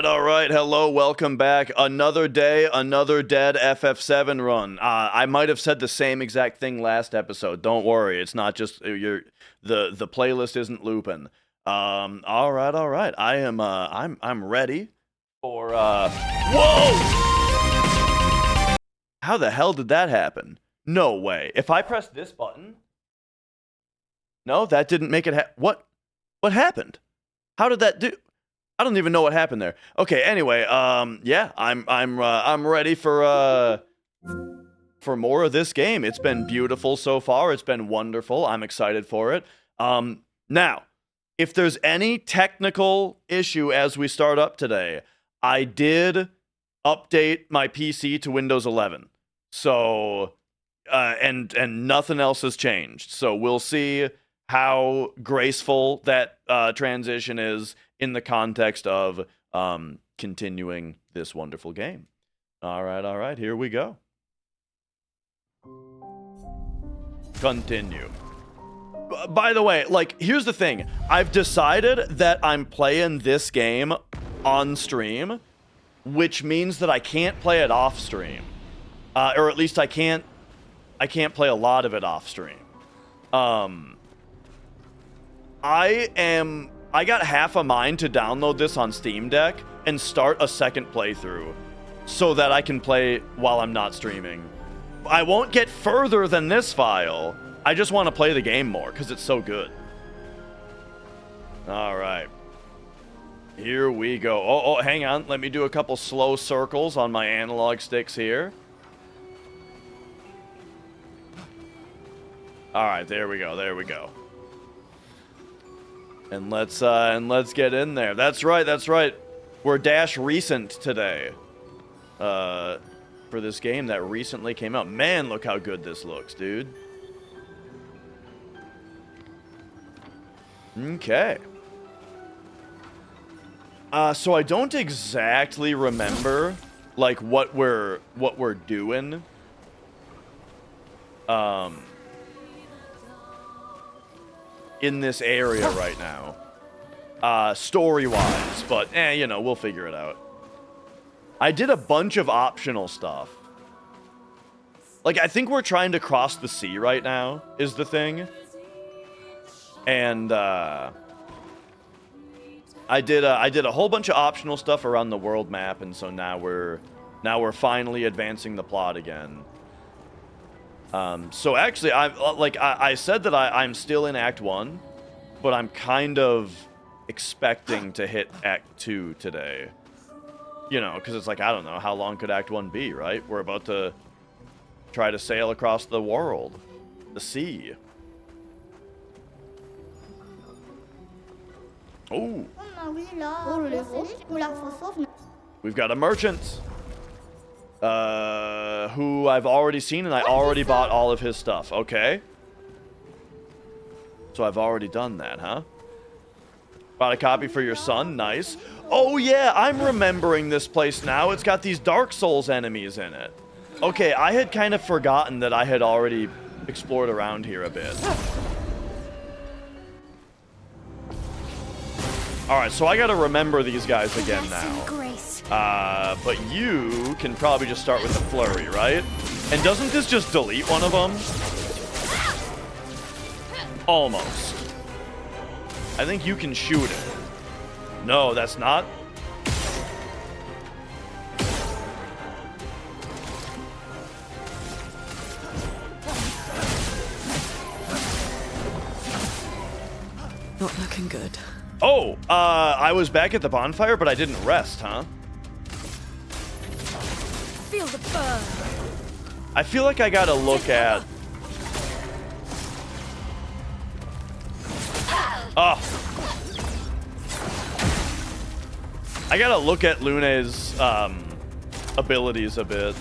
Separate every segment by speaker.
Speaker 1: all right. Hello, welcome back. Another day, another dead FF7 run. I might have said the same exact thing last episode. Don't worry, it's not just the playlist isn't looping. All right. I'm ready for whoa! How the hell did that happen? No way. If I press this button, no, that didn't make it. What happened? How did that do? I don't even know what happened there. Okay, anyway, yeah, I'm ready for more of this game. It's been beautiful so far. It's been wonderful. I'm excited for it. Now, if there's any technical issue as we start up today, I did update my PC to Windows 11. So, and nothing else has changed. So we'll see how graceful that transition is in the context of continuing this wonderful game. All right, here we go. Continue. By the way, like, here's the thing. I've decided that I'm playing this game on stream, which means that I can't play it off stream. Or at least I can't play a lot of it off stream. I got half a mind to download this on Steam Deck and start a second playthrough so that I can play while I'm not streaming. I won't get further than this file. I just want to play the game more because it's so good. All right. Here we go. Oh, hang on. Let me do a couple slow circles on my analog sticks here. All right, there we go. And let's get in there. That's right. We're dash recent today. For this game that recently came out. Man, look how good this looks, dude. Okay. So I don't exactly remember like what we're doing. In this area right now, story-wise, but you know, we'll figure it out. I did a bunch of optional stuff. Like, I think we're trying to cross the sea right now, is the thing. And I did a whole bunch of optional stuff around the world map, and so now we're finally advancing the plot again. So actually, I said that I'm still in Act 1, but I'm kind of expecting to hit Act 2 today. You know, because it's like, I don't know, how long could Act 1 be, right? We're about to try to sail across the world, the sea. Oh. We've got a merchant. Who I've already seen, and I already bought all of his stuff. Okay. So I've already done that, huh? Bought a copy for your son. Nice. Oh, yeah, I'm remembering this place now. It's got these Dark Souls enemies in it. Okay, I had kind of forgotten that I had already explored around here a bit. Alright, so I gotta remember these guys again now. But you can probably just start with the flurry, right? And doesn't this just delete one of them? Almost. I think you can shoot it. No, that's not.
Speaker 2: Not looking good.
Speaker 1: Oh, I was back at the bonfire, but I didn't rest, huh?
Speaker 2: Feel the burn.
Speaker 1: I feel like I gotta look at... Oh. I gotta look at Lune's, abilities a bit.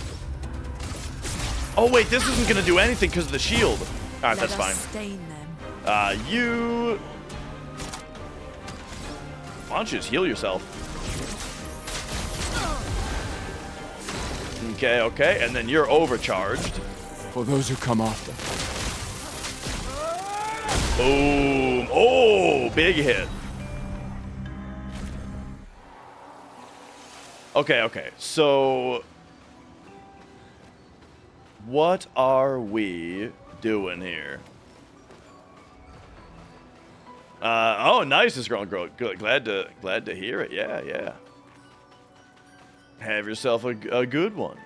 Speaker 1: Oh, wait, this isn't gonna do anything because of the shield. Alright, that's fine.
Speaker 2: Stain them.
Speaker 1: You... Why don't you just heal yourself? Okay, and then you're overcharged.
Speaker 3: For those who come after.
Speaker 1: Boom. Oh, big hit. Okay. So, what are we doing here? Oh, nice. It's growing. Good. Glad to hear it. Yeah. Have yourself a good one.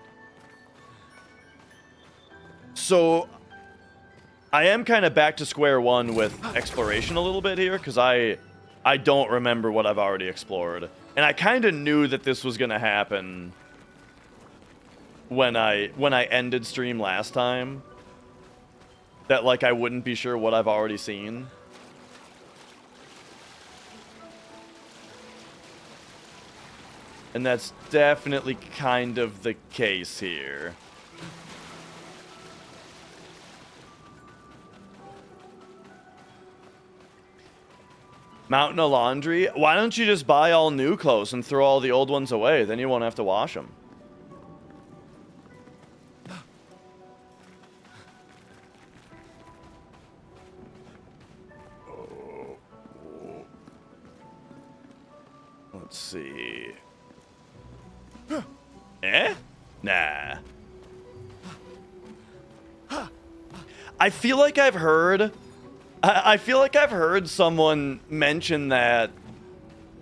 Speaker 1: So, I am kind of back to square one with exploration a little bit here, because I don't remember what I've already explored. And I kind of knew that this was going to happen when I ended stream last time. That, like, I wouldn't be sure what I've already seen. And that's definitely kind of the case here. Mountain of laundry? Why don't you just buy all new clothes and throw all the old ones away? Then you won't have to wash them. Let's see. Eh? Nah. I feel like I've heard someone mention that,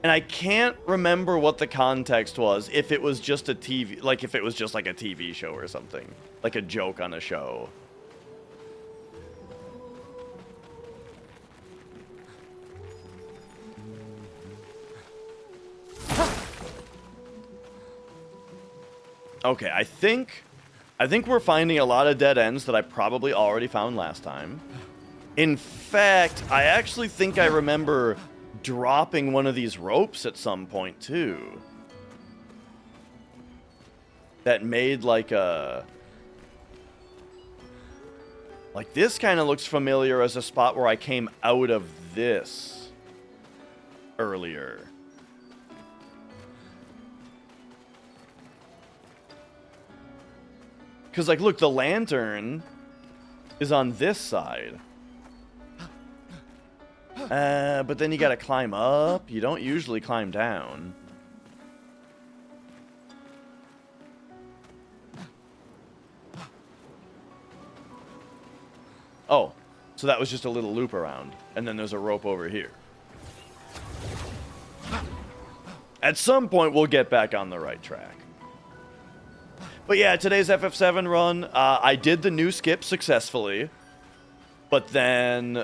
Speaker 1: and I can't remember what the context was, if it was just a TV, like if it was just like a TV show or something, like a joke on a show. Okay, I think we're finding a lot of dead ends that I probably already found last time. In fact, I actually think I remember dropping one of these ropes at some point, too. That made like a... Like, this kind of looks familiar as a spot where I came out of this earlier. Because, like, look, the lantern is on this side. But then you gotta climb up. You don't usually climb down. Oh, so that was just a little loop around. And then there's a rope over here. At some point, we'll get back on the right track. But yeah, today's FF7 run, I did the new skip successfully. But then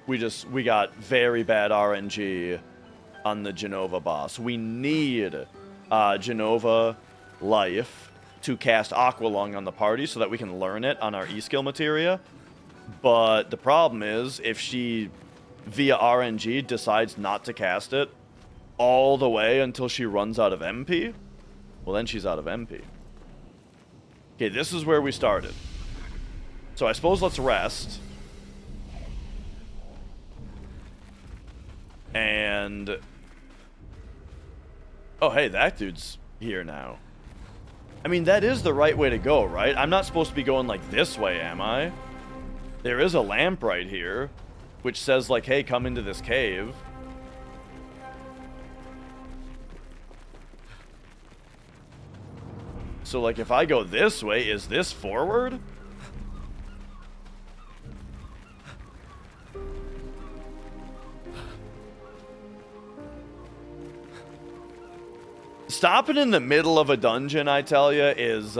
Speaker 1: we got very bad RNG on the Genova boss. We need Genova life to cast Aqualung on the party so that we can learn it on our E-skill materia. But the problem is, if she, via RNG, decides not to cast it all the way until she runs out of MP, well, then she's out of MP. Okay, this is where we started. So I suppose let's rest. And... oh, hey, that dude's here now. I mean, that is the right way to go, right? I'm not supposed to be going, like, this way, am I? There is a lamp right here, which says, like, hey, come into this cave. So, like, if I go this way, is this forward? Stopping in the middle of a dungeon, I tell you, is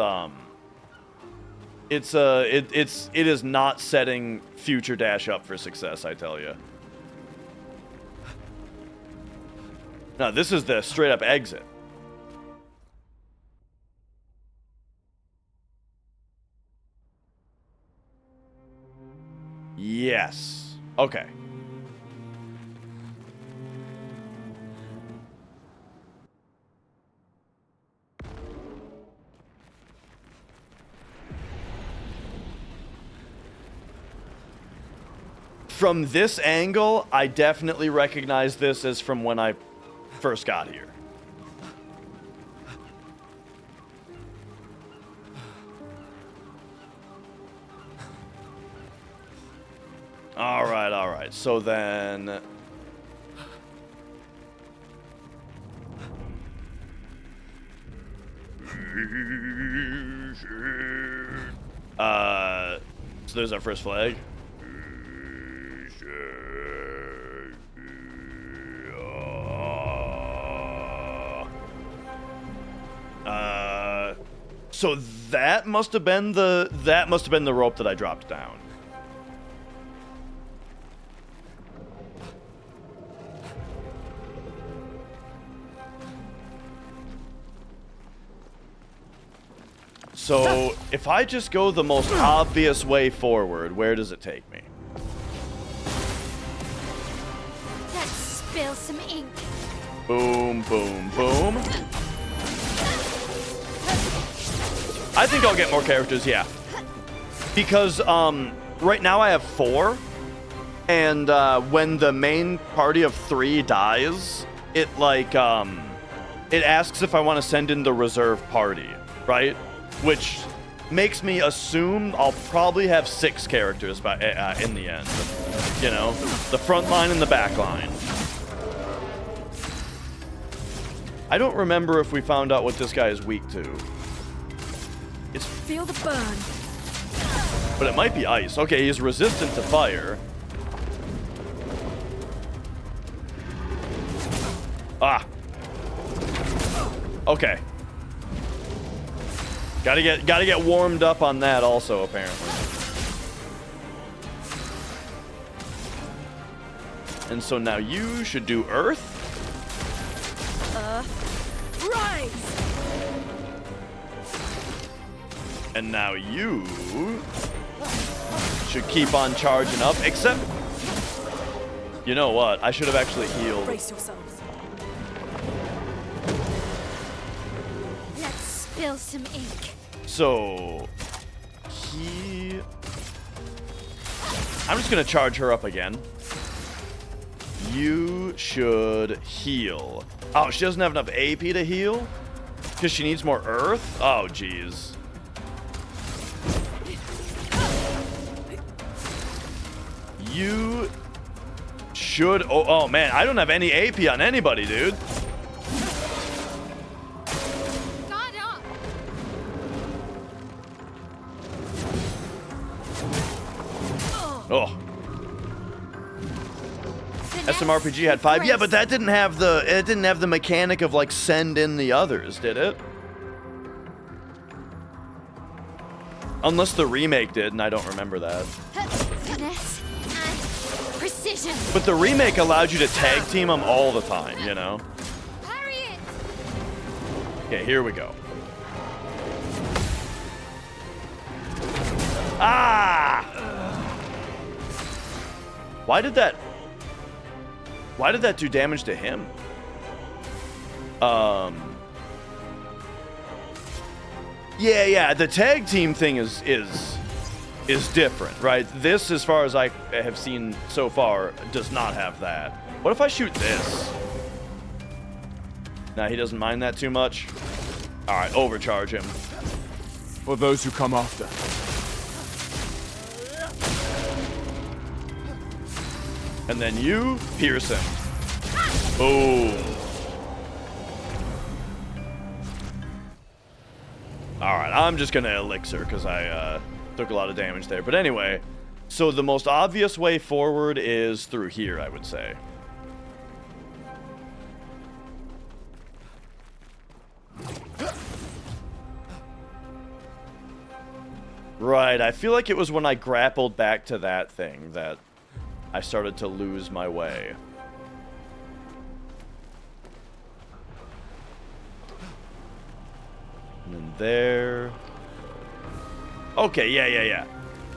Speaker 1: it is not setting future Dash up for success, I tell you. No, this is the straight up exit. Yes. Okay. From this angle, I definitely recognize this as from when I first got here. All right. So then... So there's our first flag. So that must have been the rope that I dropped down. So if I just go the most obvious way forward, where does it take me?
Speaker 4: Let's spill some ink.
Speaker 1: Boom, boom, boom. I think I'll get more characters, yeah. Because right now I have 4, and when the main party of 3 dies, it like it asks if I want to send in the reserve party, right? Which makes me assume I'll probably have 6 characters by in the end. You know, the front line and the back line. I don't remember if we found out what this guy is weak to.
Speaker 2: Feel the burn.
Speaker 1: But it might be ice. Okay, he's resistant to fire. Ah. Okay. Gotta get warmed up on that also, apparently. And so now you should do earth.
Speaker 2: Rise!
Speaker 1: And now you should keep on charging up, except... You know what? I should have actually healed.
Speaker 2: Brace yourselves.
Speaker 4: Let's spill some ink.
Speaker 1: So... I'm just gonna charge her up again. You should heal. Oh, she doesn't have enough AP to heal? Because she needs more earth? Oh, jeez. You should... Oh, man, I don't have any AP on anybody, dude.
Speaker 4: God up.
Speaker 1: Oh. SMRPG had 5. Yeah, but that didn't have the mechanic of like send in the others, did it? Unless the remake did, and I don't remember that.
Speaker 4: Finesse and precision.
Speaker 1: But the remake allowed you to tag team them all the time, you know?
Speaker 4: Hurry it.
Speaker 1: Okay, here we go. Ah! Why did that do damage to him? Yeah, the tag team thing is different, right? This, as far as I have seen so far, does not have that. What if I shoot this? Nah, he doesn't mind that too much. All right, overcharge him.
Speaker 3: For those who come after.
Speaker 1: And then you pierce him. Boom. Alright, I'm just gonna elixir because I took a lot of damage there. But anyway, so the most obvious way forward is through here, I would say. Right, I feel like it was when I grappled back to that thing that I started to lose my way. And then there. Okay, yeah.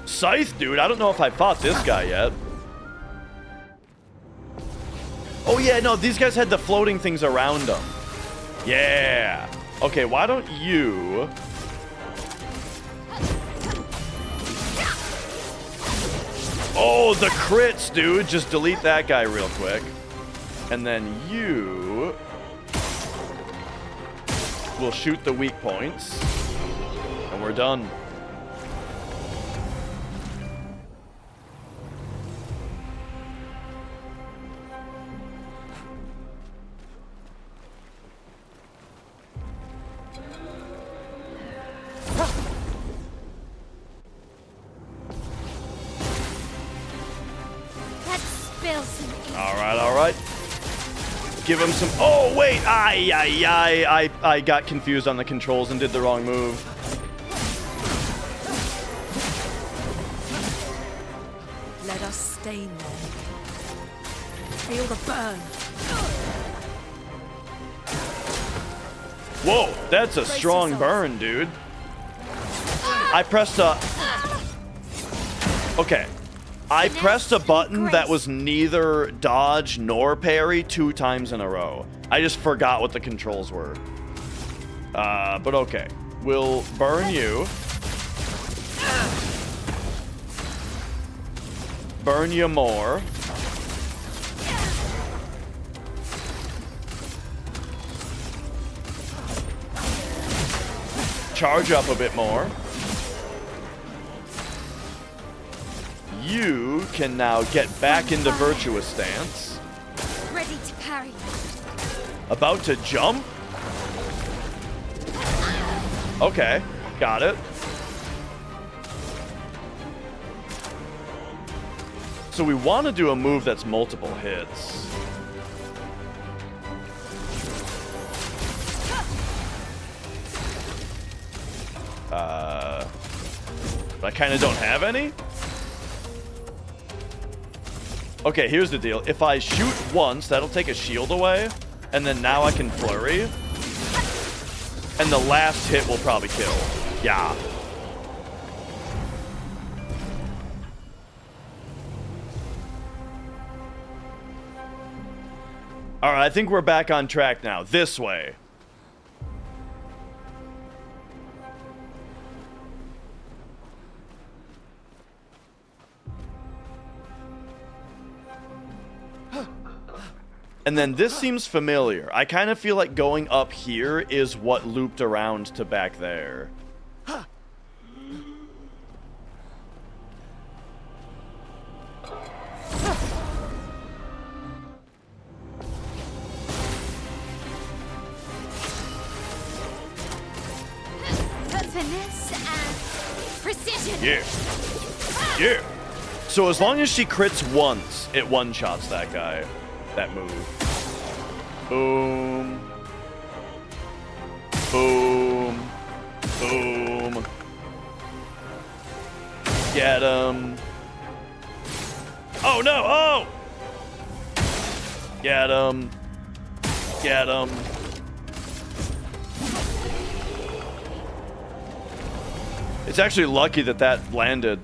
Speaker 1: Scythe, dude, I don't know if I fought this guy yet. Oh, yeah, no, these guys had the floating things around them. Yeah. Okay, why don't you... Oh, the crits, dude. Just delete that guy real quick. And then you will shoot the weak points. And we're done. give him some... Oh, wait! I got confused on the controls and did the wrong move.
Speaker 2: Let us stain them. Feel the burn.
Speaker 1: Whoa, that's a strong burn, dude. I pressed a... Okay. I pressed a button that was neither dodge nor parry 2 times in a row. I just forgot what the controls were. But okay. We'll burn you. Burn you more. Charge up a bit more. You can now get back into virtuous stance.
Speaker 4: Ready to parry.
Speaker 1: About to jump? Okay, got it. So we want to do a move that's multiple hits. But I kind of don't have any. Okay, here's the deal. If I shoot once, that'll take a shield away. And then now I can flurry. And the last hit will probably kill. Yeah. Alright, I think we're back on track now. This way. And then this seems familiar. I kind of feel like going up here is what looped around to back there.
Speaker 4: Finesse and precision.
Speaker 1: Yeah. Yeah. So as long as she crits once, it one-shots that guy. That move. Boom. Boom. Boom. Get him. Oh no! Oh! Get him. Get him. It's actually lucky that that landed.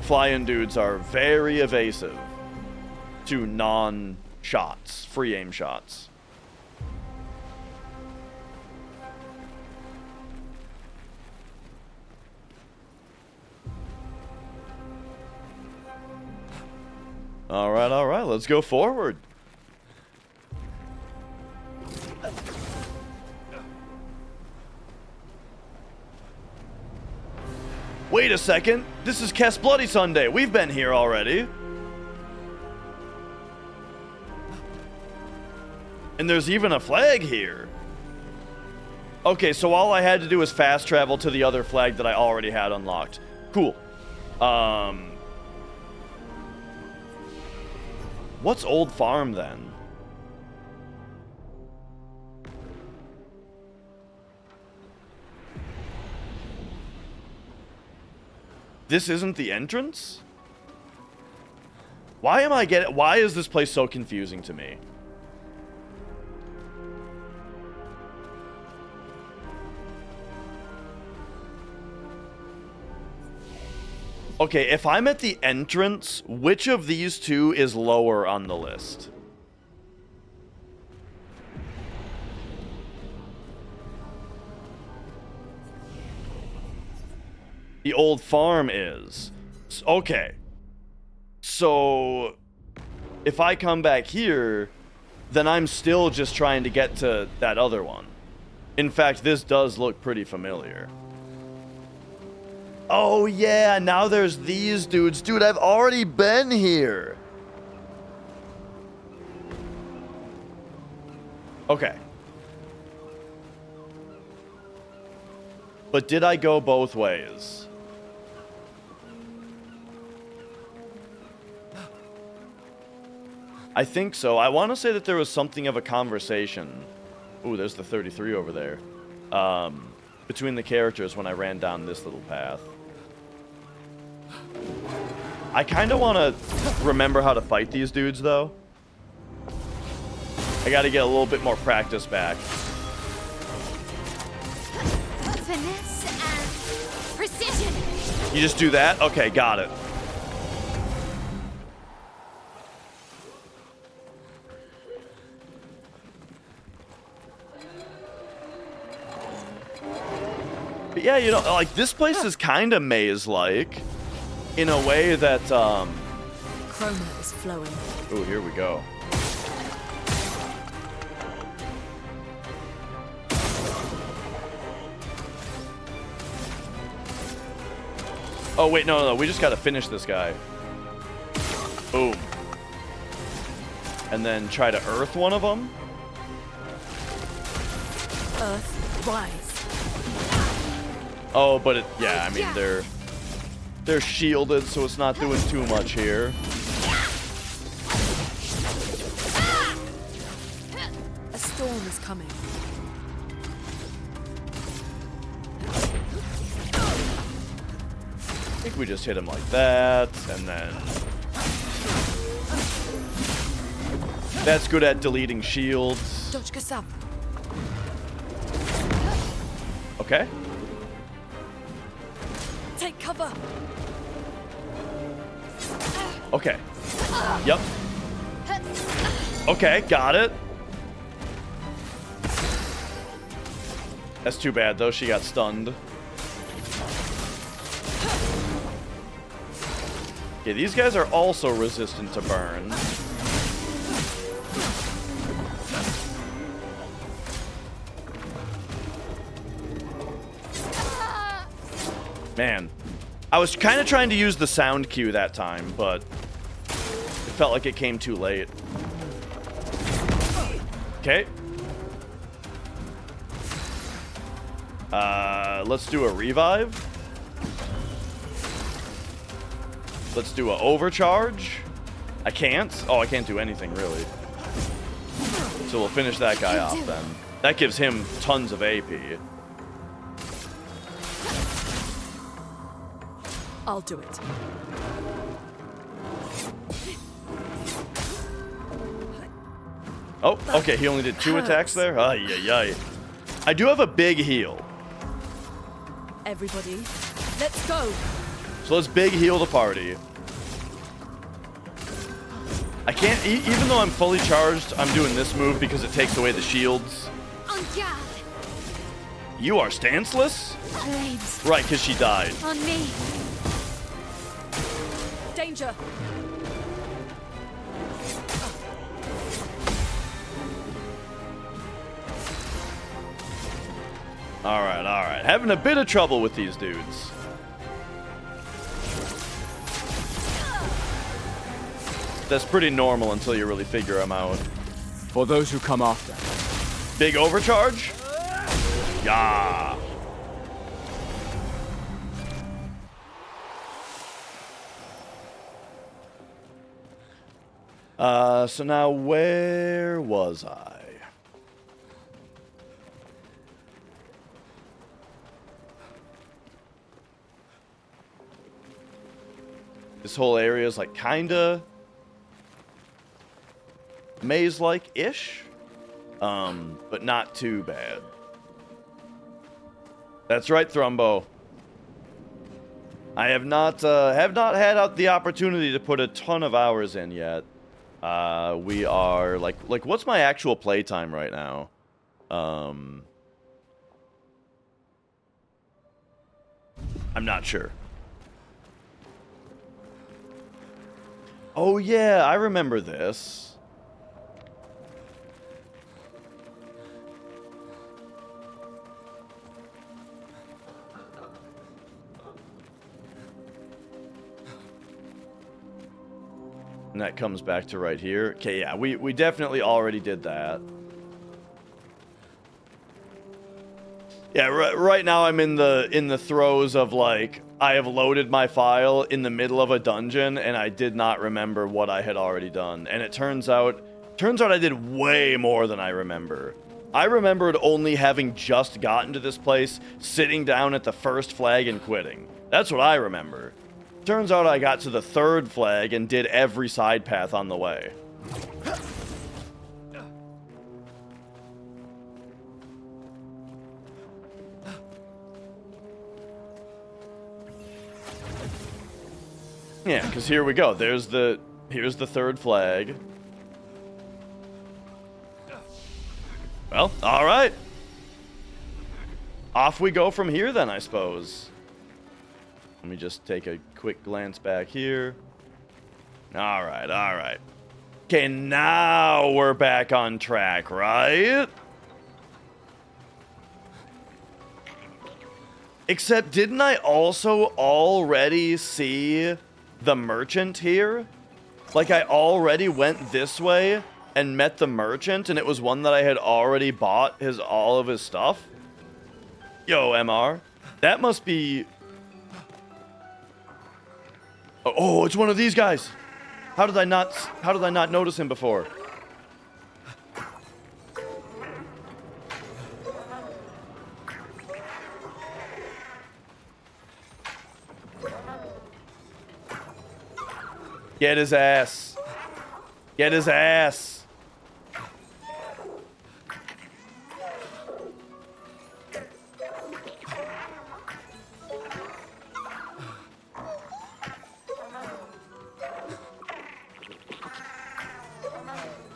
Speaker 1: Flying dudes are very evasive to non-shots, free aim shots. All right, let's go forward. Wait a second, this is Kess Bloody Sunday. We've been here already. And there's even a flag here. Okay, so all I had to do was fast travel to the other flag that I already had unlocked. Cool. What's Old Farm then? This isn't the entrance? Why is this place so confusing to me? Okay, if I'm at the entrance, which of these two is lower on the list? The Old Farm is. Okay. So, if I come back here, then I'm still just trying to get to that other one. In fact, this does look pretty familiar. Oh yeah, now there's these dudes. Dude, I've already been here. Okay. But did I go both ways? I think so. I want to say that there was something of a conversation. Ooh, there's the 33 over there. Between the characters when I ran down this little path. I kind of want to remember how to fight these dudes, though. I got to get a little bit more practice back.
Speaker 4: Finesse and precision.
Speaker 1: You just do that? Okay, got it. But yeah, you know, like, this place is kind of maze-like. In a way that,
Speaker 2: Chroma is flowing.
Speaker 1: Ooh, here we go. Oh, wait, no, we just gotta finish this guy. Boom. And then try to earth one of them.
Speaker 2: Earth, rise.
Speaker 1: Oh, but yeah, I mean, they're shielded, so it's not doing too much here.
Speaker 2: A storm is coming.
Speaker 1: I think we just hit him like that, and then... That's good at deleting shields.
Speaker 2: Doczka sam.
Speaker 1: Okay.
Speaker 2: Take cover.
Speaker 1: Okay. Yep. Okay, got it. That's too bad, though. She got stunned. Okay, these guys are also resistant to burn. Man, I was kind of trying to use the sound cue that time, but it felt like it came too late. Okay. Let's do a revive. Let's do an overcharge. I can't. Oh, I can't do anything, really. So we'll finish that guy off then. That gives him tons of AP.
Speaker 2: I'll do it.
Speaker 1: Oh, okay, he only did 2 attacks there? Ay, ay, ay. I do have a big heal.
Speaker 2: Everybody, let's go.
Speaker 1: So let's big heal the party. I can't, even though I'm fully charged, I'm doing this move because it takes away the shields.
Speaker 4: On guard.
Speaker 1: You are stanceless?
Speaker 4: Blades.
Speaker 1: Right, because she died.
Speaker 4: On me.
Speaker 2: Danger.
Speaker 1: Alright, alright. Having a bit of trouble with these dudes. That's pretty normal until you really figure them out.
Speaker 3: For those who come after.
Speaker 1: Big overcharge? Yeah. So now where was I? This whole area is like kinda maze-like-ish, but not too bad. That's right, Thrumbo. I have not had the opportunity to put a ton of hours in yet. We are like what's my actual playtime right now? I'm not sure. Oh yeah, I remember this. And that comes back to right here. Okay, yeah, we definitely already did that. Yeah, right now I'm in the throes of like I have loaded my file in the middle of a dungeon and I did not remember what I had already done. And it turns out I did way more than I remember. I remembered only having just gotten to this place, sitting down at the first flag and quitting. That's what I remember. Turns out I got to the third flag and did every side path on the way. Yeah, because here we go. Here's the third flag. Well, all right. Off we go from here then, I suppose. Let me just take a quick glance back here. All right, all right. Okay, now we're back on track, right? Except, didn't I also already see the merchant here? Like, I already went this way and met the merchant, and it was one that I had already bought all of his stuff. Yo, MR. That must be... Oh, it's one of these guys. How did I not notice him before? Get his ass. Get his ass.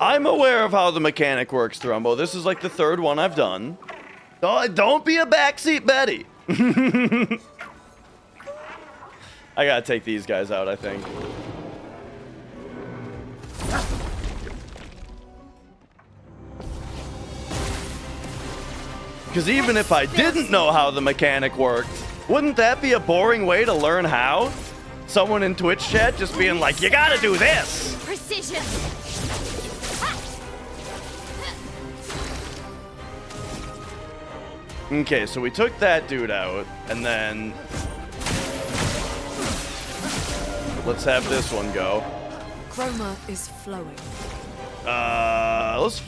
Speaker 1: I'm aware of how the mechanic works, Thrumbo. This is like the third one I've done. Don't be a backseat Betty. I gotta take these guys out, I think. Because even if I didn't know how the mechanic worked, wouldn't that be a boring way to learn how? Someone in Twitch chat just being like, you gotta do this!
Speaker 4: Precision!
Speaker 1: Okay, so we took that dude out, and then... let's have this one go.
Speaker 2: Chroma is flowing.
Speaker 1: Let's...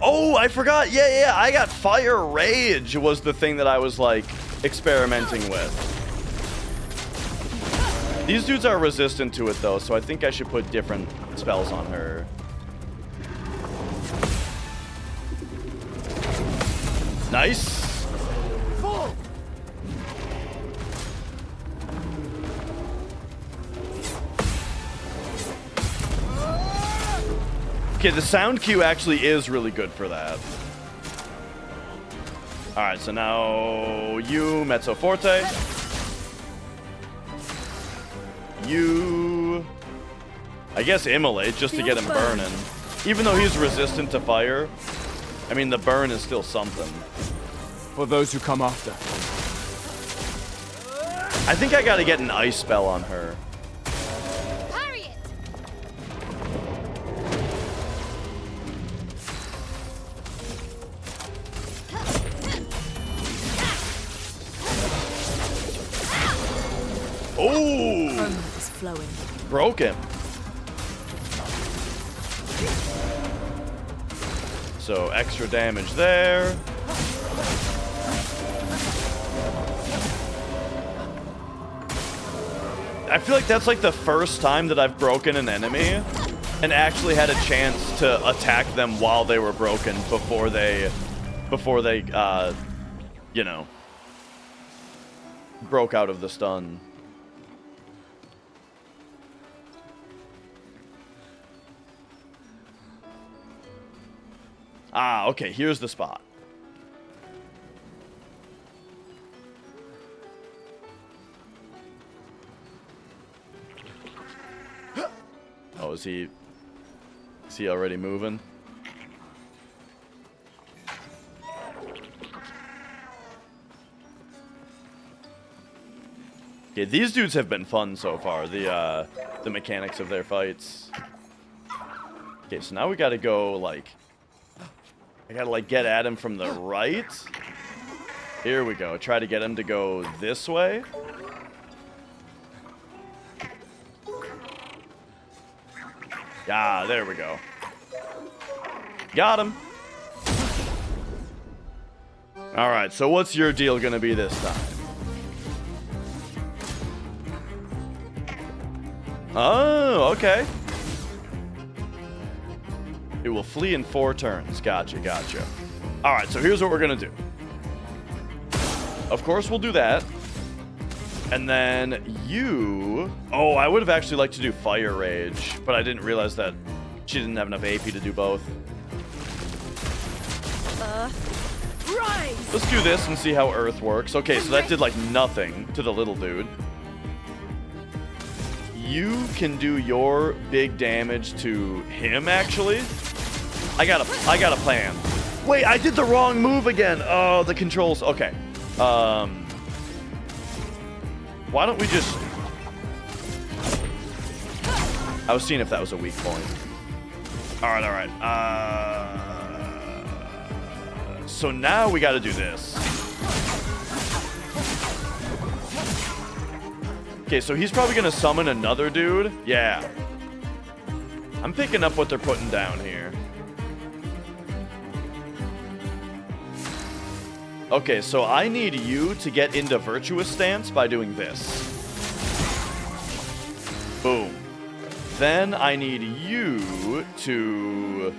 Speaker 1: Oh, I forgot. Yeah, I got Fire Rage was the thing that I was, like, experimenting with. These dudes are resistant to it, though, so I think I should put different spells on her. Nice. Okay, the sound cue actually is really good for that. Alright, so now you, Mezzo Forte. You... I guess Immolate, just to get him burning. Even though he's resistant to fire, I mean, the burn is still something.
Speaker 3: For those who come after.
Speaker 1: I think I gotta get an ice spell on her.
Speaker 4: Parry it!
Speaker 1: Oh!
Speaker 2: Chroma is flowing.
Speaker 1: Broke him. So extra damage there. I feel like that's like the first time that I've broken an enemy and actually had a chance to attack them while they were broken before they you know, broke out of the stun. Ah, okay, here's the spot. Oh, is he already moving? Okay, these dudes have been fun so far, the mechanics of their fights. Okay, so now we gotta go, like... I gotta, like, get at him from the right. Here we go. Try to get him to go this way. Yeah, there we go. Got him. All right, so what's your deal gonna be this time? Oh, okay. It will flee in 4 turns. Gotcha, gotcha. All right, so here's what we're gonna do. Of course, we'll do that. And then you... Oh, I would have actually liked to do Fire Rage, but I didn't realize that she didn't have enough AP to do both.
Speaker 2: Rise!
Speaker 1: Let's do this and see how Earth works. Okay, so that did like nothing to the little dude. You can do your big damage to him, actually. I got a plan. Wait, I did the wrong move again. Oh, the controls. Okay. Why don't we just... I was seeing if that was a weak point. All right, all right. So now we got to do this. Okay, so he's probably going to summon another dude. Yeah. I'm picking up what they're putting down here. Okay, so I need you to get into Virtuous Stance by doing this. Boom. Then I need you to...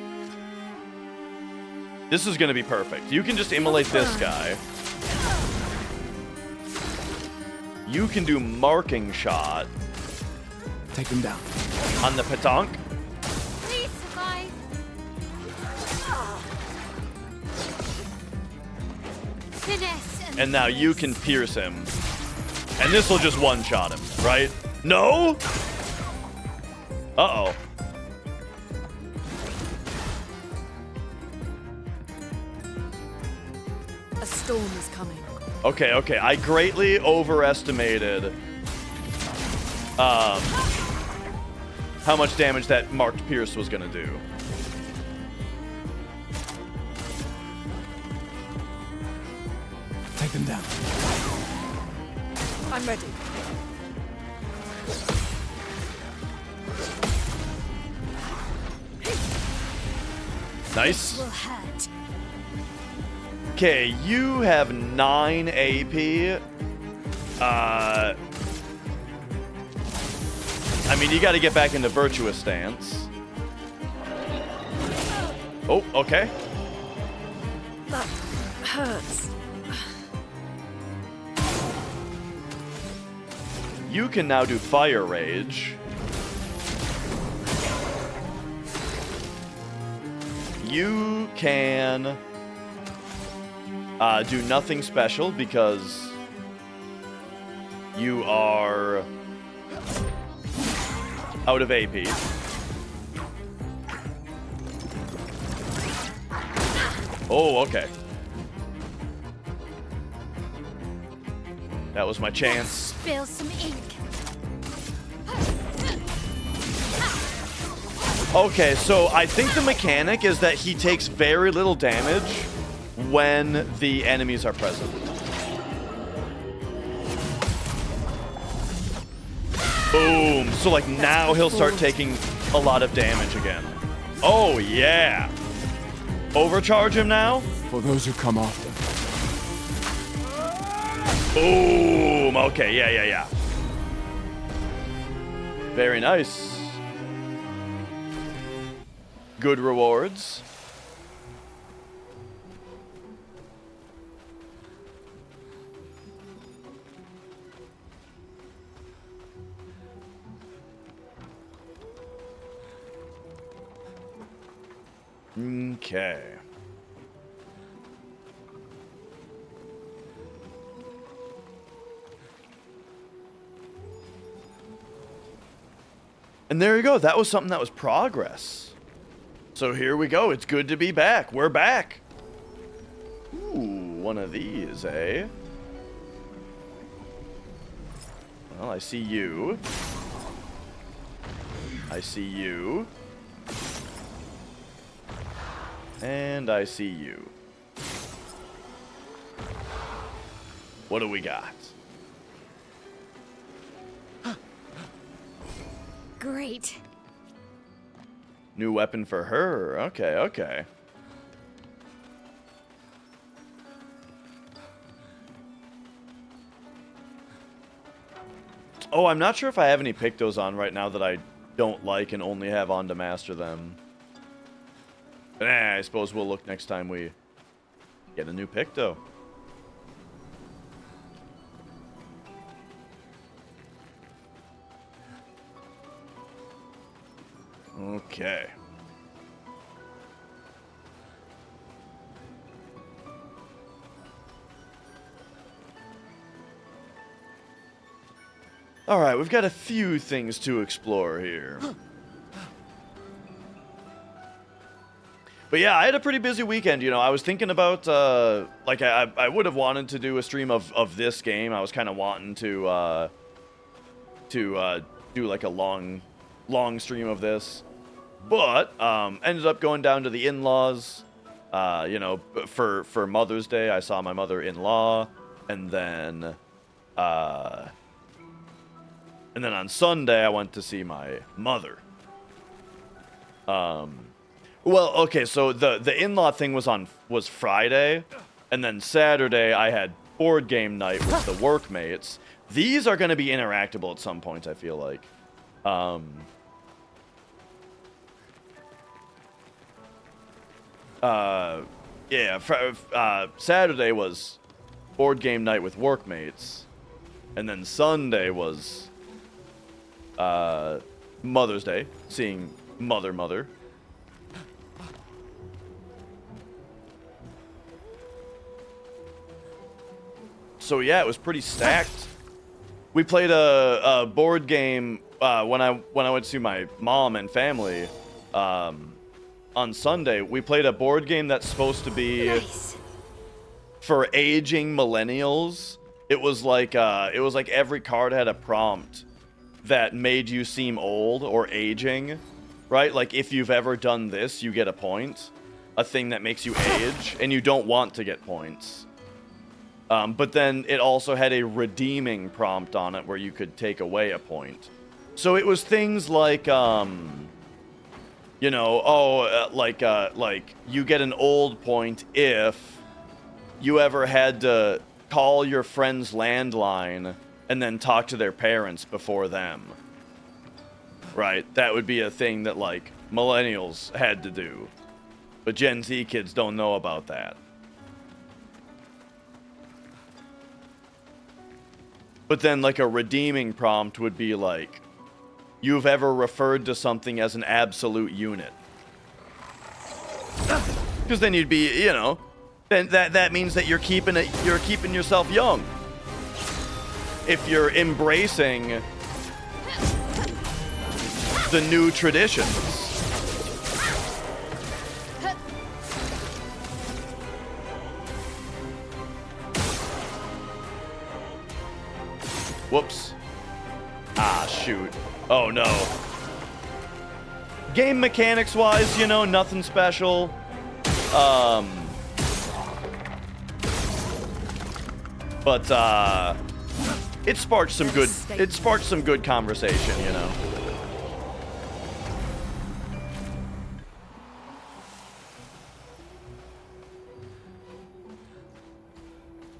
Speaker 1: This is going to be perfect. You can just immolate this guy. You can do Marking Shot.
Speaker 3: Take him down.
Speaker 1: On the Petanque.
Speaker 4: Please survive. Finesse
Speaker 1: And now you can pierce him. And this will just one-shot him, right? No? Uh-oh.
Speaker 2: A storm is coming.
Speaker 1: Okay, okay. I greatly overestimated how much damage that marked pierce was gonna do.
Speaker 3: Take them down.
Speaker 2: I'm ready.
Speaker 1: Nice.
Speaker 4: will hurt.
Speaker 1: Okay, you have 9 AP. I mean, you got to get back into Virtuous Stance. Oh, okay.
Speaker 2: That hurts.
Speaker 1: You can now do Fire Rage. You can do nothing special because you are out of AP. Oh, okay. That was my chance.
Speaker 4: Spill some ink.
Speaker 1: Okay, so I think the mechanic is that he takes very little damage when the enemies are present. Boom. So like now he'll start taking a lot of damage again. Oh, yeah. Overcharge him now.
Speaker 3: For those who come after.
Speaker 1: Boom. Okay, yeah. Very nice. Good rewards. Okay. And there you go. That was something that was progress. So here we go. It's good to be back. We're back. Ooh, one of these, eh? Well, I see you. I see you. And I see you. What do we got?
Speaker 4: Great.
Speaker 1: New weapon for her. Okay, okay. Oh, I'm not sure if I have any Pictos on right now that I don't like and only have on to master them. But I suppose we'll look next time we get a new Picto. Okay. All right, we've got a few things to explore here. But yeah, I had a pretty busy weekend, you know. I was thinking about, like, I would have wanted to do a stream of this game. I was kind of wanting to do, like, a long stream of this. But, ended up going down to the in-laws, you know, for Mother's Day. I saw my mother-in-law, and then on Sunday, I went to see my mother. Well, okay, so the in-law thing was Friday, and then Saturday I had board game night with the workmates. These are going to be interactable at some point, I feel like. Yeah, Saturday was board game night with workmates, and then Sunday was Mother's Day, seeing mother. So yeah, it was pretty stacked. We played a board game when I went to see my mom and family on Sunday. We played a board game that's supposed to be for aging millennials. It was like every card had a prompt that made you seem old or aging, right? Like if you've ever done this, you get a point. A thing that makes you age, and you don't want to get points. But then it also had a redeeming prompt on it where you could take away a point. So it was things like, you know, like you get an old point if you ever had to call your friend's landline and then talk to their parents before them. Right? That would be a thing that, like, millennials had to do. But Gen Z kids don't know about that. But then, like, a redeeming prompt would be like, you've ever referred to something as an absolute unit. Because then you'd be, you know, then that means that you're keeping yourself young. If you're embracing the new traditions. Whoops. Ah, shoot. Oh, no. Game mechanics-wise, you know, nothing special. But, it sparked some good conversation, you know.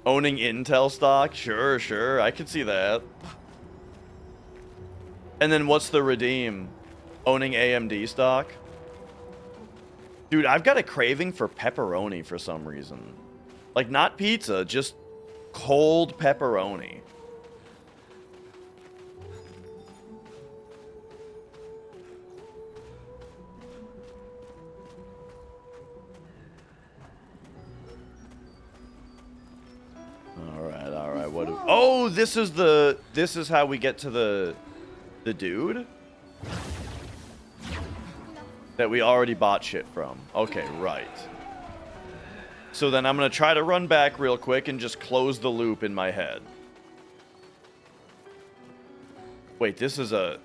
Speaker 1: Owning Intel stock? Sure, I could see that. And then what's the redeem? Owning AMD stock? Dude, I've got a craving for pepperoni for some reason. Like, not pizza, just cold pepperoni. All right. What? Oh, this is how we get to the dude that we already bought shit from. Okay, right. So then I'm gonna try to run back real quick and just close the loop in my head. Wait, this isn't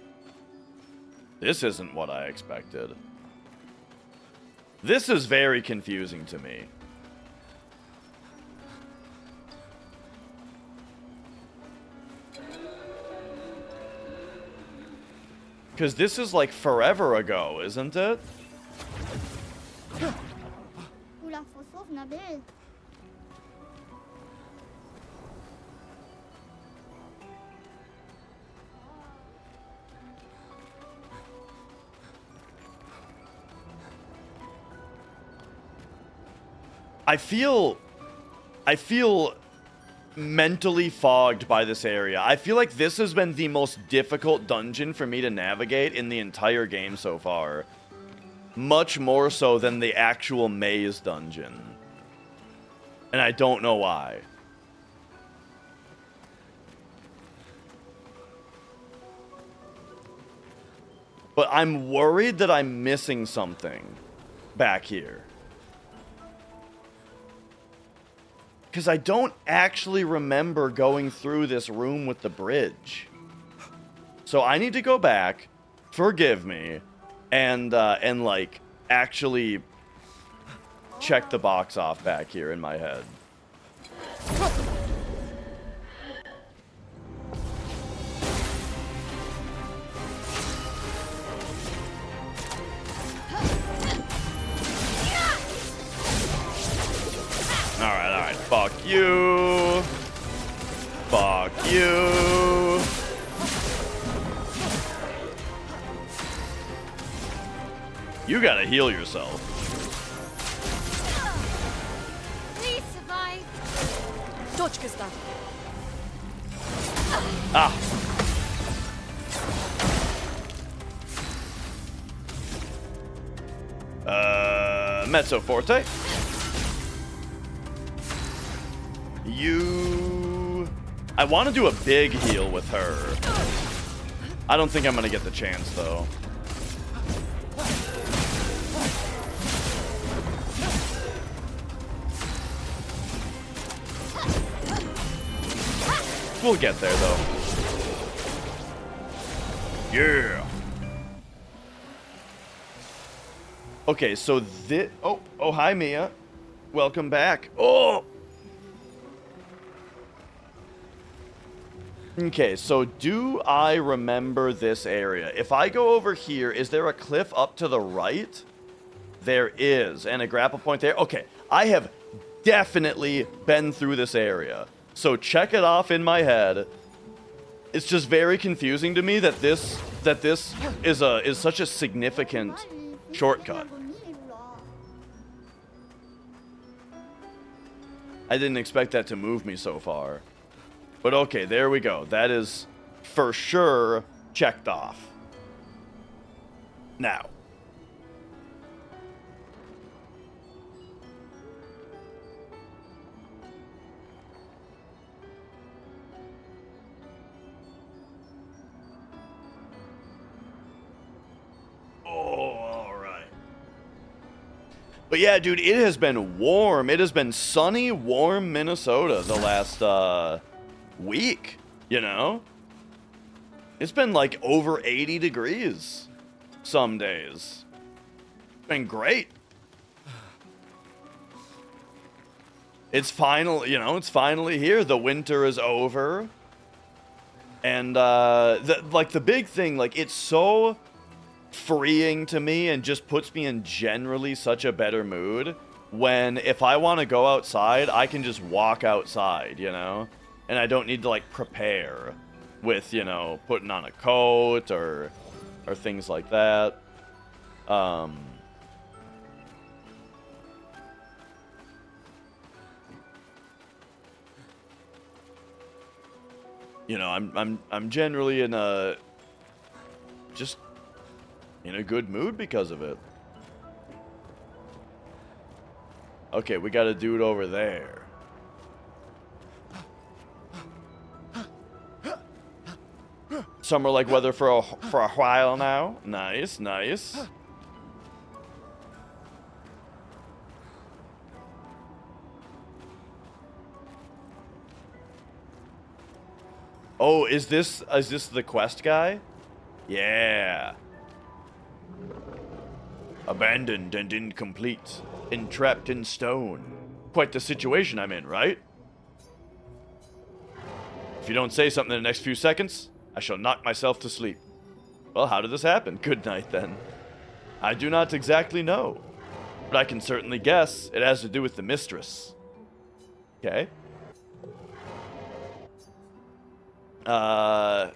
Speaker 1: what I expected. This is very confusing to me. Because this is like forever ago, isn't it? I feel mentally fogged by this area. I feel like this has been the most difficult dungeon for me to navigate in the entire game so far. Much more so than the actual maze dungeon. And I don't know why. But I'm worried that I'm missing something back here. Because I don't actually remember going through this room with the bridge. So I need to go back, forgive me, and like, actually check the box off back here in my head. Alright, fuck you. Fuck you. You gotta heal yourself.
Speaker 4: Please survive.
Speaker 2: Точка ста.
Speaker 1: Ah. Mezzo Forte. I want to do a big heal with her. I don't think I'm going to get the chance, though. We'll get there, though. Yeah. Okay, so this... Oh, hi, Mia. Welcome back. Oh! Okay, so do I remember this area? If I go over here, is there a cliff up to the right? There is, and a grapple point there. Okay, I have definitely been through this area. So check it off in my head. It's just very confusing to me that this is such a significant shortcut. I didn't expect that to move me so far. But okay, there we go. That is for sure checked off. Now. But yeah, dude, it has been warm. It has been sunny, warm Minnesota the last week, you know? It's been like over 80 degrees some days. It's been great. It's finally here. The winter is over. And the big thing, like, it's so freeing to me and just puts me in generally such a better mood when, if I want to go outside, I can just walk outside, you know? And I don't need to, like, prepare with, you know, putting on a coat or things like that. You know, I'm generally in a good mood because of it. Okay, we got a dude over there. Summer-like weather for a while now. Nice, nice. Oh, is this the quest guy? Yeah. Abandoned and incomplete. Entrapped in stone. Quite the situation I'm in, right? If you don't say something in the next few seconds, I shall knock myself to sleep. Well, how did this happen? Good night, then. I do not exactly know. but I can certainly guess it has to do with the mistress. Okay. A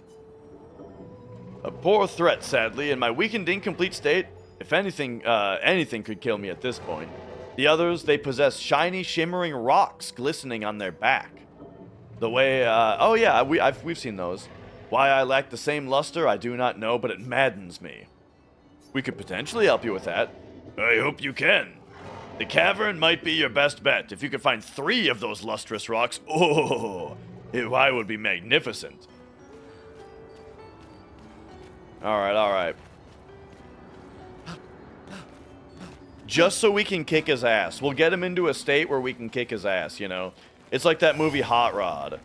Speaker 1: poor threat, sadly. In my weakened, incomplete state, if anything, anything could kill me at this point. The others, they possess shiny, shimmering rocks glistening on their back. The way, oh yeah, we've seen those. Why I lack the same luster, I do not know, but it maddens me. We could potentially help you with that. I hope you can. The cavern might be your best bet. If you could find 3 of those lustrous rocks, oh, I would be magnificent. Alright, alright. Just so we can kick his ass. We'll get him into a state where we can kick his ass, you know? It's like that movie Hot Rod,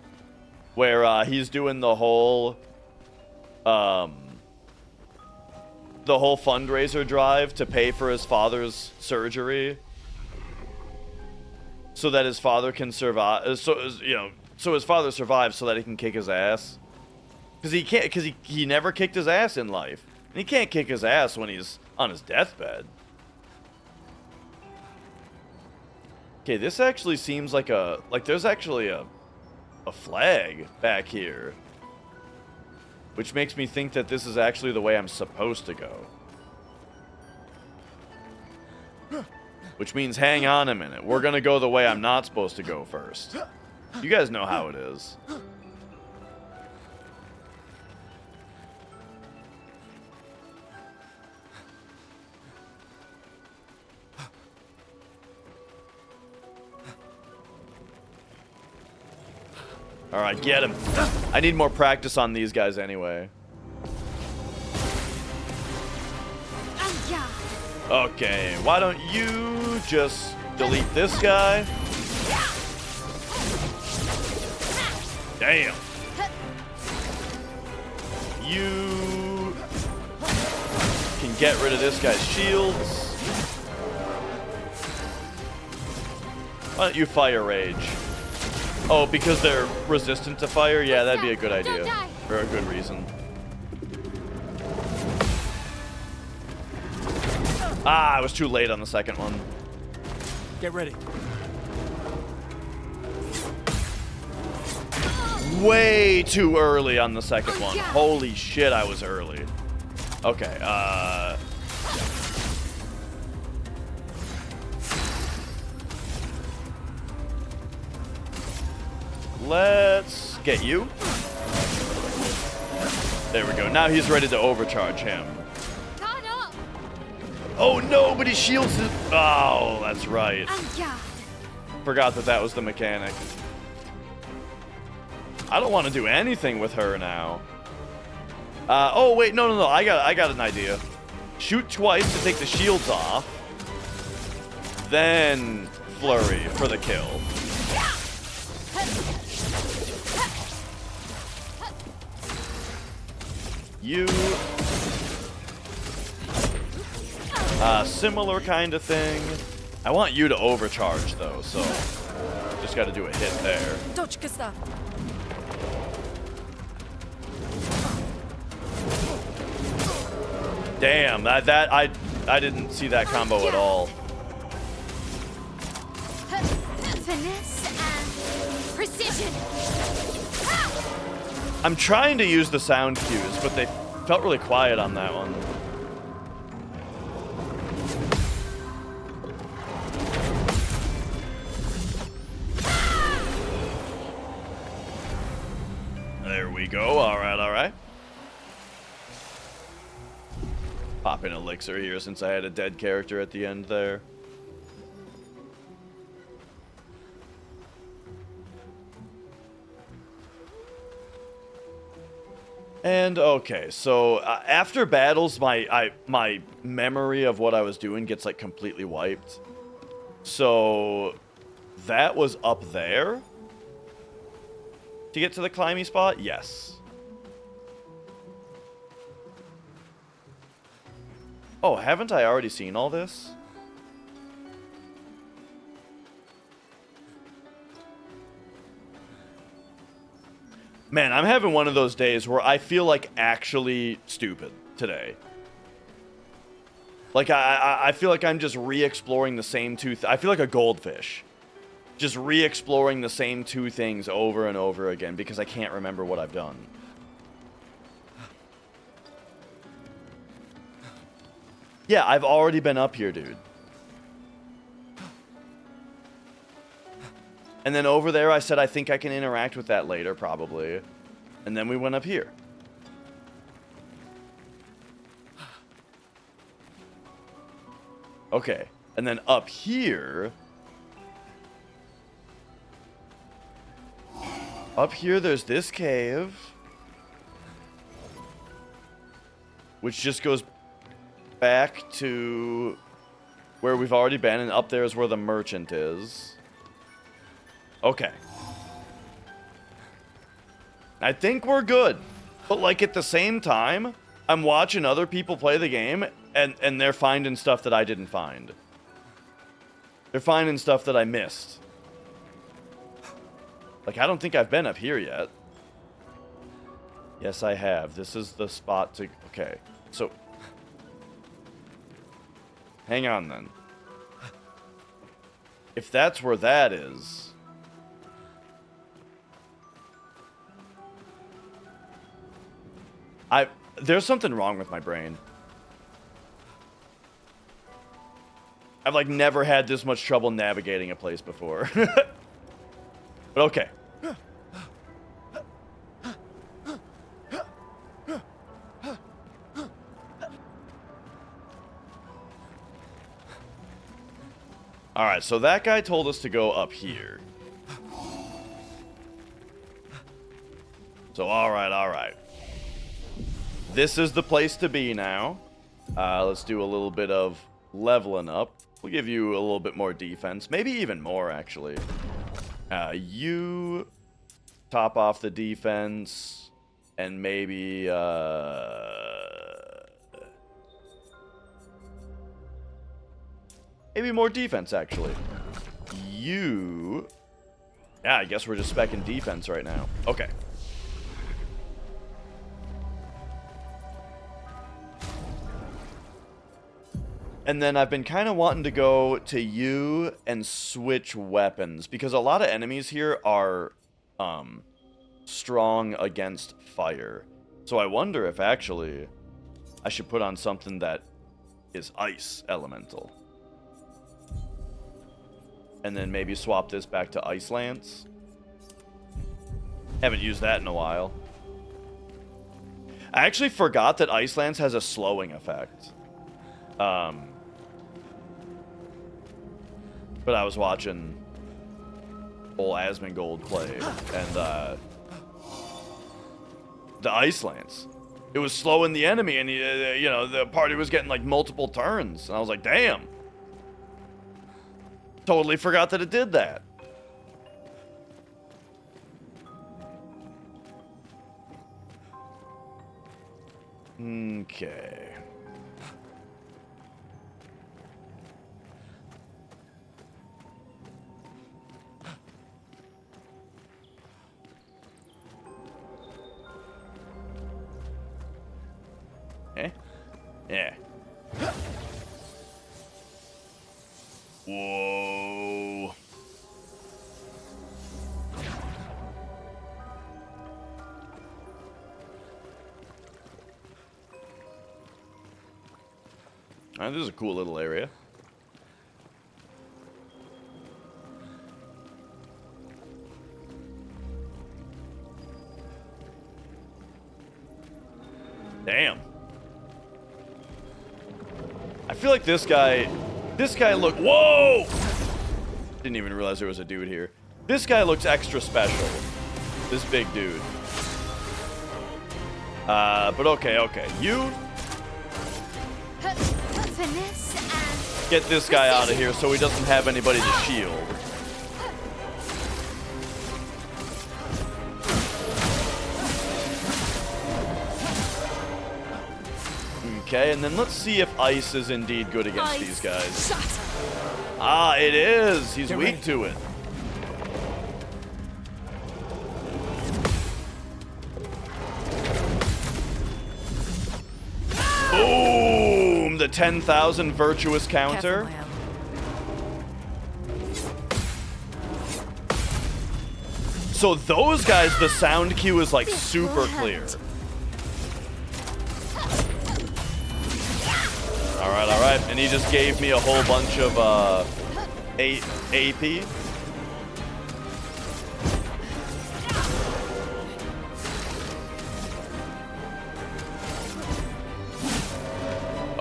Speaker 1: where he's doing the whole fundraiser drive to pay for his father's surgery, so that his father can survive. So his father survives so that he can kick his ass. Because he can't. Because he never kicked his ass in life, and he can't kick his ass when he's on his deathbed. Okay, this actually seems like there's actually a flag back here, which makes me think that this is actually the way I'm supposed to go. Which means, hang on a minute, we're gonna go the way I'm not supposed to go first. You guys know how it is. Alright, get him. I need more practice on these guys anyway. Okay, why don't you just delete this guy? Damn. You can get rid of this guy's shields. Why don't you fire rage? Oh, because they're resistant to fire? Yeah, that'd be a good idea. For a good reason. Ah, I was too late on the second one.
Speaker 3: Get ready.
Speaker 1: Way too early on the second one. Holy shit, I was early. Okay, let's get you. There we go. Now he's ready to overcharge him. Oh no, but he shields it. Oh, that's right. Forgot that that was the mechanic. I don't want to do anything with her now. Oh wait, no. I got an idea. Shoot twice to take the shields off. Then flurry for the kill. You. Similar kind of thing. I want you to overcharge though, so just got to do a hit there. Damn, I didn't see that combo at all.
Speaker 4: Finesse and precision.
Speaker 1: I'm trying to use the sound cues, but they felt really quiet on that one. There we go. All right. Pop in elixir here since I had a dead character at the end there. And okay, so after battles, my memory of what I was doing gets like completely wiped. So that was up there to get to the climby spot. Yes. Oh, haven't I already seen all this? Man, I'm having one of those days where I feel like actually stupid today. Like, I feel like I'm just re-exploring the same two... I feel like a goldfish. Just re-exploring the same two things over and over again because I can't remember what I've done. Yeah, I've already been up here, dude. And then over there, I said I think I can interact with that later, probably. And then we went up here. Okay. And then up here... Up here, there's this cave. Which just goes back to where we've already been. And up there is where the merchant is. Okay. I think we're good. But, like, at the same time, I'm watching other people play the game, and they're finding stuff that I didn't find. They're finding stuff that I missed. Like, I don't think I've been up here yet. Yes, I have. This is the spot to... Okay. So... Hang on, then. If that's where that is... There's something wrong with my brain. I've, like, never had this much trouble navigating a place before. But okay. Alright, so that guy told us to go up here. So, alright. This is the place to be now. Let's do a little bit of leveling up. We'll give you a little bit more defense. Maybe even more, actually. You top off the defense. And maybe, maybe more defense, actually. You... Yeah, I guess we're just specking defense right now. Okay. And then I've been kind of wanting to go to you and switch weapons. Because a lot of enemies here are strong against fire. So I wonder if actually I should put on something that is ice elemental. And then maybe swap this back to Ice Lance. Haven't used that in a while. I actually forgot that Ice Lance has a slowing effect. But I was watching old Asmongold play, and the Ice Lance, it was slowing the enemy, and you know, the party was getting like multiple turns, and I was like, damn. Totally forgot that it did that. Okay. Yeah. Whoa. Alright, this is a cool little area. Damn. I feel like this guy look, whoa! Didn't even realize there was a dude here. This guy looks extra special. This big dude. But okay. You get this guy out of here so he doesn't have anybody to shield. Okay, and then let's see if ice is indeed good against these guys. Ah, it is! He's weak to it. Boom! The 10,000 virtuous counter.
Speaker 2: Careful, my elf.
Speaker 1: So those guys, the sound cue is like
Speaker 4: This
Speaker 1: super
Speaker 4: will
Speaker 1: clear.
Speaker 4: hurt.
Speaker 1: All right. And he just gave me a whole bunch of AP.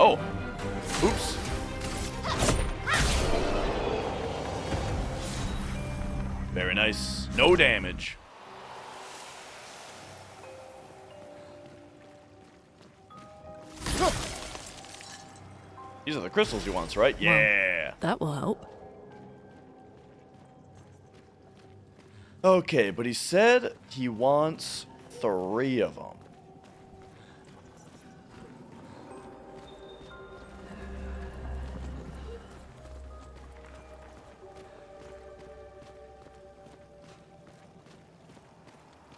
Speaker 1: Oh, oops. Very nice. No damage. These are the crystals he wants, right? Yeah.
Speaker 2: That will help.
Speaker 1: Okay, but he said he wants 3 of them.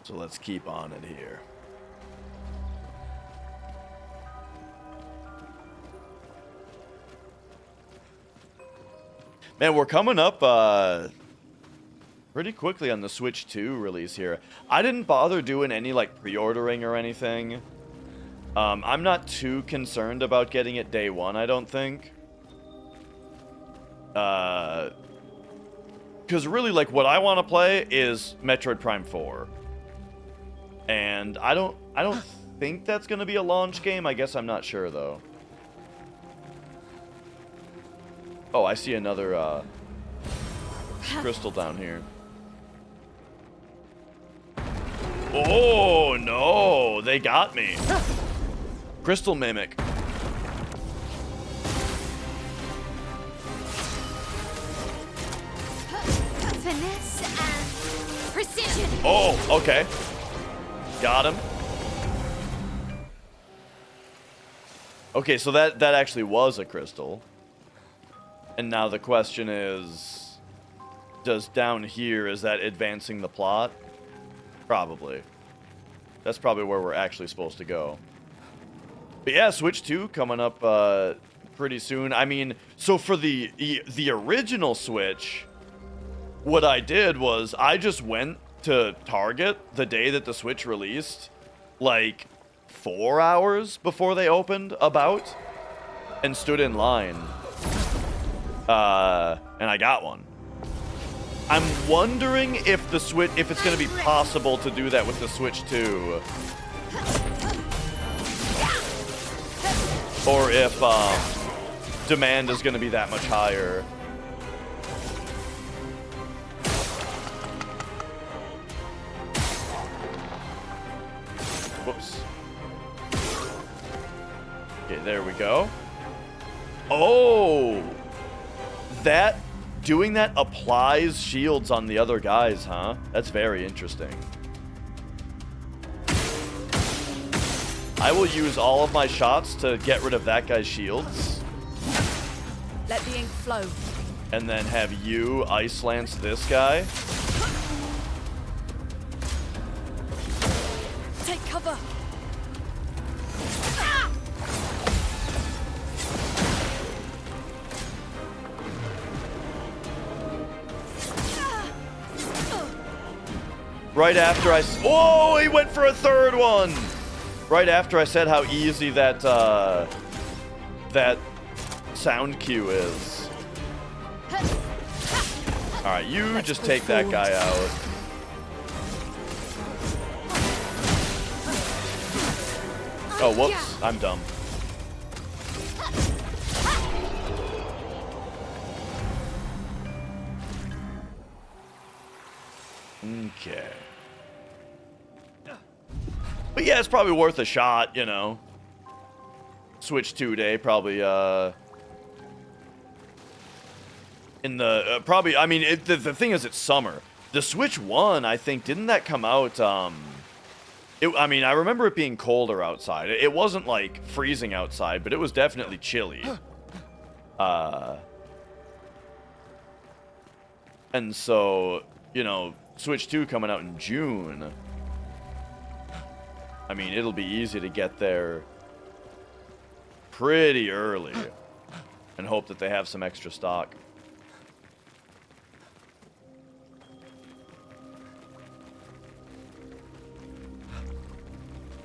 Speaker 1: So let's keep on it here. Man, we're coming up pretty quickly on the Switch 2 release here. I didn't bother doing any like pre-ordering or anything. I'm not too concerned about getting it day one, I don't think. Because really, like, what I want to play is Metroid Prime 4. And I don't think that's going to be a launch game. I guess I'm not sure, though. Oh, I see another crystal down here. Oh, no. They got me. Crystal Mimic.
Speaker 4: Finesse and precision.
Speaker 1: Oh, okay. Got him. Okay, so that actually was a crystal. And now the question is, does down here, is that advancing the plot? Probably. That's probably where we're actually supposed to go. But yeah, Switch 2 coming up pretty soon. I mean, so for the original Switch, what I did was I just went to Target the day that the Switch released, like 4 hours before they opened, about, and stood in line. And I got one. I'm wondering if the Switch, if it's going to be possible to do that with the Switch 2. Or if demand is going to be that much higher. Whoops. Okay, there we go. Oh! That, doing that applies shields on the other guys, huh? That's very interesting. I will use all of my shots to get rid of that guy's shields.
Speaker 2: Let the ink flow.
Speaker 1: And then have you ice lance this guy.
Speaker 2: Take cover.
Speaker 1: Right after oh, he went for a third one. Right after I said how easy that that sound cue is. All right, you just take that guy out. Oh, whoops, I'm dumb. Okay. But yeah, it's probably worth a shot, you know. Switch 2 day, probably, in the, probably, I mean, the thing is, it's summer. The Switch 1, I think, didn't that come out, I mean, I remember it being colder outside. It wasn't, like, freezing outside, but it was definitely chilly. And so, you know, Switch 2 coming out in June. I mean, it'll be easy to get there pretty early and hope that they have some extra stock.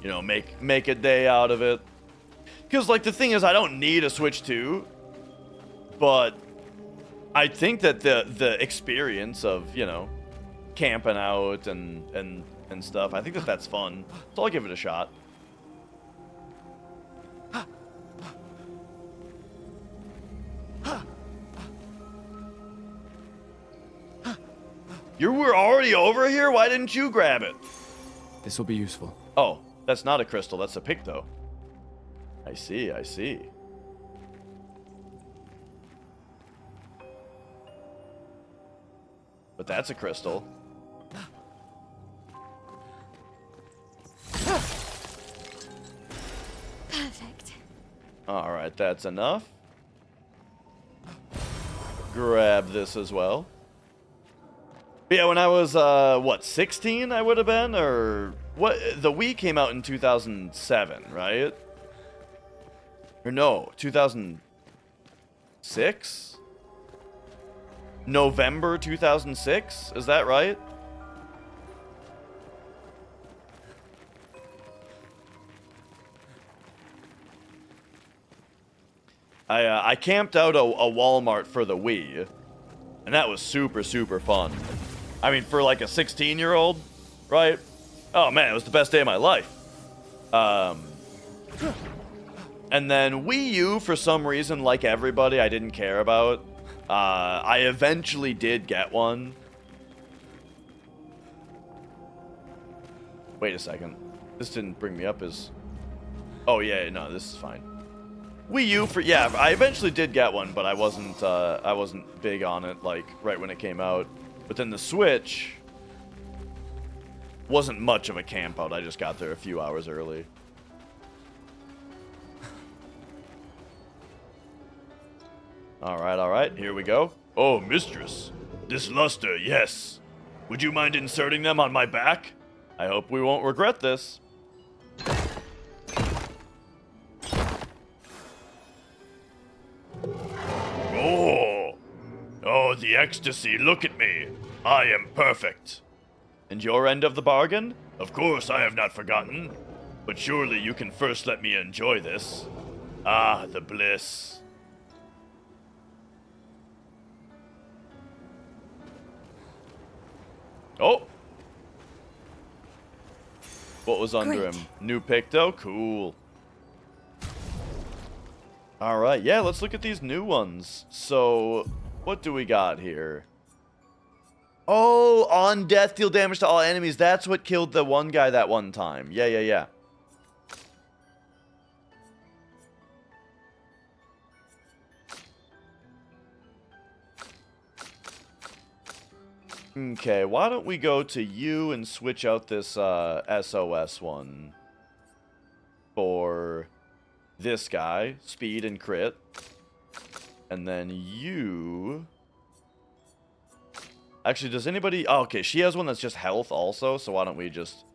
Speaker 1: You know, make a day out of it. Because, like, the thing is, I don't need a Switch 2, but I think that the experience of, you know, camping out and stuff, I think that that's fun. So I'll give it a shot. You were already over here? Why didn't you grab it?
Speaker 3: This will be useful.
Speaker 1: Oh, that's not a crystal. That's a picto. I see, I see. But that's a crystal.
Speaker 4: Perfect.
Speaker 1: Alright, that's enough. Grab this as well. But yeah, when I was, what, 16 I would have been? Or, what, the Wii came out in 2007, right? Or no, 2006? November 2006? Is that right? I camped out a Walmart for the Wii, and that was super, super fun. I mean, for like a 16-year-old, right? Oh man, it was the best day of my life. And then Wii U, for some reason, like everybody, I didn't care about. I eventually did get one. Wait a second. This didn't bring me up as... Oh yeah, no, this is fine. Wii U for... Yeah, I eventually did get one, but I wasn't big on it, like, right when it came out. But then the Switch wasn't much of a camp out. I just got there a few hours early. Alright, here we go. Oh, mistress. This luster, yes. Would you mind inserting them on my back? I hope we won't regret this. Oh, the ecstasy, look at me. I am perfect. And your end of the bargain? Of course, I have not forgotten. But surely you can first let me enjoy this. Ah, the bliss. Oh! What was under
Speaker 2: Great.
Speaker 1: him? New Picto? Cool. Alright, yeah, let's look at these new ones. So, what do we got here? Oh, on death, deal damage to all enemies. That's what killed the one guy that one time. Yeah. Okay, why don't we go to you and switch out this SOS one for this guy, speed and crit. And then you... Actually, does anybody... Oh, okay, she has one that's just health also, so why don't we just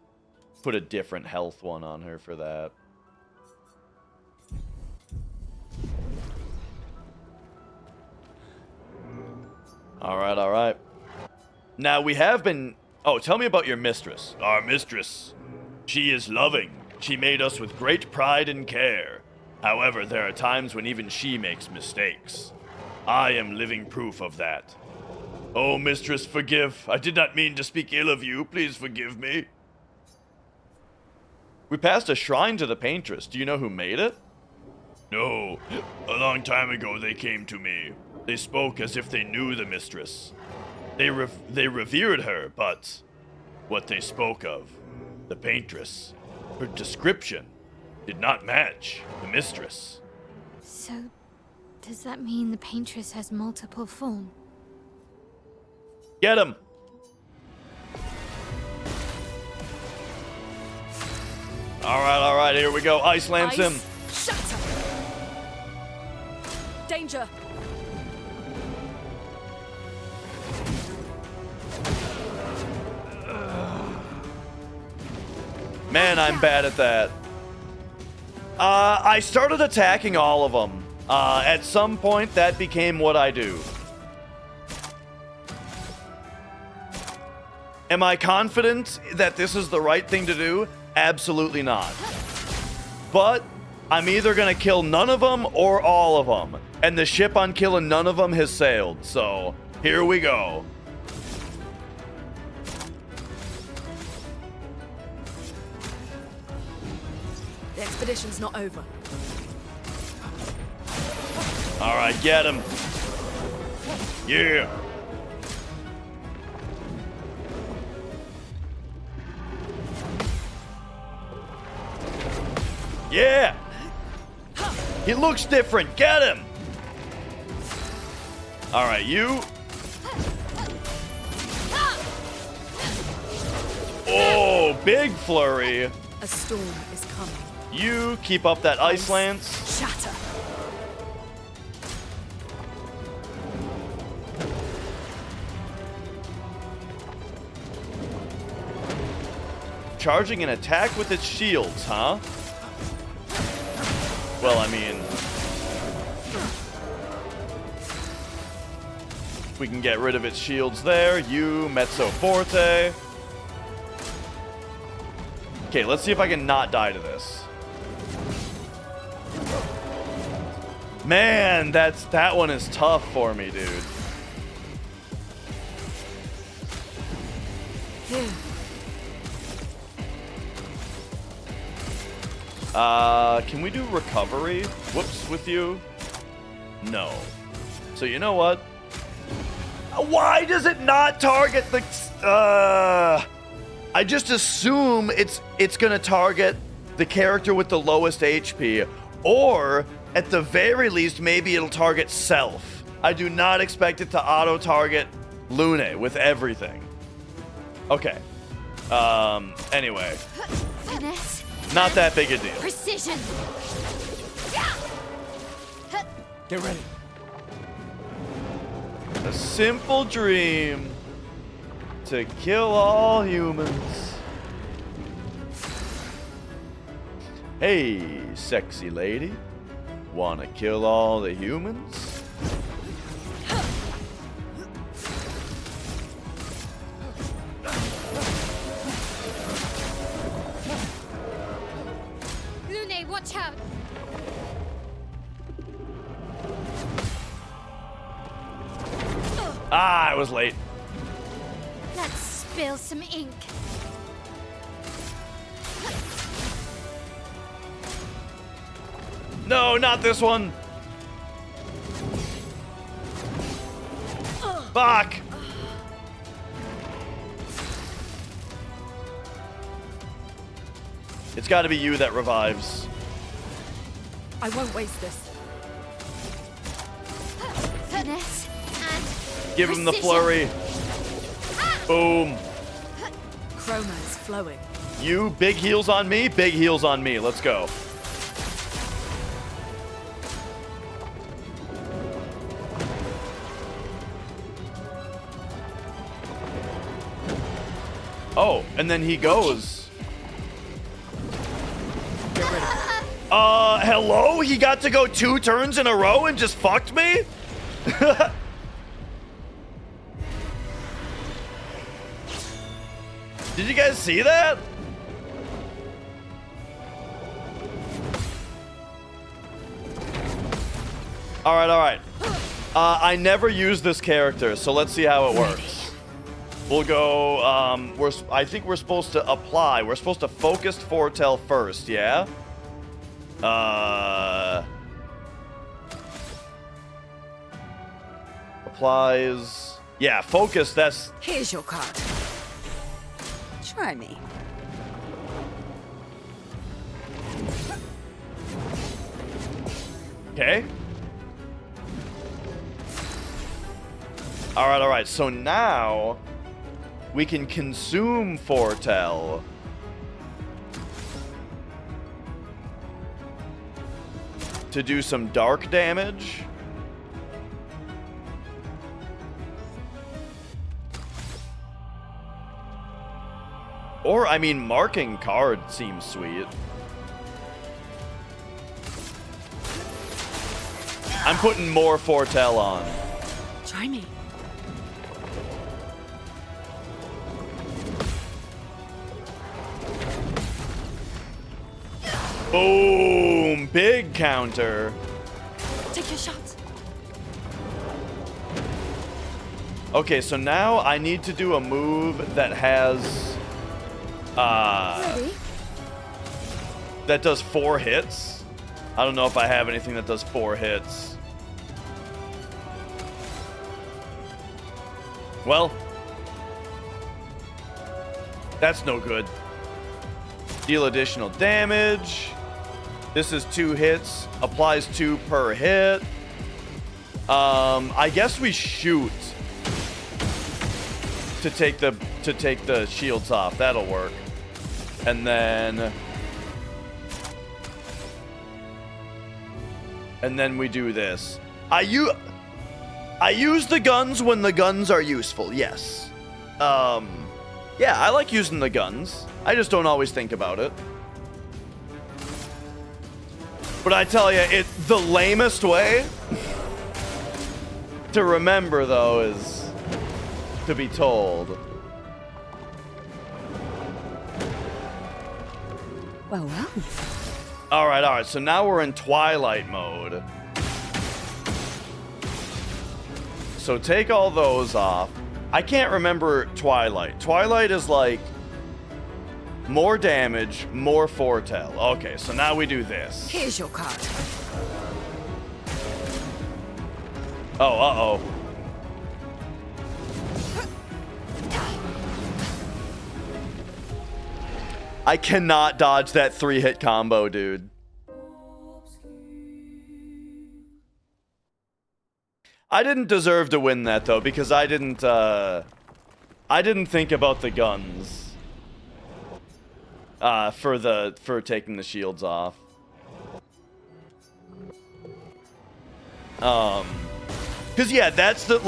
Speaker 1: put a different health one on her for that. Alright. Now, we have been... Oh, tell me about your mistress. Our mistress. She is loving. She made us with great pride and care. However, there are times when even she makes mistakes. I am living proof of that. Oh, mistress, forgive. I did not mean to speak ill of you. Please forgive me. We passed a shrine to the paintress. Do you know who made it? No. A long time ago, they came to me. They spoke as if they knew the mistress. They revered her, but what they spoke of, the paintress, her description, did not match the mistress.
Speaker 4: So, does that mean the paintress has multiple forms?
Speaker 1: Get him! Alright, here we go. Ice Lance him.
Speaker 2: Shatter. Danger.
Speaker 1: Man, I'm bad at that. I started attacking all of them. At some point, that became what I do. Am I confident that this is the right thing to do? Absolutely not. But I'm either going to kill none of them or all of them. And the ship on killing none of them has sailed. So here we go.
Speaker 2: The expedition's not over.
Speaker 1: All right, get him. Yeah. Yeah. He looks different. Get him. All right, you. Oh, big flurry.
Speaker 2: A storm is coming.
Speaker 1: You keep up that ice lance.
Speaker 2: Shatter.
Speaker 1: Charging an attack with its shields, huh? Well, I mean, we can get rid of its shields there. You, Mezzo Forte. Okay, let's see if I can not die to this. Man, that one is tough for me, dude.
Speaker 2: Here.
Speaker 1: Can we do recovery? Whoops, with you? No. So you know what? Why does it not target the... I just assume it's gonna target the character with the lowest HP. Or, at the very least, maybe it'll target self. I do not expect it to auto-target Lune with everything. Okay. Anyway.
Speaker 4: Finesse.
Speaker 1: Not that big a deal.
Speaker 4: Precision.
Speaker 3: Get ready.
Speaker 1: A simple dream to kill all humans. Hey, sexy lady. Wanna kill all the humans?
Speaker 4: Lune, watch out.
Speaker 1: Ah, I was late.
Speaker 4: Let's spill some ink.
Speaker 1: No, not this one. Fuck. It's got to be you that revives.
Speaker 2: I won't waste this.
Speaker 4: Finesse and
Speaker 1: Give him the
Speaker 4: precision.
Speaker 1: flurry. Boom.
Speaker 2: Chroma is flowing.
Speaker 1: You, big heals on me, big heals on me. Let's go. Oh, and then he goes. Hello? He got to go 2 turns in a row and just fucked me? Did you guys see that? All right. I never used this character, so let's see how it works. We'll go, I think we're supposed to apply. We're supposed to focused foretell first, yeah? Applies. Yeah, focus, that's...
Speaker 2: Here's your card. Try me.
Speaker 1: Okay. All right. So now we can consume foretell. To do some dark damage. Or, I mean, marking card seems sweet. I'm putting more foretell on.
Speaker 2: Try me.
Speaker 1: Boom! Big counter.
Speaker 2: Take your shot.
Speaker 1: Okay, so now I need to do a move that has
Speaker 4: Ready?
Speaker 1: that does 4 hits. I don't know if I have anything that does 4 hits. Well, that's no good. Deal additional damage. This is 2 hits. Applies 2 per hit. I guess we shoot to take the shields off. That'll work. And then we do this. I use the guns when the guns are useful. Yes. Yeah, I like using the guns. I just don't always think about it. But I tell you, the lamest way to remember, though, is to be told.
Speaker 2: Well, well.
Speaker 1: All right. So now we're in Twilight mode. So take all those off. I can't remember Twilight. Twilight is like more damage, more foretell. Okay, so now we do this.
Speaker 2: Here's your card.
Speaker 1: Oh, uh-oh. I cannot dodge that 3-hit combo, dude. I didn't deserve to win that, though, because I didn't think about the guns for taking the shields off. Because yeah, that's the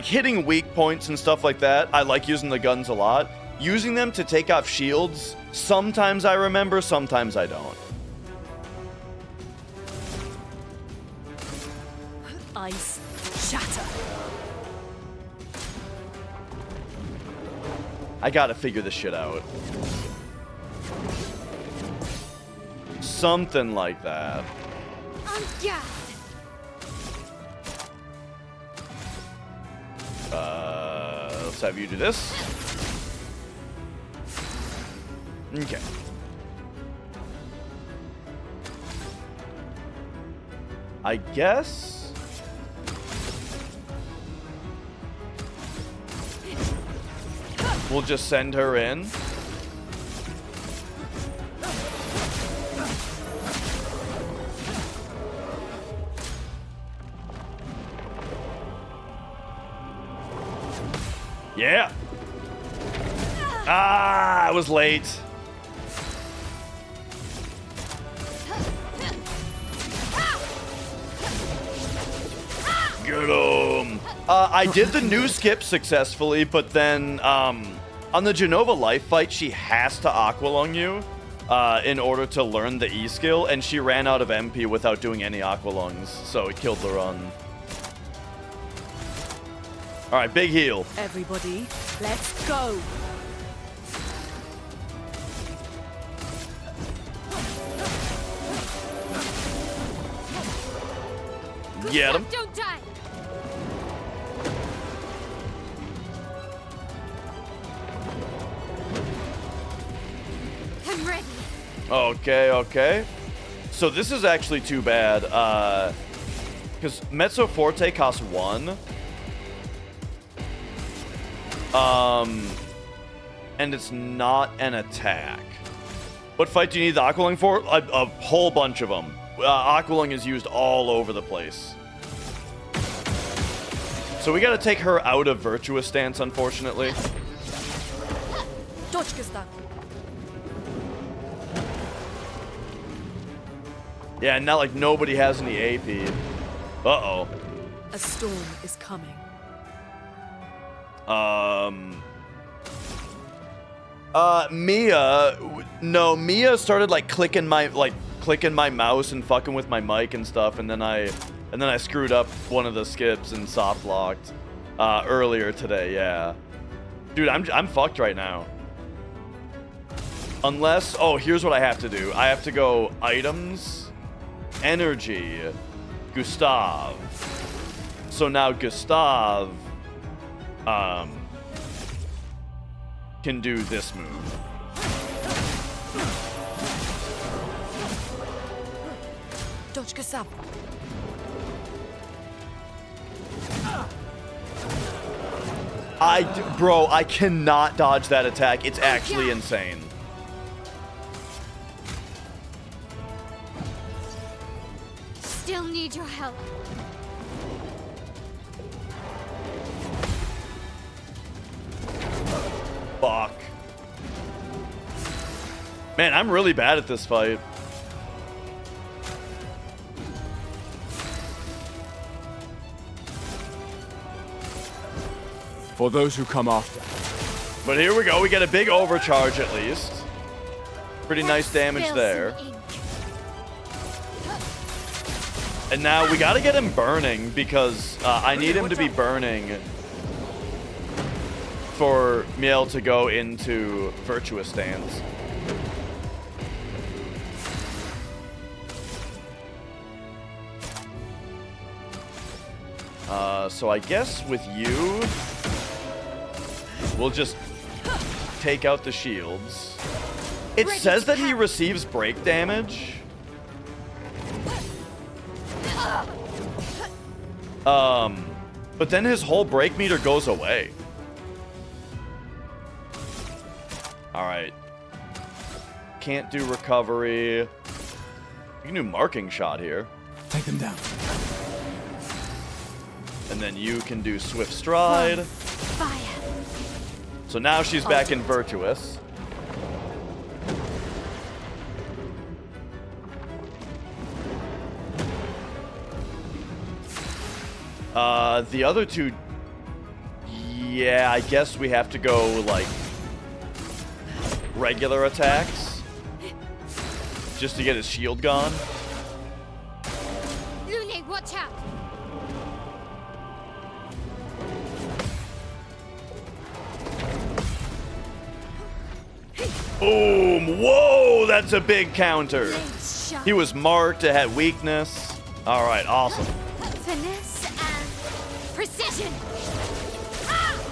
Speaker 1: hitting weak points and stuff like that. I like using the guns a lot. Using them to take off shields, sometimes I remember, sometimes I don't.
Speaker 2: Ice shatter.
Speaker 1: I gotta figure this shit out. Something like that.
Speaker 4: On guard.
Speaker 1: Let's have you do this. Okay. I guess we'll just send her in. Yeah. Ah, I was late. Get him. I did the new skip successfully, but then on the Genova life fight, she has to Aqualung you in order to learn the E skill, and she ran out of MP without doing any Aqualungs, so it killed the run. All right, big heal.
Speaker 2: Everybody, let's go.
Speaker 1: Get him.
Speaker 4: Don't die. I'm ready.
Speaker 1: Okay. So this is actually too bad, because Mezzo Forte costs 1. And it's not an attack. What fight do you need the Aqualung for? A whole bunch of them. Aqualung is used all over the place. So we gotta take her out of Virtuous Stance, unfortunately. Yeah, and now like nobody has any AP. Uh-oh.
Speaker 2: A storm is coming.
Speaker 1: Mia started like clicking my, like clicking my mouse and fucking with my mic and stuff, and then I screwed up one of the skips and soft locked earlier today. Yeah, dude, I'm fucked right now. Unless, oh, here's what I have to do. I have to go items, energy, Gustav. So now Gustav can do this move.
Speaker 2: Dodge Gustav.
Speaker 1: Bro, I cannot dodge that attack. It's actually insane.
Speaker 4: Still need your help.
Speaker 1: Fuck. Man, I'm really bad at this fight.
Speaker 3: For those who come after.
Speaker 1: But here we go. We get a big overcharge at least. Pretty nice damage
Speaker 4: Spill
Speaker 1: there.
Speaker 4: some ink.
Speaker 1: And now we gotta get him burning because I need him to be burning for me able to go into virtuous stance. So I guess with you, we'll just take out the shields. It says that he receives break damage. But then his whole break meter goes away. Alright. Can't do recovery. You can do marking shot here.
Speaker 3: Take them down.
Speaker 1: And then you can do swift stride.
Speaker 4: Fire.
Speaker 1: So now she's back in virtuous. The other two, yeah, I guess we have to go, like, regular attacks. Just to get his shield gone.
Speaker 4: Lune, watch out.
Speaker 1: Boom! Whoa, that's a big counter.
Speaker 4: Blades sharp.
Speaker 1: He was marked, it had weakness. All right, awesome.
Speaker 4: Finesse and precision.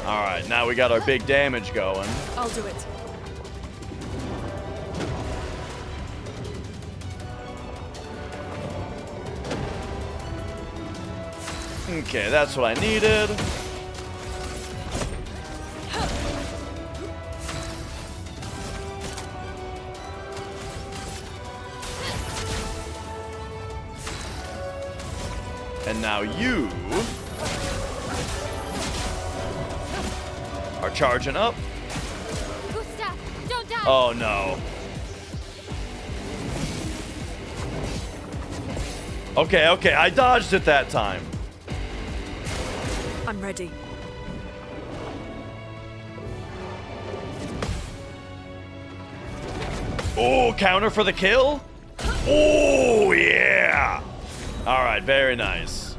Speaker 1: All right, now we got our big damage going.
Speaker 2: I'll do it.
Speaker 1: Okay, that's what I needed. And now you are charging up.
Speaker 4: Gustav, don't die.
Speaker 1: Oh no. Okay, okay, I dodged it that time.
Speaker 2: I'm ready.
Speaker 1: Oh, counter for the kill? Oh, yeah. All right, very nice.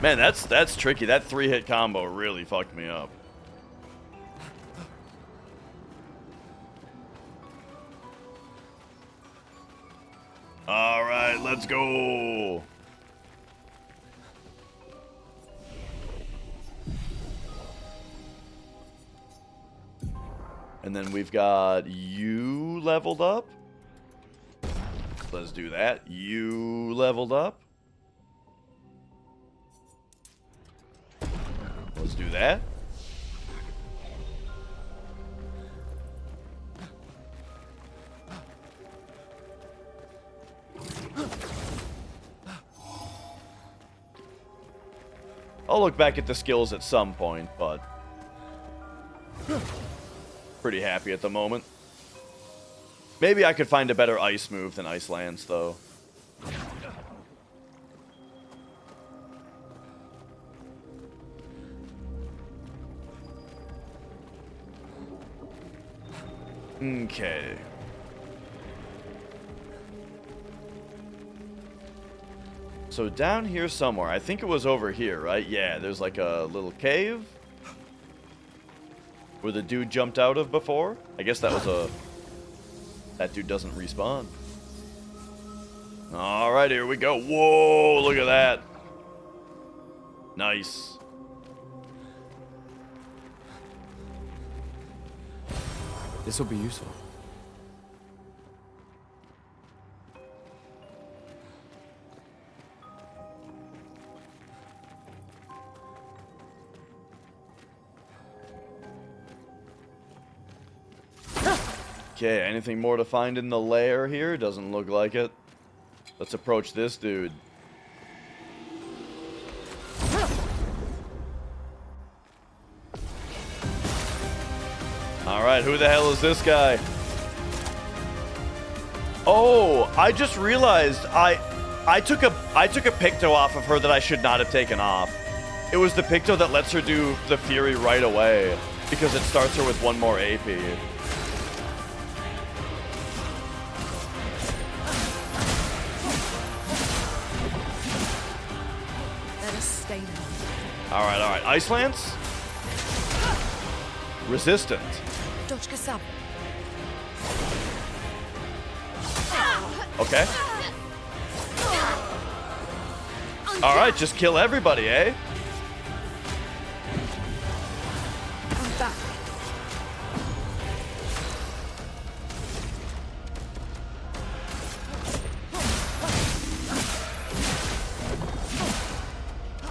Speaker 1: Man, that's tricky. That 3-hit combo really fucked me up. All right, let's go. And then we've got you leveled up. Let's do that. You leveled up. Let's do that. I'll look back at the skills at some point, but pretty happy at the moment. Maybe I could find a better ice move than Ice Lance, though. Okay. So down here somewhere, I think it was over here, right? Yeah, there's like a little cave where the dude jumped out of before. I guess that was a... That dude doesn't respawn. All right, here we go. Whoa, look at that. Nice.
Speaker 3: This will be useful.
Speaker 1: Okay, anything more to find in the lair here? Doesn't look like it. Let's approach this dude. Alright, who the hell is this guy? Oh, I just realized I took a Picto off of her that I should not have taken off. It was the Picto that lets her do the Fury right away because it starts her with 1 more AP. Alright, alright. Ice Lance? Resistant. Okay. Alright, just kill everybody, eh?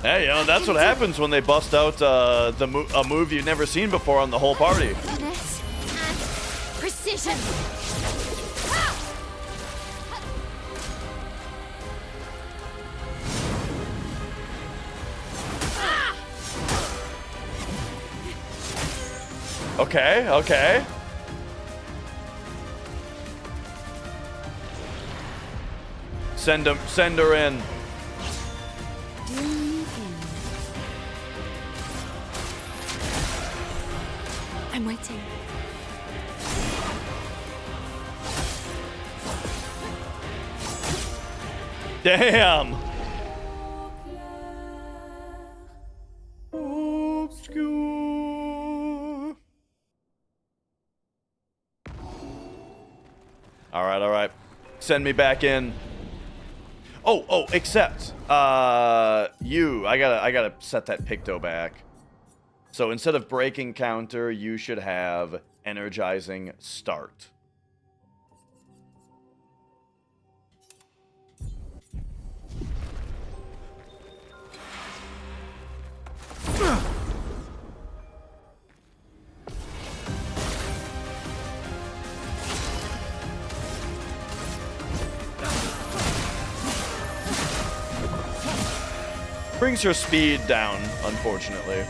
Speaker 1: Hey, that's what happens when they bust out a move you've never seen before on the whole party.
Speaker 4: Finesse and precision.
Speaker 1: Okay, okay. Send her in.
Speaker 2: I'm waiting.
Speaker 1: Damn. Obscur. All right. Send me back in. Oh, except I gotta set that Picto back. So instead of breaking counter, you should have energizing start. Brings her speed down, unfortunately.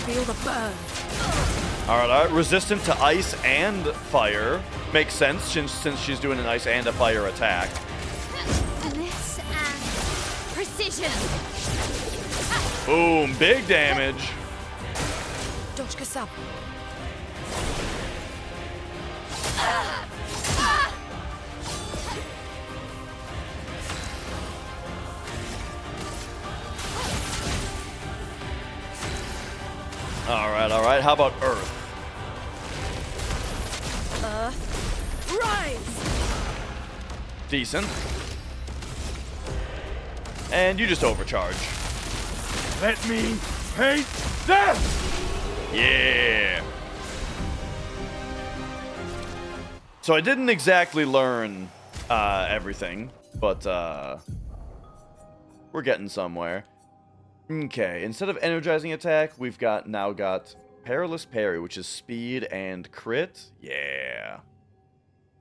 Speaker 2: Feel the burn.
Speaker 1: All right. Resistant to ice and fire. Makes sense since she's doing an ice and a fire attack.
Speaker 4: Finesse and precision.
Speaker 1: Boom, big damage. All right. How about Earth?
Speaker 2: Rise!
Speaker 1: Decent. And you just overcharge.
Speaker 3: Let me paint them!
Speaker 1: Yeah. So I didn't exactly learn everything, but we're getting somewhere. Okay, instead of energizing attack, we've now got Perilous Parry, which is speed and crit. Yeah.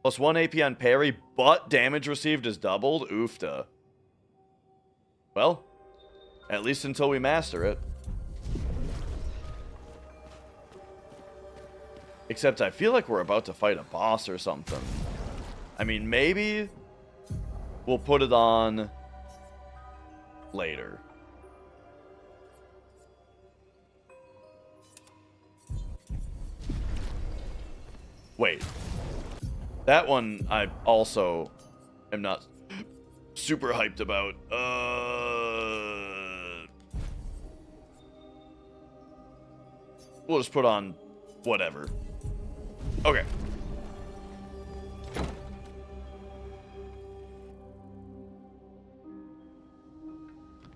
Speaker 1: Plus 1 AP on parry, but damage received is doubled. Oofta. Well, at least until we master it. Except I feel like we're about to fight a boss or something. I mean, maybe we'll put it on later. Wait. That one I also am not super hyped about. We'll just put on whatever. Okay.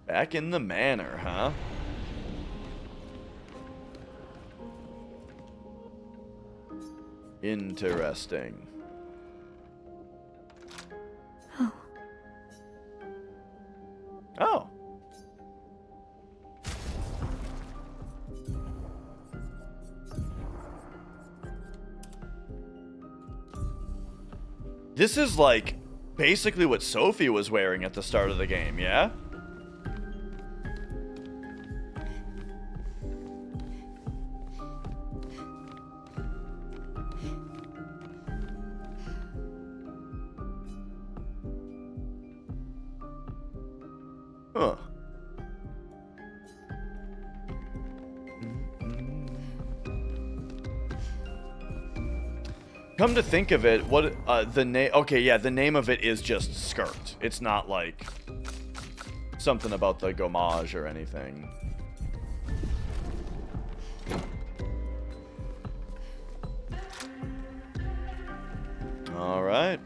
Speaker 1: Back in the manor, huh? Interesting.
Speaker 4: Oh.
Speaker 1: Oh. This is like basically what Sophie was wearing at the start of the game, yeah? Huh. Come to think of it, what the name? Okay, yeah, the name of it is just Skirt. It's not like something about the gommage or anything. All right.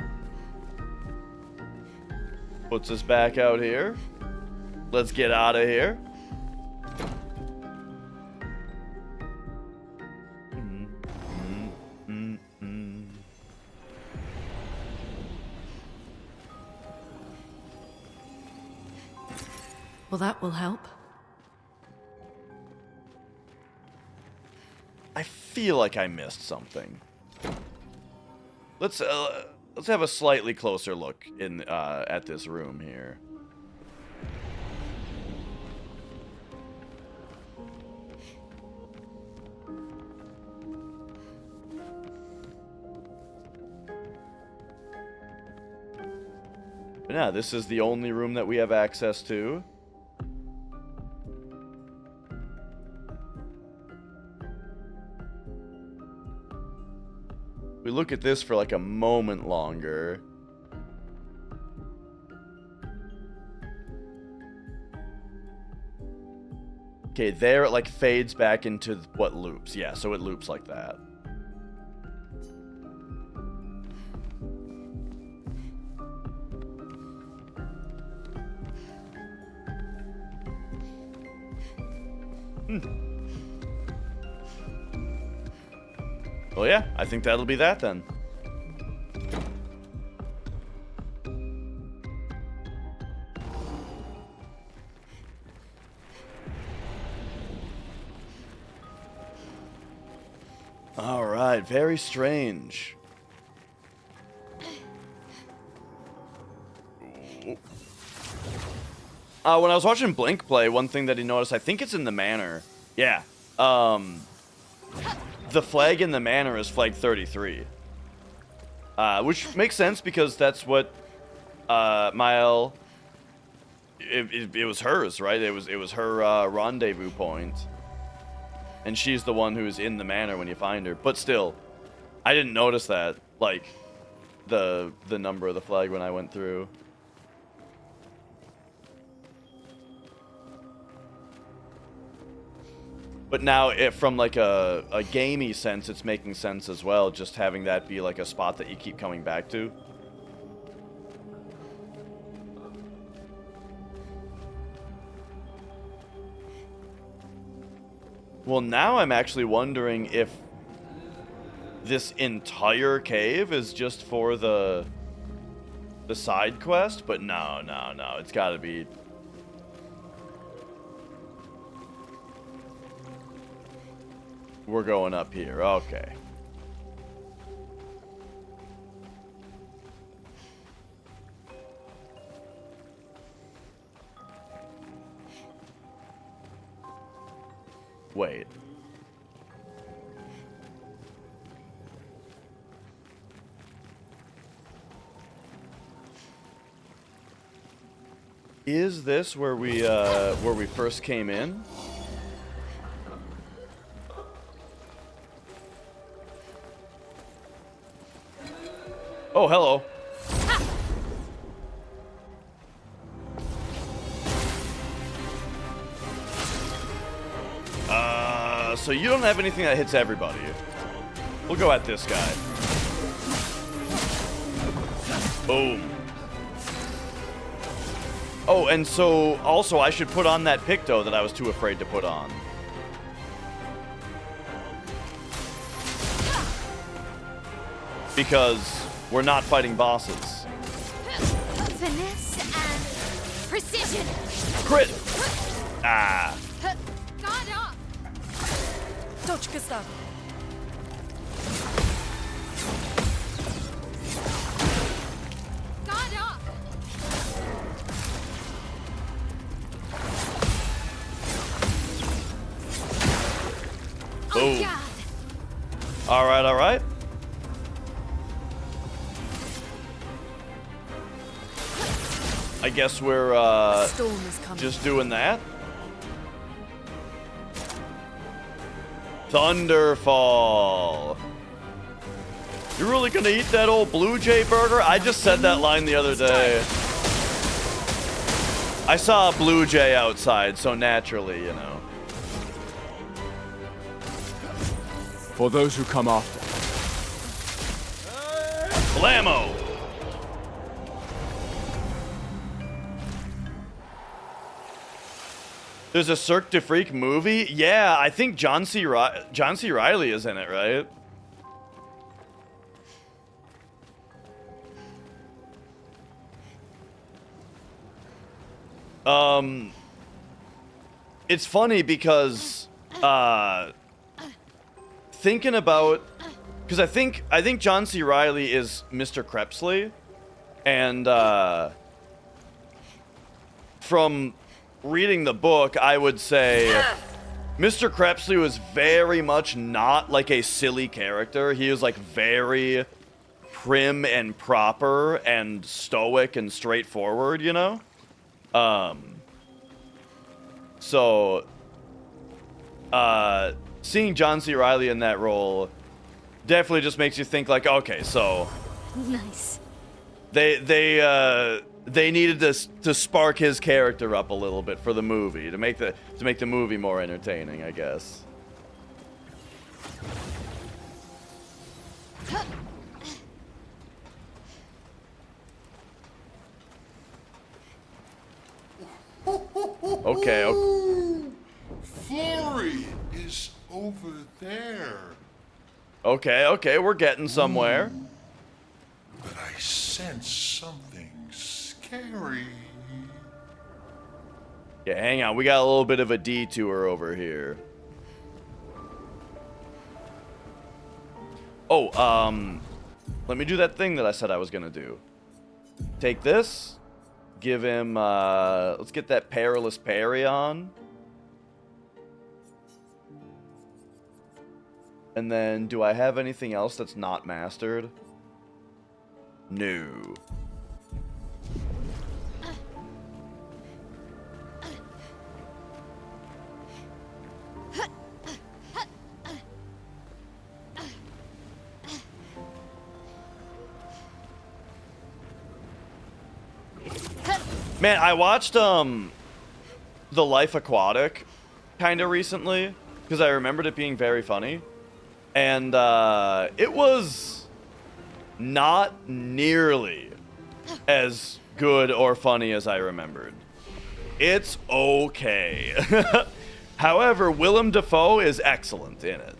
Speaker 1: Puts us back out here. Let's get out of here.
Speaker 2: Well, that will help.
Speaker 1: I feel like I missed something. Let's have a slightly closer look in at this room here. But yeah, this is the only room that we have access to. We look at this for like a moment longer. Okay, there it like fades back into what loops. Yeah, so it loops like that. Well, yeah, I think that'll be that then. All right, very strange. When I was watching Blink play, one thing that he noticed, I think it's in the manor. Yeah. The flag in the manor is flag 33. Which makes sense because that's what Mael, it was hers, right? It was her rendezvous point. And she's the one who's in the manor when you find her. But still, I didn't notice that, like, the number of the flag when I went through. But now, from like a gamey sense, it's making sense as well, just having that be like a spot that you keep coming back to. Well, now I'm actually wondering if this entire cave is just for the side quest, but no, it's gotta be... We're going up here, okay. Wait. Is this where we first came in? Oh, hello. So you don't have anything that hits everybody. We'll go at this guy. Boom. Oh, and so also I should put on that Picto that I was too afraid to put on. Because we're not fighting bosses.
Speaker 4: Finesse and precision.
Speaker 1: Crit! Ah.
Speaker 4: Guard up.
Speaker 2: Точка ставлю.
Speaker 4: Guard up.
Speaker 1: Boom.
Speaker 4: On guard.
Speaker 1: Alright, alright. I guess we're
Speaker 2: Storm is coming.
Speaker 1: just doing that. Thunderfall. You're really gonna eat that old Blue Jay burger? I just said that line the other day. I saw a Blue Jay outside, so naturally, you know.
Speaker 3: For those who come after.
Speaker 1: Blammo! There's a Cirque du Freak movie? Yeah, I think John C. Reilly is in it, right? It's funny because thinking about, because I think John C. Reilly is Mr. Crepsley, and from reading the book, I would say Mr. Crepsley was very much not like a silly character. He was like very prim and proper and stoic and straightforward, you know? So seeing John C. Reilly in that role definitely just makes you think like, okay, so
Speaker 4: Nice.
Speaker 1: they needed to spark his character up a little bit for the movie to make the movie more entertaining, I guess. Okay.
Speaker 5: Flurry is over there.
Speaker 1: Okay, we're getting somewhere.
Speaker 5: But I sense something scary.
Speaker 1: Yeah, hang on. We got a little bit of a detour over here. Oh, let me do that thing that I said I was gonna do. Take this. Give him, let's get that perilous parry on. And then, do I have anything else that's not mastered? No. Man, I watched The Life Aquatic kind of recently because I remembered it being very funny, and it was not nearly as good or funny as I remembered. It's okay. However, Willem Dafoe is excellent in it.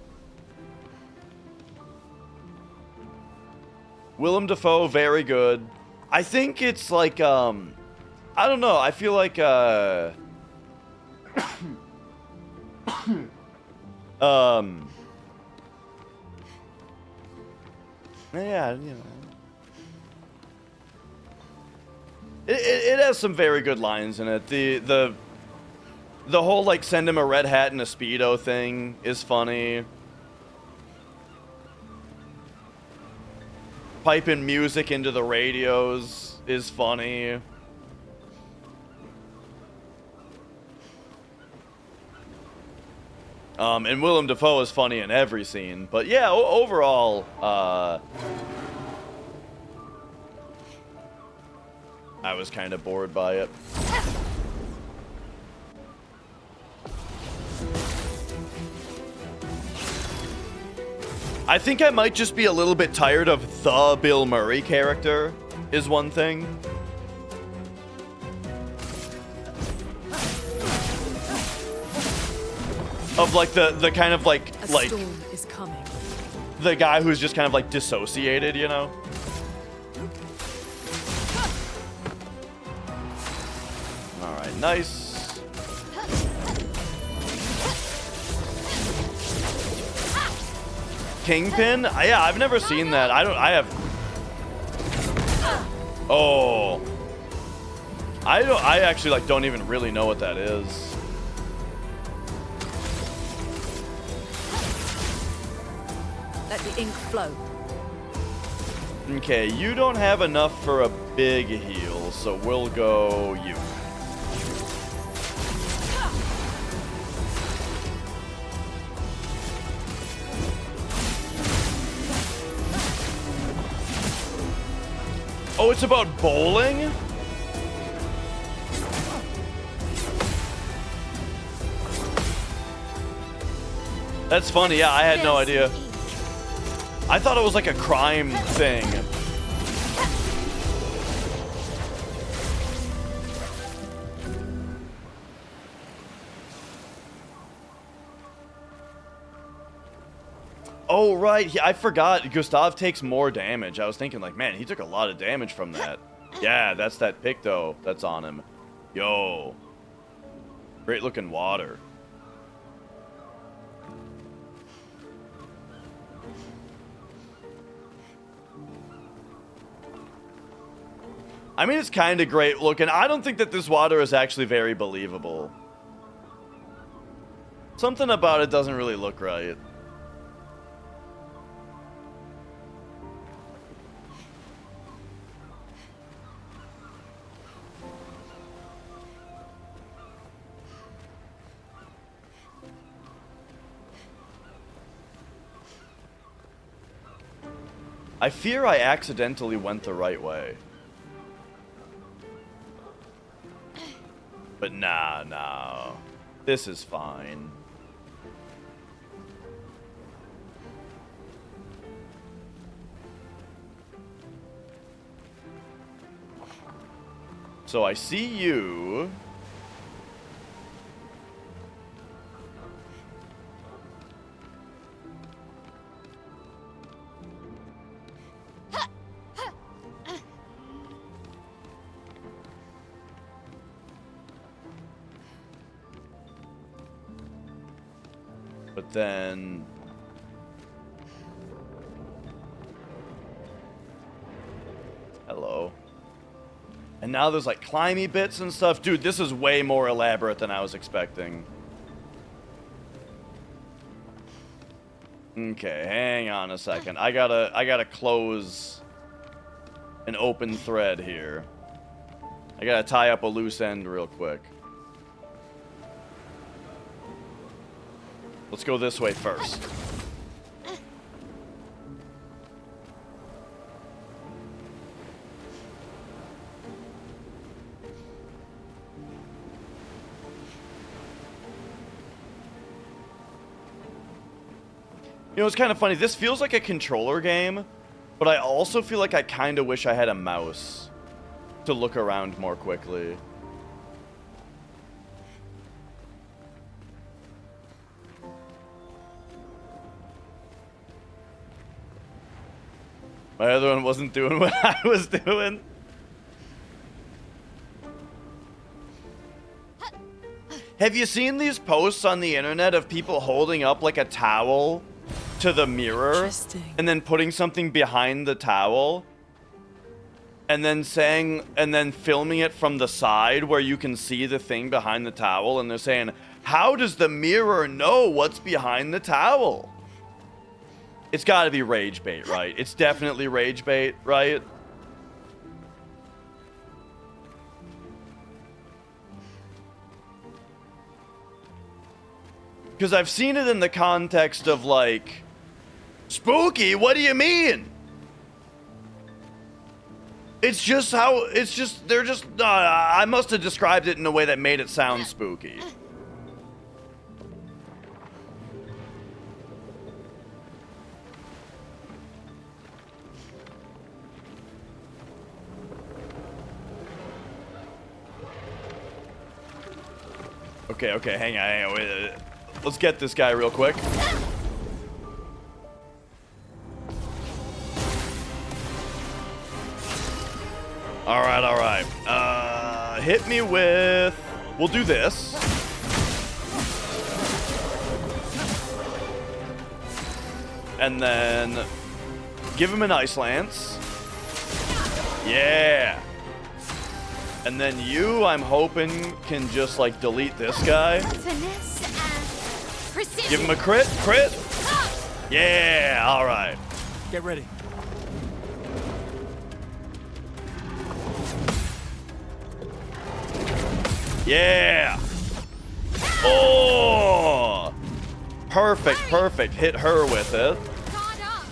Speaker 1: Willem Dafoe, very good. I think it's like, I don't know. I feel like, yeah, you know. It has some very good lines in it. The whole, like, send him a red hat and a Speedo thing is funny. Piping music into the radios is funny. And Willem Dafoe is funny in every scene. But yeah, overall, I was kind of bored by it. I think I might just be a little bit tired of the Bill Murray character, is one thing. Of like the kind of like
Speaker 2: storm is coming.
Speaker 1: the guy who's just kind of like dissociated, you know? Alright, nice. Kingpin? Yeah, I've never seen that. I have. Oh. I actually like don't even really know what that is.
Speaker 2: Let the ink flow.
Speaker 1: Okay, you don't have enough for a big heal, so we'll go you. Oh, it's about bowling? That's funny. Yeah, I had no idea. I thought it was like a crime thing. Oh, right. I forgot. Gustav takes more damage. I was thinking like, man, he took a lot of damage from that. Yeah, that's that Picto that's on him. Yo. Great looking water. I mean, it's kind of great looking. I don't think that this water is actually very believable. Something about it doesn't really look right. I fear I accidentally went the right way. But nah. This is fine. So I see you. But then... Hello. And now there's like climby bits and stuff. Dude, this is way more elaborate than I was expecting. Okay, hang on a second. I gotta close an open thread here. I gotta tie up a loose end real quick. Let's go this way first. You know, it's kind of funny. This feels like a controller game, but I also feel like I kind of wish I had a mouse to look around more quickly. My other one wasn't doing what I was doing. Have you seen these posts on the internet of people holding up like a towel to the mirror and then putting something behind the towel and then filming it from the side where you can see the thing behind the towel, and they're saying, how does the mirror know what's behind the towel? It's got to be rage bait, right? It's definitely rage bait, right? Because I've seen it in the context of like, spooky, what do you mean? I must have described it in a way that made it sound spooky. Okay, okay, hang on, wait. Let's get this guy real quick. All right. Hit me with... We'll do this. And then give him an Ice Lance. Yeah. And then you, I'm hoping, can just, like, delete this guy.
Speaker 4: Finesse and precision.
Speaker 1: Give him a crit. Crit. Yeah, all right.
Speaker 3: Get ready.
Speaker 1: Yeah. Oh. Perfect. Hit her with it.
Speaker 4: Caught up.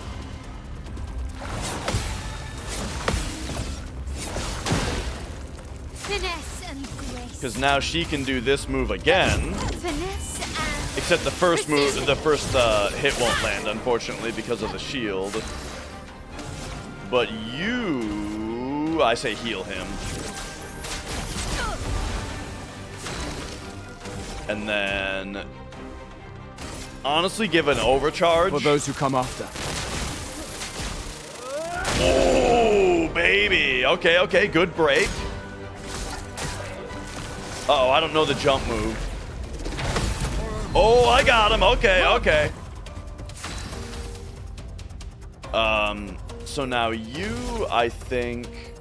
Speaker 4: Finesse and grace.
Speaker 1: Because now she can do this move again.
Speaker 4: Finesse and
Speaker 1: Except the first move,
Speaker 4: precision.
Speaker 1: the first hit won't land, unfortunately, because of the shield. But you, I say heal him. And then, honestly, give an overcharge.
Speaker 3: For those who come after.
Speaker 1: Oh, baby. Okay, good break. Uh-oh, I don't know the jump move. Oh, I got him. Okay. So now you, I think,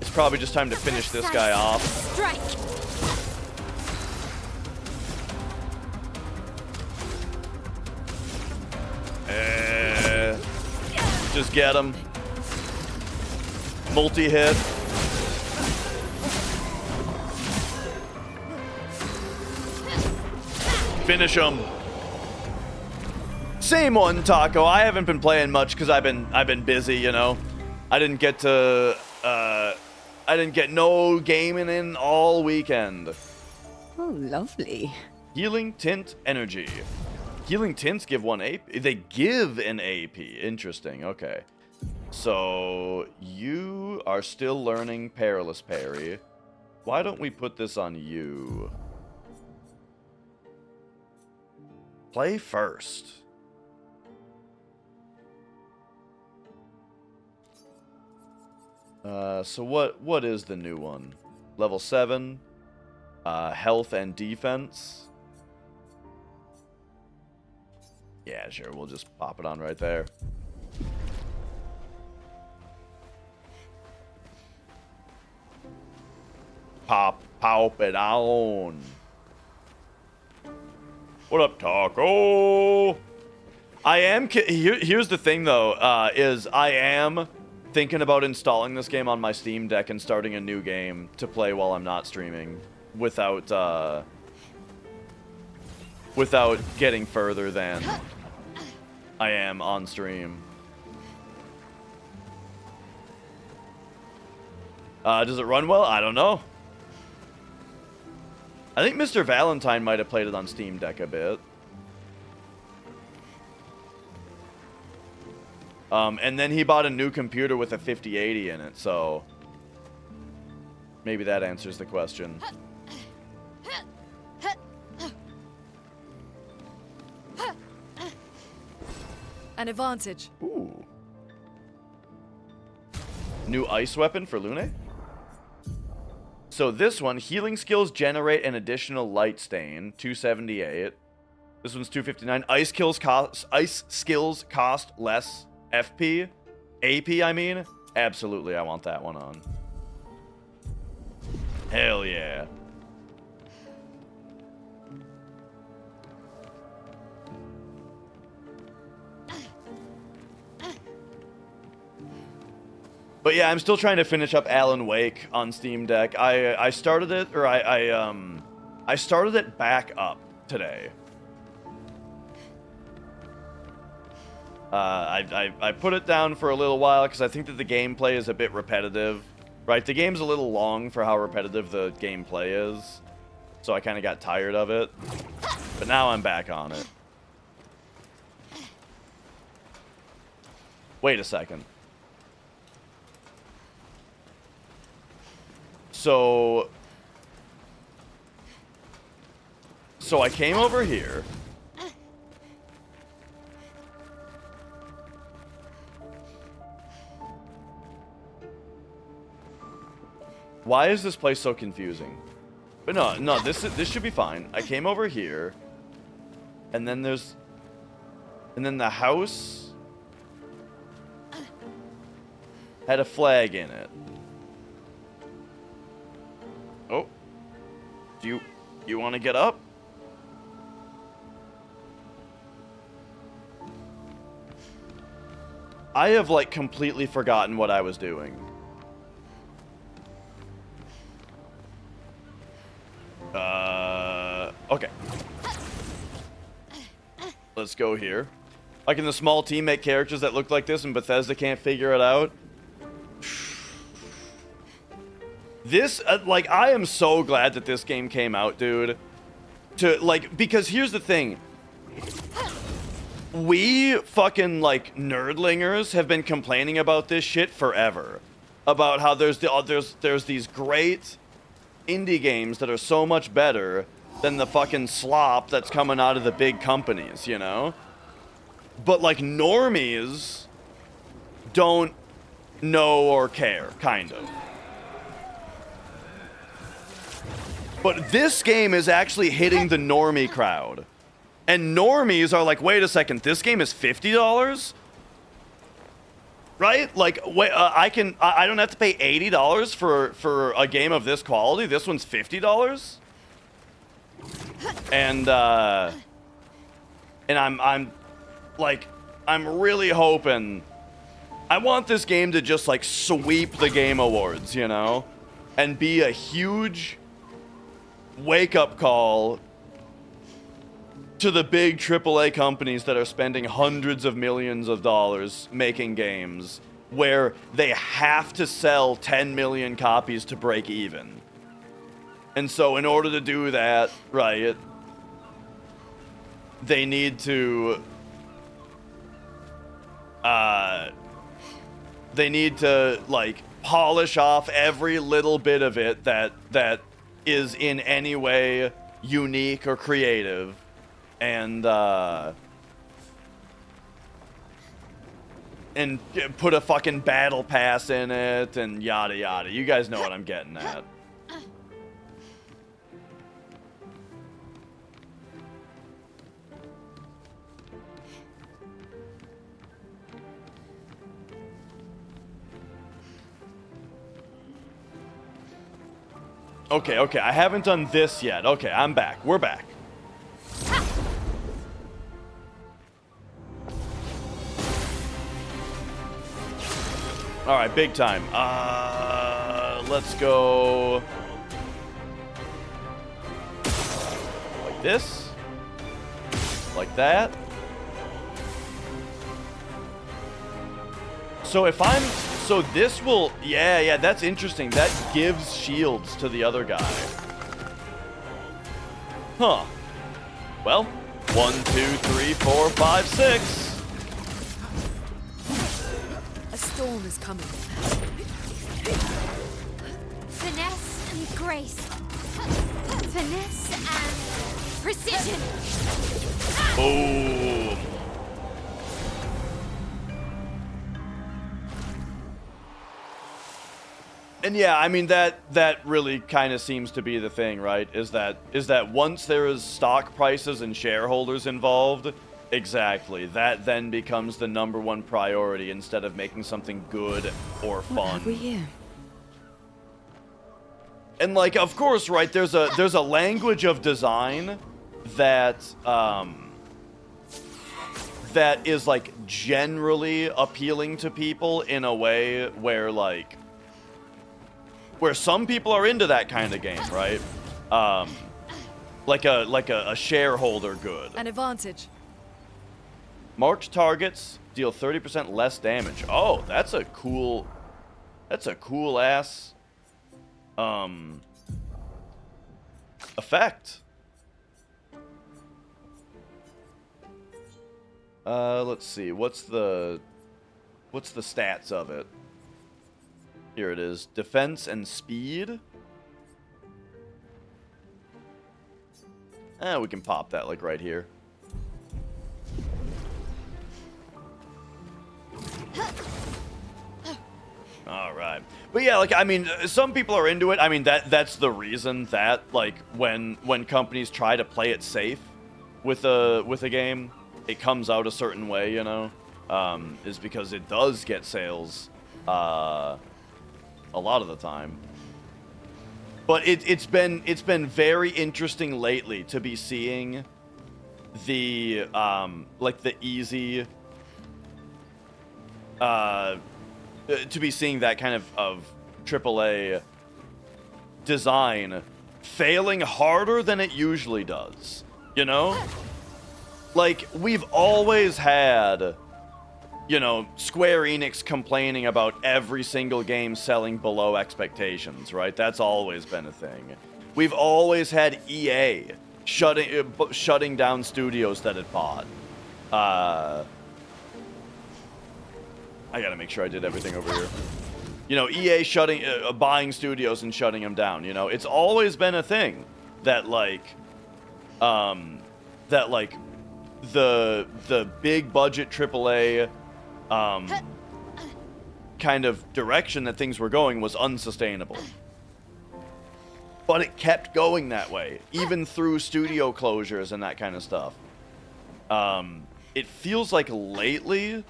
Speaker 1: it's probably just time to finish this guy off.
Speaker 4: Strike.
Speaker 1: Just get him. Multi-hit. Finish him. Same one, Taco. I haven't been playing much because I've been busy, you know. I didn't get no gaming in all weekend.
Speaker 2: Oh, lovely.
Speaker 1: Healing Tint Energy. Healing Tints give 1 AP. They give an AP. Interesting. Okay. So you are still learning Perilous Parry. Why don't we put this on you? Play first. So what is the new one? Level 7. Health and defense. Yeah, sure. We'll just pop it on right there. Pop it on. What up, Taco? Here's the thing, though, is I am thinking about installing this game on my Steam Deck and starting a new game to play while I'm not streaming without getting further than I am on stream. Does it run well? I don't know. I think Mr. Valentine might have played it on Steam Deck a bit. And then he bought a new computer with a 5080 in it, so maybe that answers the question.
Speaker 6: An advantage.
Speaker 1: Ooh. New ice weapon for Lune? So this one, healing skills generate an additional light stain, 278. This one's 259. Ice skills cost less FP. AP, I mean. Absolutely, I want that one on. Hell yeah. But yeah, I'm still trying to finish up Alan Wake on Steam Deck. I started it, or I started it back up today. I put it down for a little while because I think that the gameplay is a bit repetitive. Right, the game's a little long for how repetitive the gameplay is. So I kind of got tired of it. But now I'm back on it. Wait a second. So So I came over here. Why is this place so confusing? But no, this should be fine. I came over here, and then the house had a flag in it. Oh, do you want to get up? I have like completely forgotten what I was doing. Okay. Let's go here. Like, can the small team make characters that look like this and Bethesda can't figure it out? This, like, I am so glad that this game came out, dude. Because here's the thing. We fucking, like, nerdlingers have been complaining about this shit forever. About how there's these great indie games that are so much better than the fucking slop that's coming out of the big companies, you know? But, like, normies don't know or care, kind of. But this game is actually hitting the normie crowd. And normies are like, wait a second, this game is $50? Right? Like, wait, I don't have to pay $80 for a game of this quality. This one's $50? And I'm like, I'm really hoping, I want this game to just like sweep the Game Awards, you know, and be a huge wake-up call to the big AAA companies that are spending hundreds of millions of dollars making games where they have to sell 10 million copies to break even. And so in order to do that, right, they need to like polish off every little bit of it that is in any way unique or creative, and put a fucking battle pass in it and yada yada. You guys know what I'm getting at. Okay, I haven't done this yet. Okay, I'm back. We're back. Alright, big time. Let's go... like this. Like that. So if I'm... so this will... yeah, that's interesting. That gives shields to the other guy. Huh. Well, 1, 2, 3, 4, 5, 6.
Speaker 6: A storm is coming.
Speaker 4: Finesse and grace. Finesse and precision.
Speaker 1: Boom. And yeah, I mean that really kind of seems to be the thing, right? Is that once there is stock prices and shareholders involved, exactly, that then becomes the #1 priority instead of making something good or fun.
Speaker 2: What have we here?
Speaker 1: And like, of course, right? There's a language of design that that is like generally appealing to people in a way where like. Where some people are into that kind of game, right? Like a shareholder good.
Speaker 6: An advantage.
Speaker 1: Marked targets deal 30% less damage. Oh, that's a cool ass effect. Let's see. What's the stats of it? Here it is. Defense and speed. We can pop that like right here. All right. But yeah, like, I mean, some people are into it. I mean, that's the reason that, like, when companies try to play it safe with a game, it comes out a certain way, you know, is because it does get sales a lot of the time. But it's been very interesting lately to be seeing the like the easy to be seeing that kind of AAA design failing harder than it usually does, you know? Like, we've always had, you know, Square Enix complaining about every single game selling below expectations, right? That's always been a thing. We've always had EA shutting down studios that it bought. I gotta make sure I did everything over here. You know, EA buying studios and shutting them down, you know? It's always been a thing that, like, the big budget AAA, kind of direction that things were going was unsustainable. But it kept going that way, even through studio closures and that kind of stuff. It feels like lately,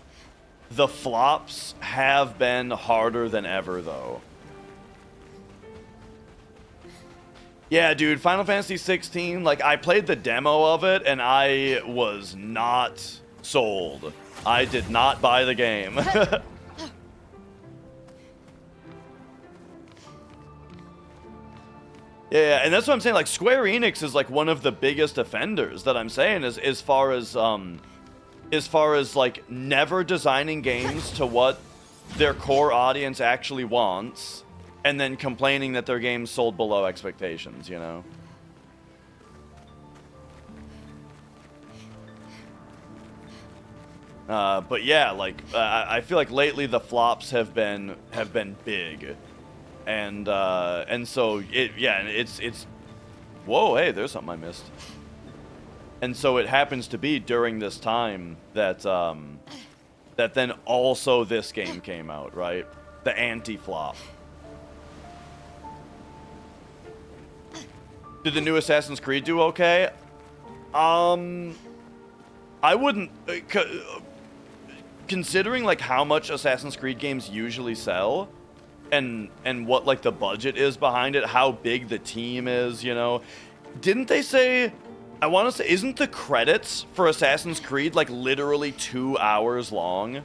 Speaker 1: the flops have been harder than ever, though. Yeah, dude, Final Fantasy 16, like, I played the demo of it, and I was not sold. I did not buy the game. Yeah, and that's what I'm saying, like, Square Enix is, like, one of the biggest offenders that I'm saying, is as far as, like, never designing games to what their core audience actually wants, and then complaining that their games sold below expectations, you know? But yeah, like, I feel like lately the flops have been big. And so, it's... Whoa, hey, there's something I missed. And so it happens to be during this time that that then also this game came out, right? The anti-flop. Did the new Assassin's Creed do okay? I wouldn't... considering, like, how much Assassin's Creed games usually sell, and what, like, the budget is behind it, how big the team is, you know? Didn't they say... I want to say, isn't the credits for Assassin's Creed, like, literally 2 hours long?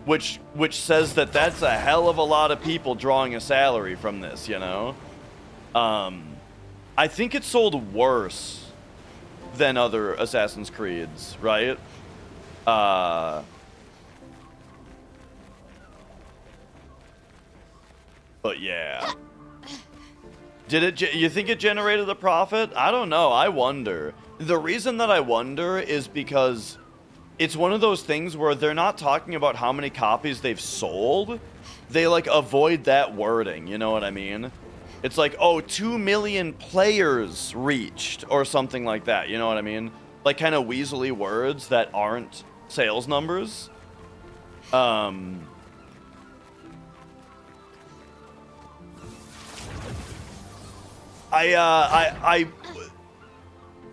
Speaker 1: Which says that that's a hell of a lot of people drawing a salary from this, you know? I think it sold worse than other Assassin's Creeds, right? But yeah. You think it generated a profit? I don't know. I wonder. The reason that I wonder is because it's one of those things where they're not talking about how many copies they've sold. They, like, avoid that wording, you know what I mean? It's like, oh, 2 million players reached, or something like that, you know what I mean? Like, kind of weaselly words that aren't sales numbers.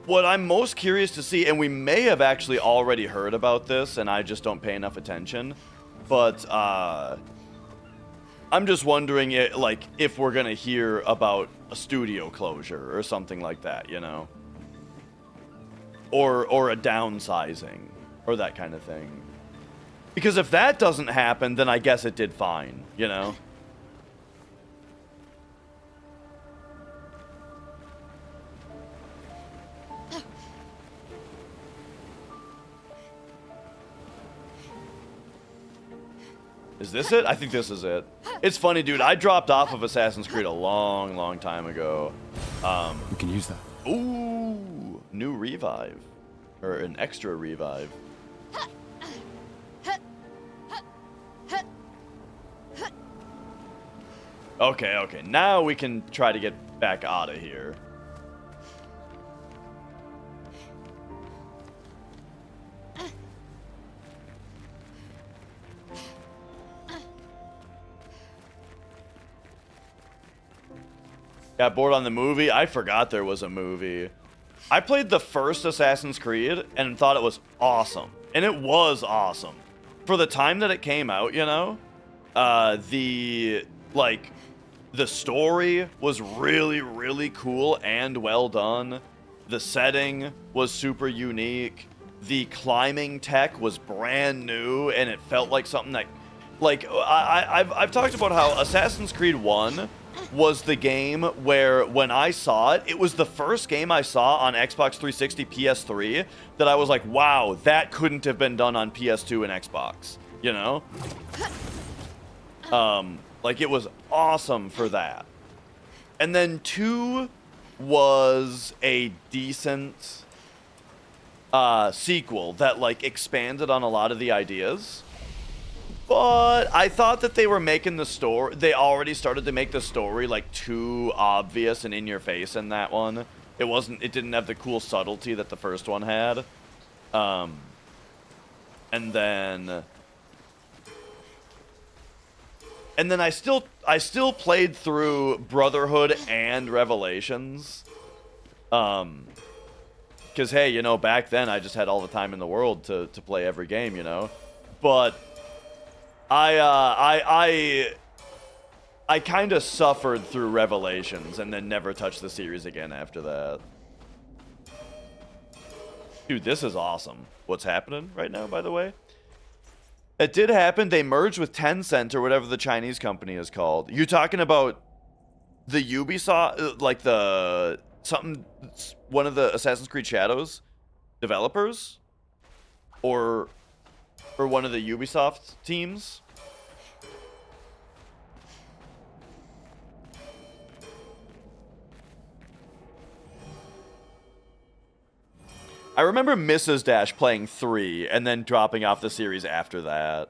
Speaker 1: What I'm most curious to see, and we may have actually already heard about this, and I just don't pay enough attention, but I'm just wondering, if we're gonna hear about a studio closure or something like that, you know, or a downsizing or that kind of thing. Because if that doesn't happen, then I guess it did fine, you know. Is this it? I think this is it. It's funny, dude. I dropped off of Assassin's Creed a long, long time ago.
Speaker 3: We can use that.
Speaker 1: Ooh, new revive. Or an extra revive. Okay. Now we can try to get back out of here. Got bored on the movie? I forgot there was a movie. I played the first Assassin's Creed and thought it was awesome. And it was awesome. For the time that it came out, you know? The story was really, really cool and well done. The setting was super unique. The climbing tech was brand new, and it felt like something that... Like, I've talked about how Assassin's Creed 1 was the game where, when I saw it, it was the first game I saw on Xbox 360, PS3, that I was like, wow, that couldn't have been done on PS2 and Xbox, you know? Like, it was awesome for that. And then 2 was a decent sequel that, like, expanded on a lot of the ideas. But I thought that they were making the story... They already started to make the story, like, too obvious and in your face in that one. It didn't have the cool subtlety that the first one had. And then I still played through Brotherhood and Revelations. Because, hey, you know, back then I just had all the time in the world to play every game, you know? But I kind of suffered through Revelations and then never touched the series again after that. Dude, this is awesome. What's happening right now, by the way? It did happen. They merged with Tencent or whatever the Chinese company is called. You talking about the Ubisoft, like one of the Assassin's Creed Shadows developers? Or one of the Ubisoft teams? I remember Mrs. Dash playing 3 and then dropping off the series after that.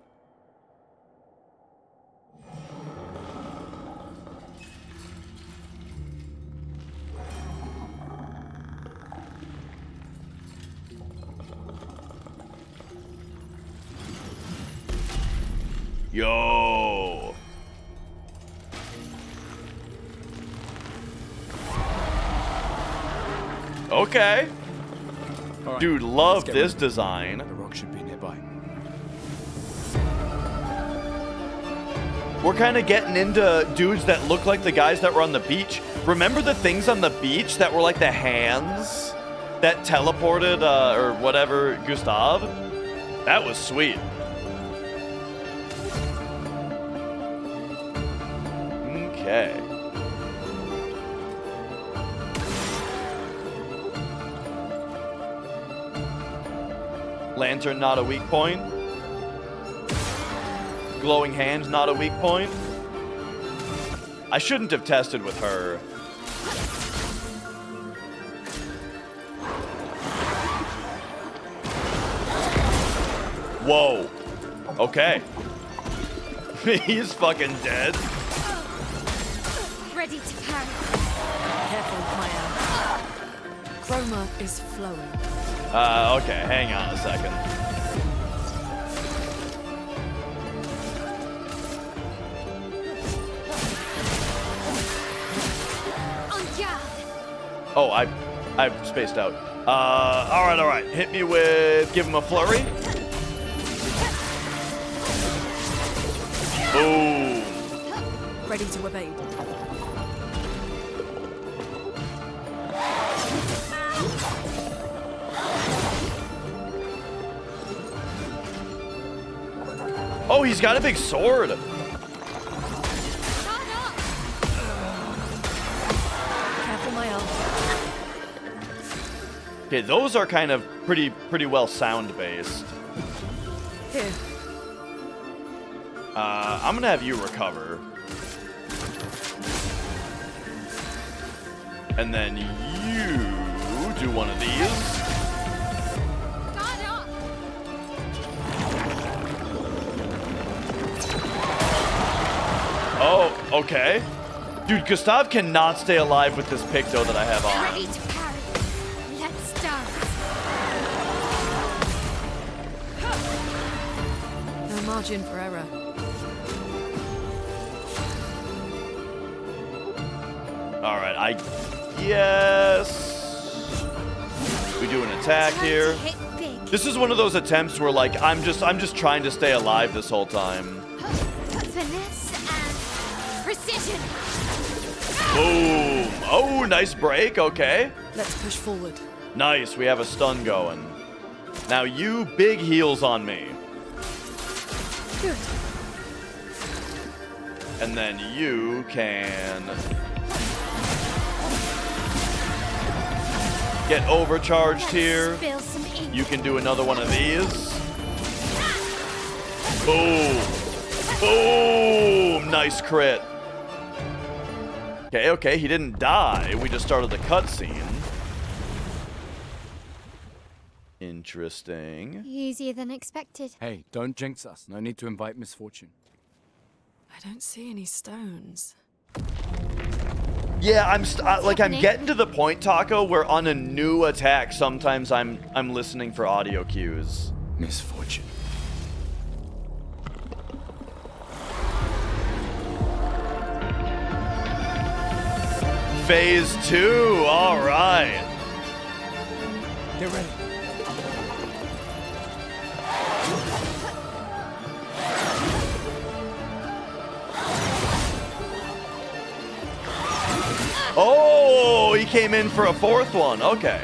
Speaker 1: Yo. Okay.
Speaker 3: Right,
Speaker 1: dude, love
Speaker 3: let's get
Speaker 1: this
Speaker 3: ready.
Speaker 1: design.
Speaker 3: The rock should be nearby.
Speaker 1: We're kind of getting into dudes that look like the guys that were on the beach. Remember the things on the beach that were like the hands that teleported, or whatever, Gustav? That was sweet. Okay. Lantern, not a weak point. Glowing hand, not a weak point. I shouldn't have tested with her. Whoa. Okay. He's fucking dead.
Speaker 4: Ready to parry.
Speaker 6: Careful, Maya. Chroma is flowing.
Speaker 1: Okay, hang on a second.
Speaker 4: On guard.
Speaker 1: Oh, I spaced out. All right. Hit me with, give him a flurry. Boom.
Speaker 6: Ready to evade.
Speaker 1: Oh, he's got a big sword.
Speaker 4: Guard up.
Speaker 6: Careful, Maya.
Speaker 1: Okay, those are kind of pretty well sound based.
Speaker 6: Here.
Speaker 1: I'm gonna have you recover. And then you do one of these.
Speaker 4: Guard up.
Speaker 1: Oh, okay. Dude, Gustav cannot stay alive with this picto that I have on.
Speaker 4: Ready to parry. Let's dance.
Speaker 6: No margin for error.
Speaker 1: All right, I guess we do an attack
Speaker 4: Time to
Speaker 1: here.
Speaker 4: hit big.
Speaker 1: This is one of those attempts where like I'm just trying to stay alive this whole time.
Speaker 4: Finesse and precision.
Speaker 1: Boom. Oh, nice break. Okay.
Speaker 6: Let's push forward.
Speaker 1: Nice. We have a stun going. Now you big heals on me.
Speaker 6: Good.
Speaker 1: And then you can get overcharged here.
Speaker 4: Spill some ink.
Speaker 1: You can do another one of these. Boom. Boom. Nice crit. Okay, okay. He didn't die. We just started the cutscene. Interesting.
Speaker 4: Easier than expected.
Speaker 3: Hey, don't jinx us. No need to invite misfortune.
Speaker 6: I don't see any stones.
Speaker 1: Yeah, I'm
Speaker 4: happening?
Speaker 1: getting to the point, Taco, where on a new attack, sometimes I'm listening for audio cues.
Speaker 3: Misfortune.
Speaker 1: Phase 2. All right.
Speaker 3: Get ready.
Speaker 1: Oh, he came in for a fourth one. Okay.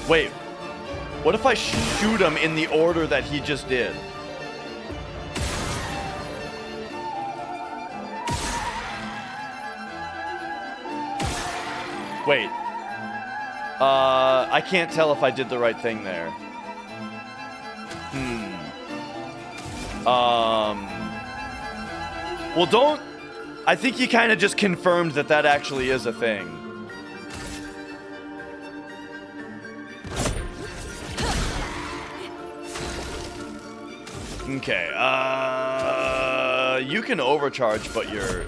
Speaker 1: Wait. What if I shoot him in the order that he just did? Wait. I can't tell if I did the right thing there. Well, don't... I think you kind of just confirmed that that actually is a thing. Okay, you can overcharge, but you're...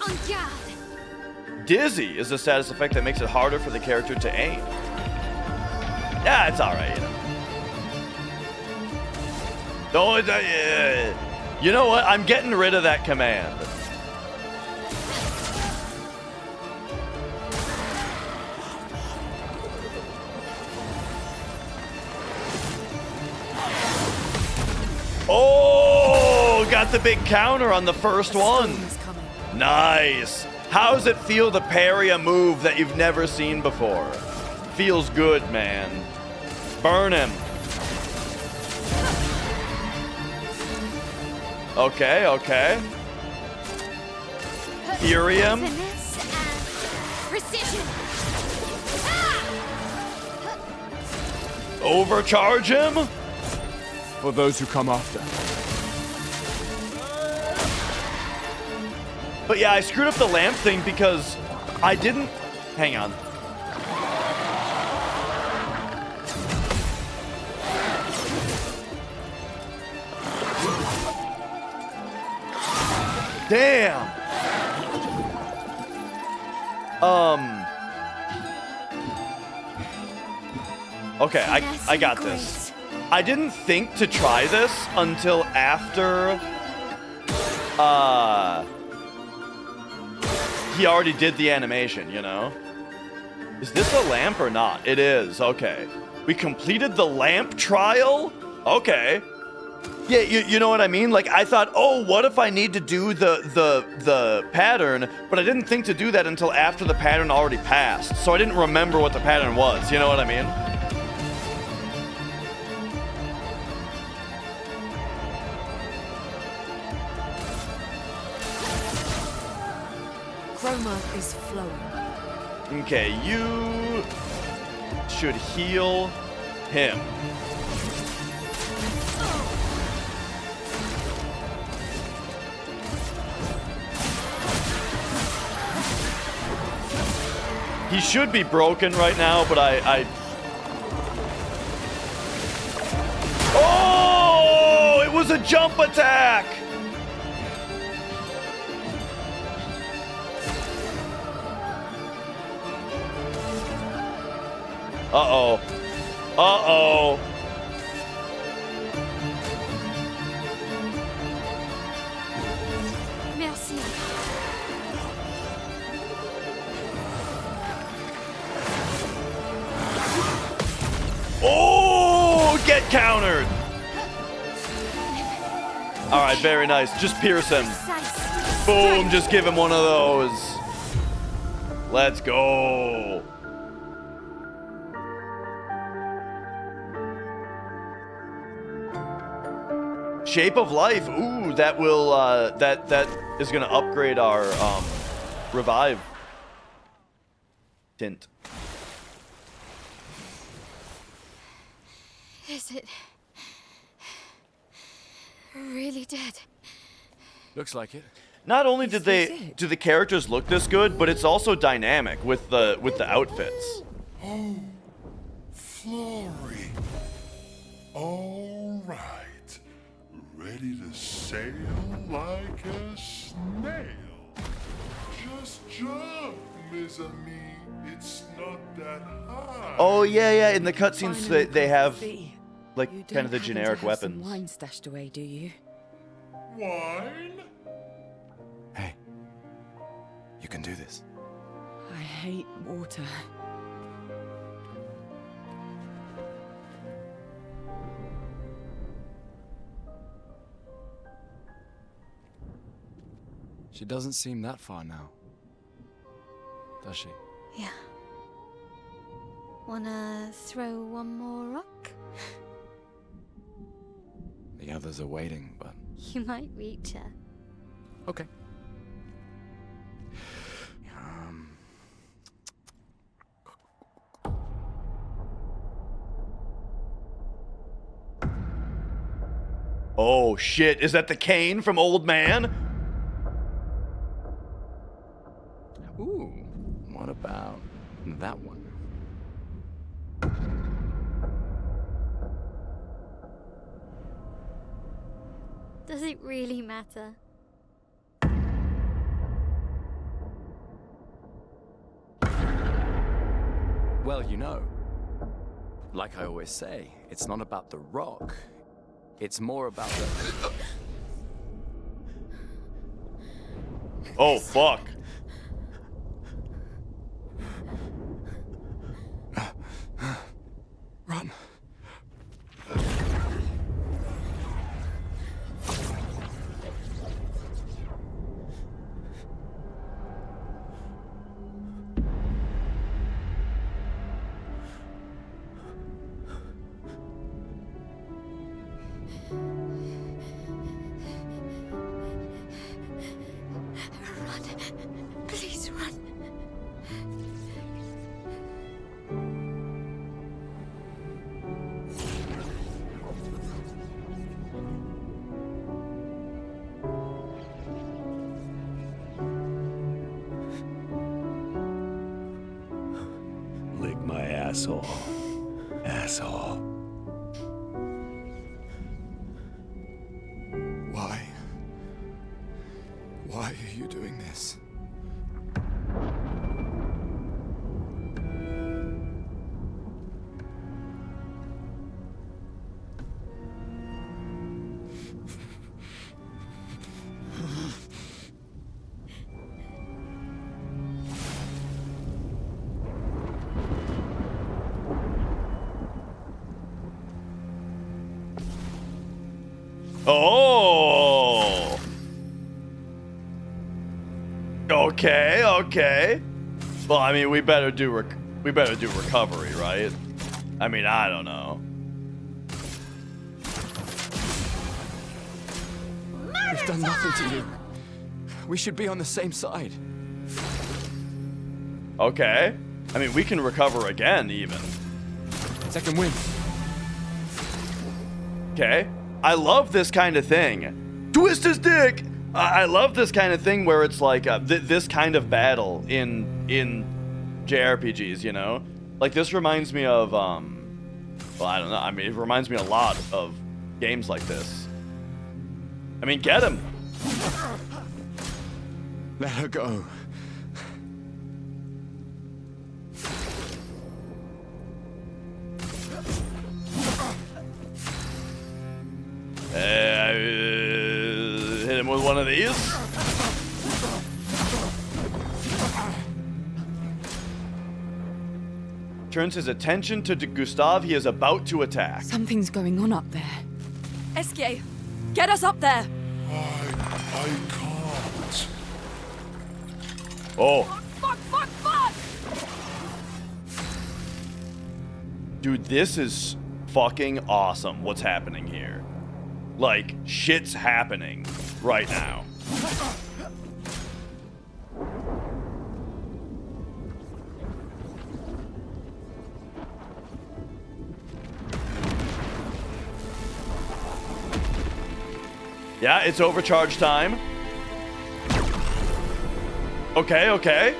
Speaker 4: On guard.
Speaker 1: Dizzy is a status effect that makes it harder for the character to aim. Yeah, it's alright, you know. No, you know what? I'm getting rid of that command. Oh, got the big counter on the first one.
Speaker 6: Stone is coming.
Speaker 1: Nice. How does it feel to parry a move that you've never seen before? Feels good, man. Burn him. Okay, okay. Furium.
Speaker 4: Finesse and precision.
Speaker 1: Overcharge him.
Speaker 3: For those who come after.
Speaker 1: But yeah, I screwed up the lamp thing because I didn't... Hang on. Damn. Okay, I got this. I didn't think to try this until after he already did the animation, you know? Is this a lamp or not? It is. Okay. We completed the lamp trial? Okay. Yeah, you know what I mean? Like, I thought, oh, what if I need to do the pattern? But I didn't think to do that until after the pattern already passed. So I didn't remember what the pattern was. You know what I mean?
Speaker 6: Chroma is flowing.
Speaker 1: Okay, you should heal him. He should be broken right now, but I... Oh! It was a jump attack! Uh-oh. Uh-oh. Get countered! Alright, very nice. Just pierce him. Boom, just give him one of those. Let's go. Shape of Life. Ooh, that will that is gonna upgrade our revive tint.
Speaker 4: Is it really dead?
Speaker 3: Looks like it.
Speaker 1: Not only do the characters look this good, but it's also dynamic with the outfits.
Speaker 5: Oh, Flory. All right. Ready to sail like a snail. Just jump, mes amis. It's not that high.
Speaker 1: Oh yeah, in the cutscenes they have
Speaker 2: You
Speaker 1: like
Speaker 2: don't
Speaker 1: kind of the
Speaker 2: happen to
Speaker 1: generic
Speaker 2: have
Speaker 1: weapons.
Speaker 2: Some wine stashed away, do you?
Speaker 5: Wine?
Speaker 3: Hey, you can do this.
Speaker 2: I hate water.
Speaker 3: She doesn't seem that far now, does she?
Speaker 4: Yeah. Wanna throw one more rock?
Speaker 3: The others are waiting, but
Speaker 4: You might reach her.
Speaker 3: okay.
Speaker 1: Oh shit, is that the cane from Old Man?
Speaker 3: Ooh, what about that one?
Speaker 4: Does it really matter?
Speaker 3: Well, you know, like I always say, it's not about the rock. It's more about the...
Speaker 1: Oh fuck.
Speaker 3: Run.
Speaker 4: Run. Please run.
Speaker 7: Lick my asshole. Asshole.
Speaker 3: Why? Why are you doing this?
Speaker 1: Oh. Okay. Well, I mean, we better do recovery, right? I mean, I don't know.
Speaker 3: We've done nothing to you. We should be on the same side.
Speaker 1: Okay. I mean, we can recover again, even.
Speaker 3: Second win.
Speaker 1: Okay. I love this kind of thing. Twist his dick! I love this kind of thing where it's like this kind of battle in JRPGs, you know? Like, this reminds me of, well, I don't know. I mean, it reminds me a lot of games like this. I mean, get him!
Speaker 3: Let her go.
Speaker 1: Hit him with one of these. turns his attention to Gustav he is about to attack.
Speaker 6: Something's going on up there. Esquier, get us up there!
Speaker 5: I can't.
Speaker 1: Oh,
Speaker 6: Fuck, fuck, fuck!
Speaker 1: dude, this is fucking awesome what's happening here. Like, shit's happening right now. Yeah, it's overcharge time. Okay, okay.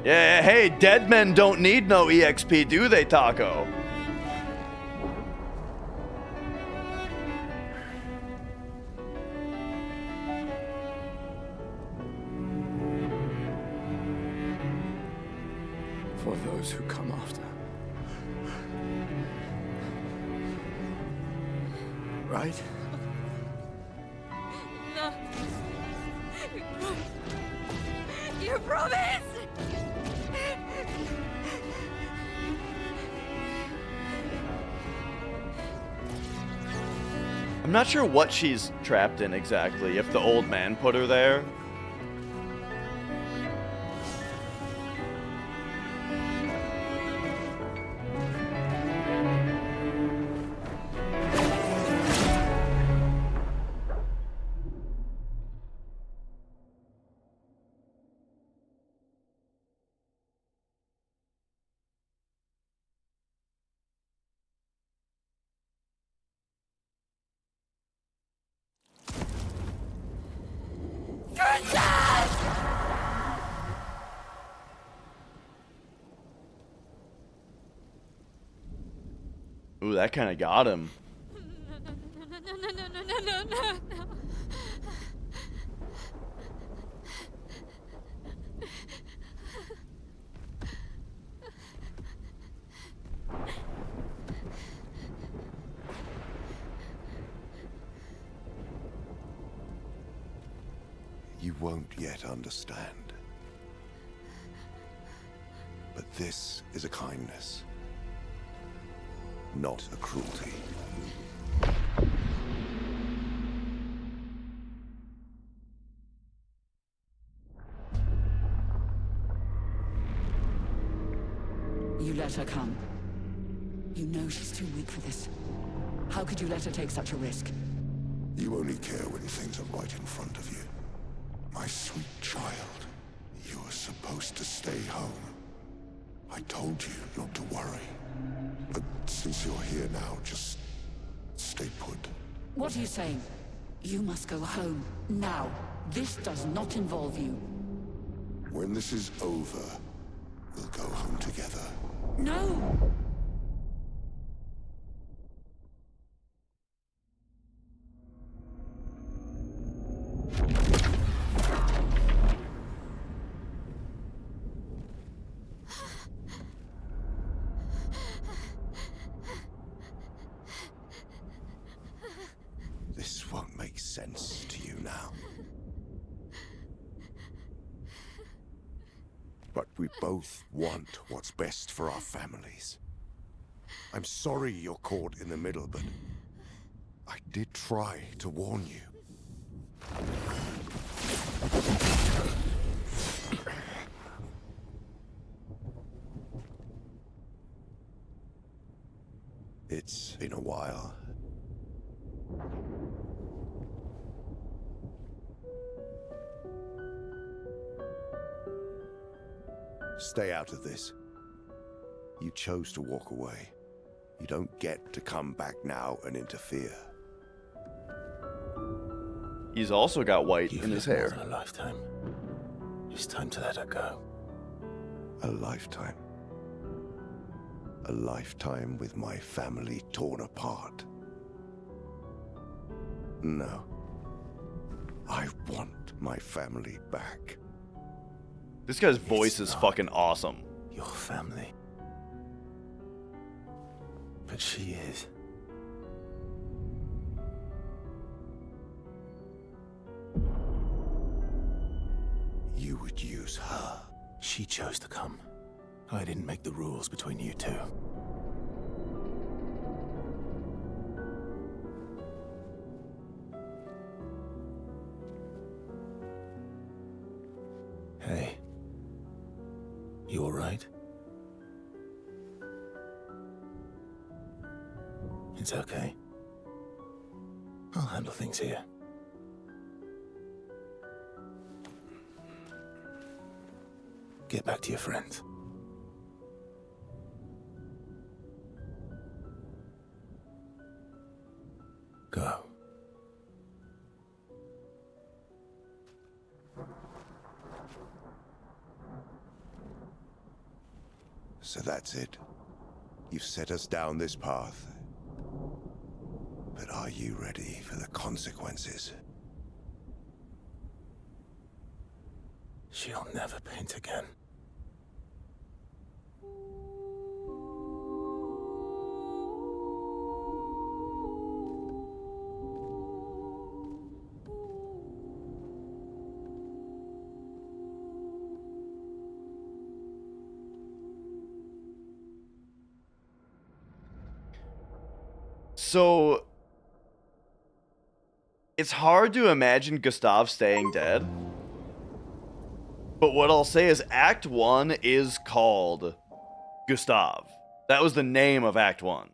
Speaker 1: Yeah, hey, dead men don't need no EXP, do they, Taco?
Speaker 3: For those who come after. Right?
Speaker 6: No. You promised!
Speaker 1: I'm not sure what she's trapped in exactly, if the old man put her there. Ooh, that kind of got him.
Speaker 4: No.
Speaker 7: You won't yet understand. But this is a kindness, not a cruelty.
Speaker 8: You let her come. You know she's too weak for this. How could you let her take such a risk?
Speaker 5: You only care when things are right in front of you. My sweet child, you are supposed to stay home. I told you not to worry. But since you're here now, just stay put.
Speaker 8: What are you saying? You must go home, now. This does not involve you.
Speaker 5: When this is over, we'll go home together.
Speaker 8: No!
Speaker 7: This won't make sense to you now. But we both want what's best for our families. I'm sorry you're caught in the middle, but I did try to warn you. It's been a while. Stay out of this. You chose to walk away. You don't get to come back now and interfere.
Speaker 1: He's also got white
Speaker 7: You've
Speaker 1: in his
Speaker 7: lived
Speaker 1: hair.
Speaker 7: more than a lifetime. It's time to let her go. A lifetime. A lifetime with my family torn apart. No. I want my family back.
Speaker 1: This guy's voice is fucking awesome.
Speaker 9: Your family. But she is.
Speaker 7: You would use her.
Speaker 9: She chose to come. I didn't make the rules between you two. Hey. You alright? It's okay. I'll handle things here. Get back to your friends. Go.
Speaker 7: So that's it. You've set us down this path. But are you ready for the consequences?
Speaker 9: She'll never paint again.
Speaker 1: So it's hard to imagine Gustav staying dead. But what I'll say is Act 1 is called Gustav. That was the name of Act 1.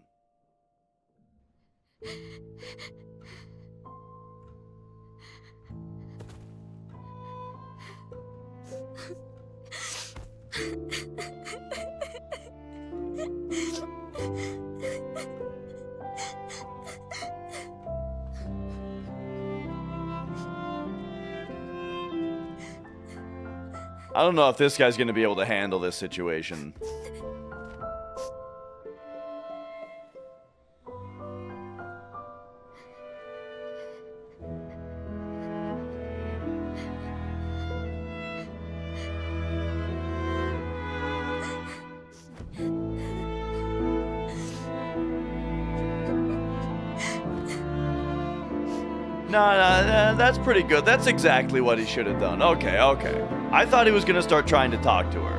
Speaker 1: I don't know if this guy's gonna be able to handle this situation. No, that's pretty good. That's exactly what he should have done. Okay, okay. I thought he was gonna start trying to talk to her.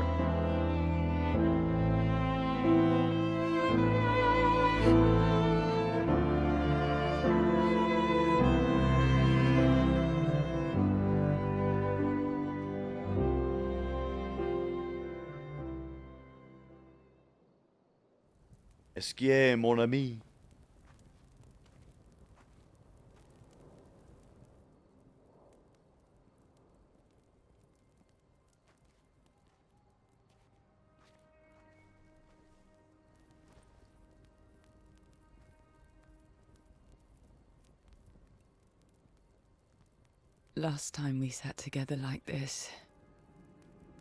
Speaker 1: Est-ce qu'il est mon ami?
Speaker 6: Last time we sat together like this.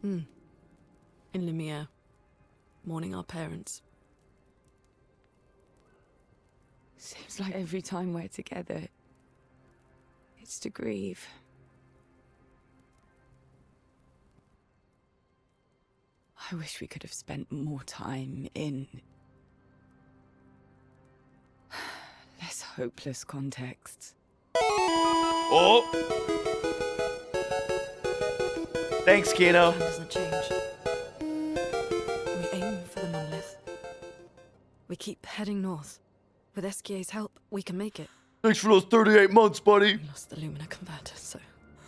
Speaker 2: In Lumiere. Mourning our parents.
Speaker 6: Seems like every time we're together, it's to grieve. I wish we could have spent more time in less hopeless contexts.
Speaker 1: Oh! Thanks, Kino.
Speaker 2: Plan doesn't change. We aim for the monolith. We keep heading north. With SKA's help, we can make it.
Speaker 1: Thanks for those 38 months, buddy.
Speaker 2: We lost the Lumina converter, so...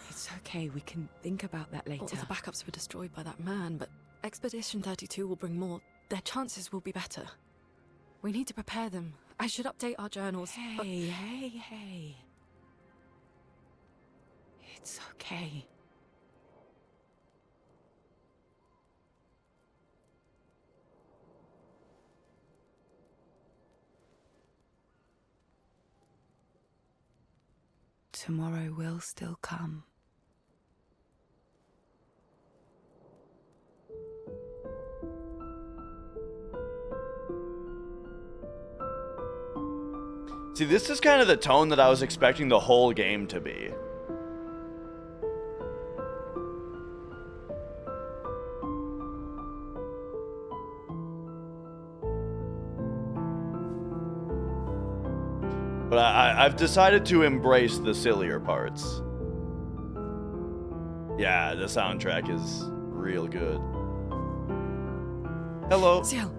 Speaker 6: It's okay, we can think about that later.
Speaker 2: All the backups were destroyed by that man, but Expedition 32 will bring more. Their chances will be better. We need to prepare them. I should update our journals. but-
Speaker 6: Hey. It's okay. Tomorrow will still come.
Speaker 1: See, this is kind of the tone that I was expecting the whole game to be. I've decided to embrace the sillier parts. Yeah, the soundtrack is real good. Hello.
Speaker 2: Ciel,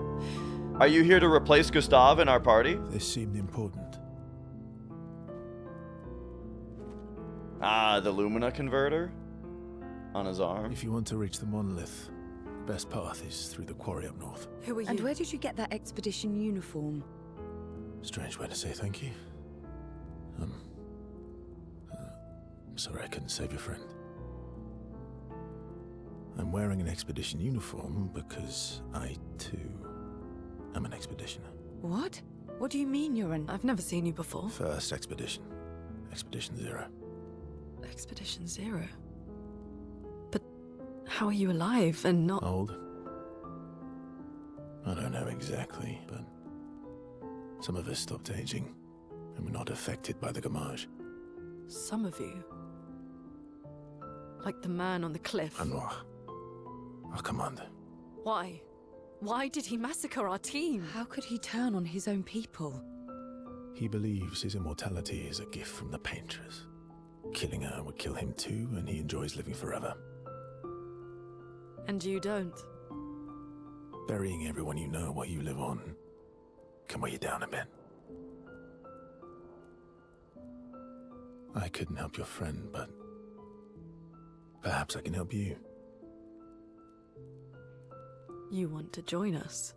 Speaker 1: Are you here to replace Gustav in our party?
Speaker 9: This seemed important.
Speaker 1: Ah, the Lumina converter on his arm.
Speaker 9: If you want to reach the monolith, the best path is through the quarry up north.
Speaker 2: who are you?
Speaker 6: And where did you get that expedition uniform?
Speaker 9: Strange way to say thank you. I'm sorry I couldn't save your friend. I'm wearing an expedition uniform because I, too, am an expeditioner.
Speaker 6: What? What do you mean you're an...
Speaker 2: I've never seen you before.
Speaker 9: First expedition. Expedition 0.
Speaker 2: Expedition 0. But how are you alive and not...
Speaker 9: Old? I don't know exactly, but some of us stopped aging and were not affected by the Gamage.
Speaker 2: Some of you? Like the man on the cliff.
Speaker 9: Anwar, our commander.
Speaker 2: Why? Why did he massacre our team?
Speaker 6: How could he turn on his own people?
Speaker 9: He believes his immortality is a gift from the Paintress. Killing her would kill him too, and he enjoys living forever.
Speaker 2: And you don't?
Speaker 9: Burying everyone you know while you live on can weigh you down a bit. I couldn't help your friend, but perhaps I can help you.
Speaker 2: You want to join us?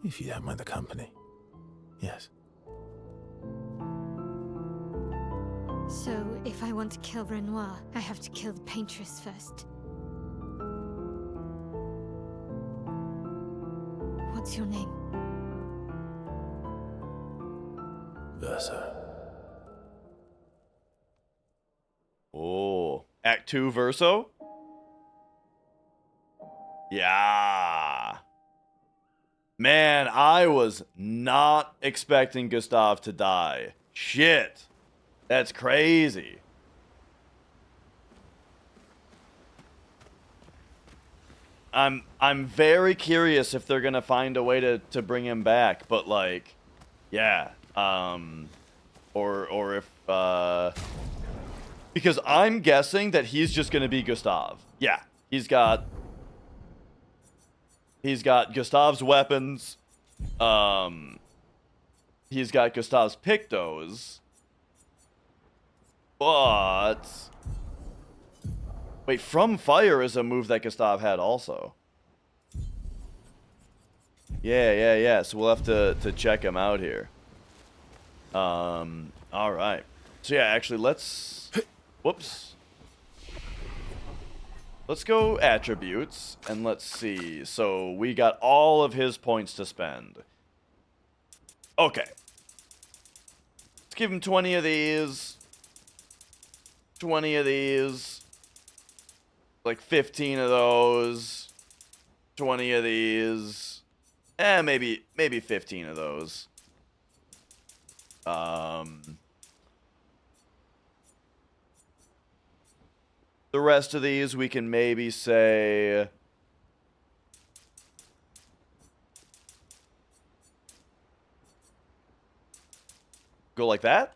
Speaker 9: If you don't mind the company. Yes.
Speaker 4: So, if I want to kill Renoir, I have to kill the Paintress first. What's your name?
Speaker 9: Versa.
Speaker 1: Oh, Act 2 Verso? Yeah. Man, I was not expecting Gustav to die. Shit. That's crazy. I'm very curious if they're gonna find a way to bring him back, but like, yeah. Or if because I'm guessing that he's just gonna be Gustav. Yeah. He's got Gustav's weapons. He's got Gustav's Pictos. But wait, From Fire is a move that Gustav had also. Yeah. So we'll have to check him out here. All right. So yeah, actually, let's. Whoops. Let's go attributes and let's see. So we got all of his points to spend. Okay. Let's give him 20 of these. 20 of these. Like 15 of those. 20 of these. Maybe 15 of those. The rest of these we can maybe say go like that.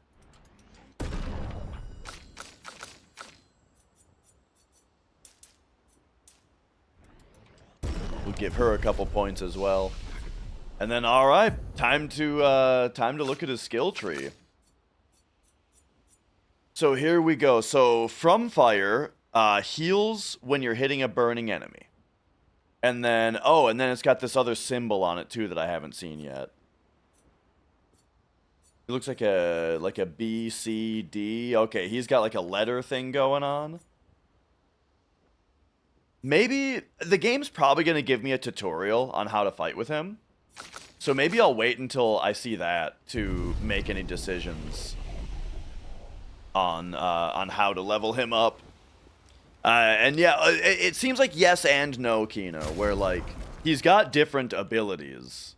Speaker 1: We'll give her a couple points as well. And then all right, time to look at his skill tree. So here we go. So From Fire heals when you're hitting a burning enemy. And then it's got this other symbol on it too that I haven't seen yet. It looks like a B, C, D. Okay, he's got like a letter thing going on. Maybe the game's probably going to give me a tutorial on how to fight with him. So maybe I'll wait until I see that to make any decisions on how to level him up. And yeah, it seems like yes and no, Kino, where like he's got different abilities,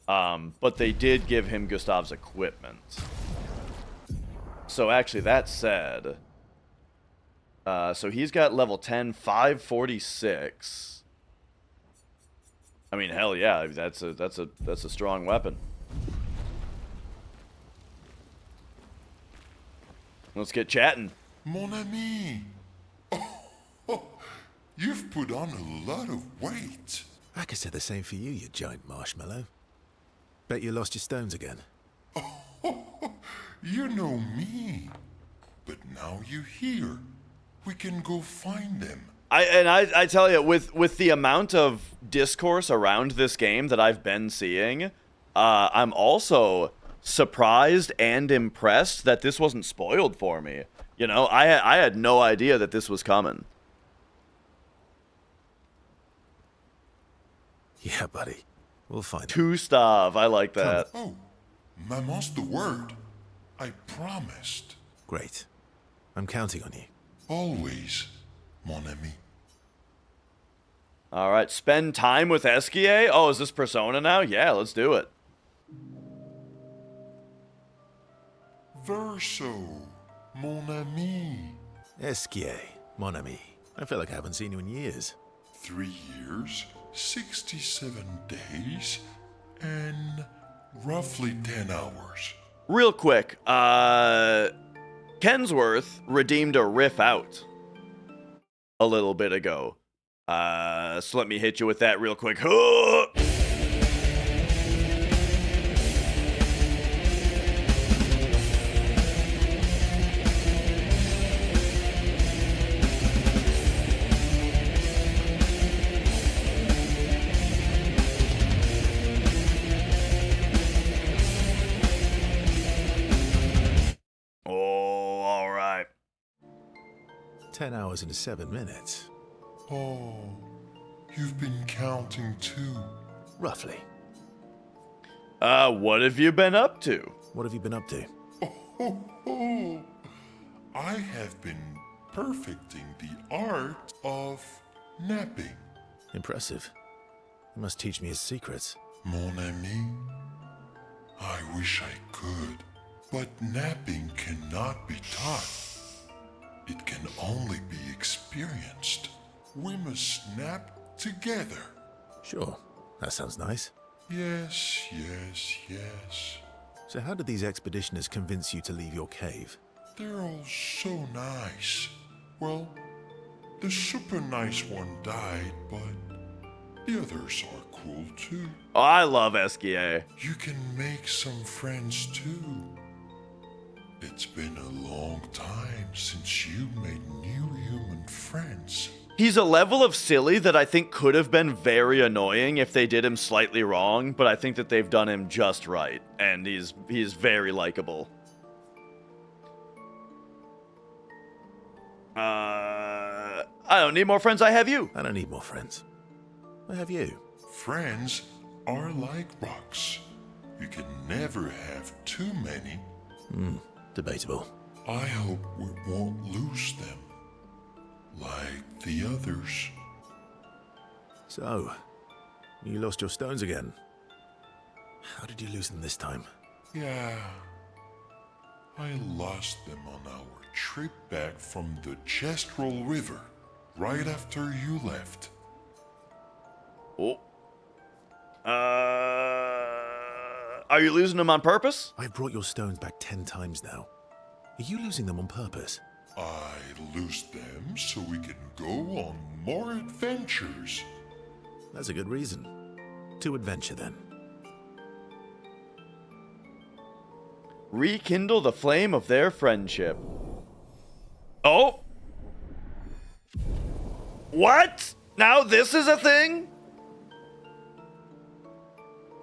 Speaker 1: but they did give him Gustav's equipment. So actually, that said, so he's got level 10, 546. I mean, hell yeah, that's a strong weapon. Let's get chatting.
Speaker 5: Mon ami. Oh, you've put on a lot of weight.
Speaker 9: I could say the same for you, you giant marshmallow. Bet you lost your stones again.
Speaker 5: You know me. But now you're here. We can go find them.
Speaker 1: I tell you, with the amount of discourse around this game that I've been seeing, I'm also surprised and impressed that this wasn't spoiled for me. You know, I had no idea that this was coming.
Speaker 9: Yeah, buddy. We'll find them.
Speaker 1: Gustav, I like that.
Speaker 5: Oh, maman's the word. I promised.
Speaker 9: Great. I'm counting on you.
Speaker 5: Always, mon ami.
Speaker 1: All right, spend time with Esquier? Oh, is this Persona now? Yeah, let's do it.
Speaker 5: Verso, mon ami.
Speaker 9: Esquier, mon ami. I feel like I haven't seen you in years.
Speaker 5: 3 years, 67 days, and roughly 10 hours.
Speaker 1: Real quick, Kensworth redeemed a riff out a little bit ago. So let me hit you with that real quick. Oh, all right.
Speaker 9: 10 hours and 7 minutes.
Speaker 5: Oh, you've been counting too.
Speaker 9: Roughly.
Speaker 1: What have you been up to?
Speaker 9: What have you been up to?
Speaker 5: Oh, I have been perfecting the art of napping.
Speaker 9: Impressive. You must teach me his secrets.
Speaker 5: Mon ami, I wish I could, but napping cannot be taught. It can only be experienced. We must nap together.
Speaker 9: Sure. That sounds nice.
Speaker 5: Yes, yes, yes.
Speaker 9: So how did these expeditioners convince you to leave your cave?
Speaker 5: They're all so nice. Well, the super nice one died, but the others are cool too.
Speaker 1: Oh, I love Esquier.
Speaker 5: You can make some friends too. It's been a long time since you made new human friends.
Speaker 1: He's a level of silly that I think could have been very annoying if they did him slightly wrong, but I think that they've done him just right, and he's very likable. I don't need more friends, I have you.
Speaker 9: I don't need more friends. I have you.
Speaker 5: Friends are like rocks. You can never have too many.
Speaker 9: Debatable.
Speaker 5: I hope we won't lose them. Like the others.
Speaker 9: So, you lost your stones again. How did you lose them this time?
Speaker 5: Yeah. I lost them on our trip back from the Chestrel River, right after you left.
Speaker 1: Oh. Are you losing them on purpose?
Speaker 9: I've brought your stones back 10 times now. Are you losing them on purpose?
Speaker 5: I lose them so we can go on more adventures.
Speaker 9: That's a good reason. To adventure, then.
Speaker 1: Rekindle the flame of their friendship. Oh! What? Now this is a thing?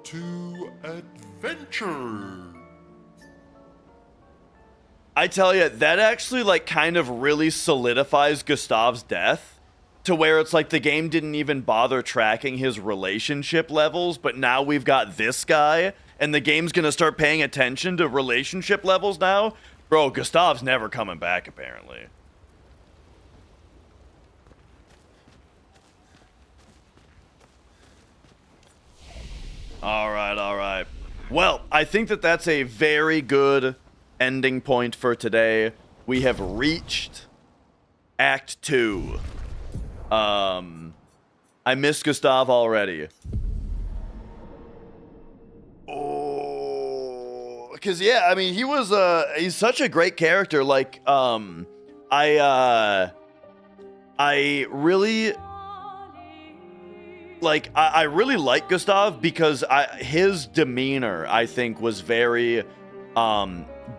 Speaker 5: To adventure.
Speaker 1: I tell you, that actually, like, kind of really solidifies Gustav's death to where it's like the game didn't even bother tracking his relationship levels, but now we've got this guy, and the game's gonna start paying attention to relationship levels now. Bro, Gustav's never coming back, apparently. All right. Well, I think that that's a very good ending point for today. We have reached Act 2. I miss Gustav already. Oh, Cause yeah, I mean, he's such a great character. Like, I really I really like Gustav because his demeanor, I think, was very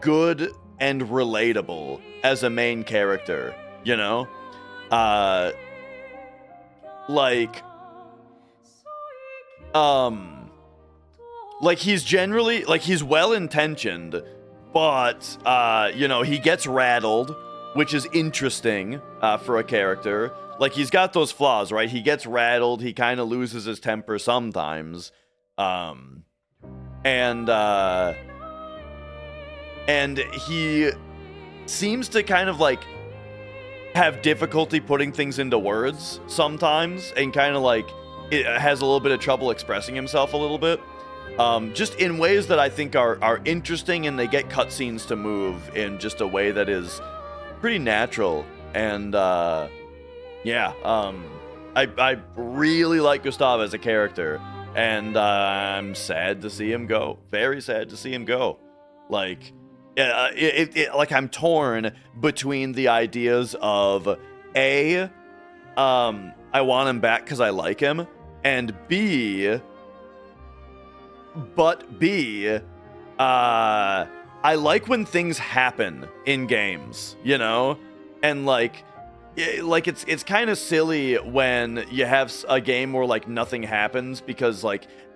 Speaker 1: good and relatable as a main character, you know? He's generally, he's well-intentioned, but, he gets rattled, which is interesting for a character. Like, he's got those flaws, right? He gets rattled, he kind of loses his temper sometimes. And he seems to kind of, have difficulty putting things into words sometimes, and kind of, it has a little bit of trouble expressing himself a little bit. Just in ways that I think are interesting, and they get cutscenes to move in just a way that is pretty natural. And, I really like Gustav as a character, and I'm sad to see him go. Very sad to see him go. I'm torn between the ideas of A, I want him back because I like him, and B, I like when things happen in games, you know? And it's kind of silly when you have a game where nothing happens because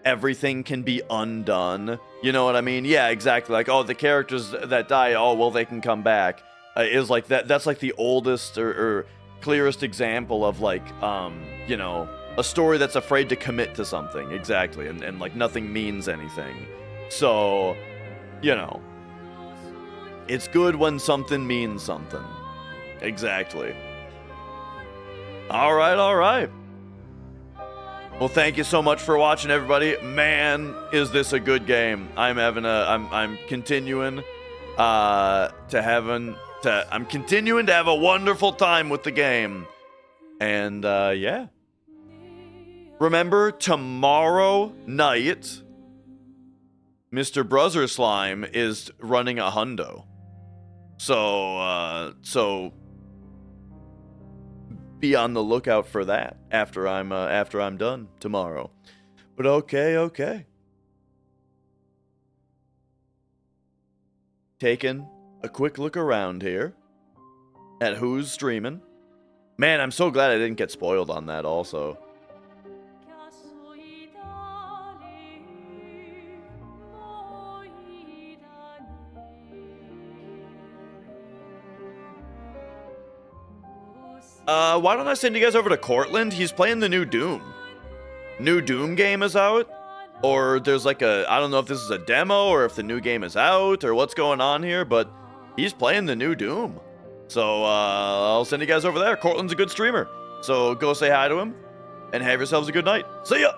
Speaker 1: everything can be undone. You know what I mean? Yeah, exactly. The characters that die, oh well, they can come back. Is that? That's the oldest or clearest example of a story that's afraid to commit to something. Exactly, and nothing means anything. So, it's good when something means something. Exactly. All right. Well, thank you so much for watching, everybody. Man, is this a good game. I'm continuing to have a wonderful time with the game. And yeah. Remember, tomorrow night, Mr. Brother Slime is running a hundo. So be on the lookout for that after I'm done tomorrow. But okay. Taking a quick look around here at who's streaming. Man, I'm so glad I didn't get spoiled on that also. Why don't I send you guys over to Cortland? He's playing the new Doom. New Doom game is out. Or there's I don't know if this is a demo or if the new game is out or what's going on here, but he's playing the new Doom. So, I'll send you guys over there. Cortland's a good streamer. So go say hi to him and have yourselves a good night. See ya!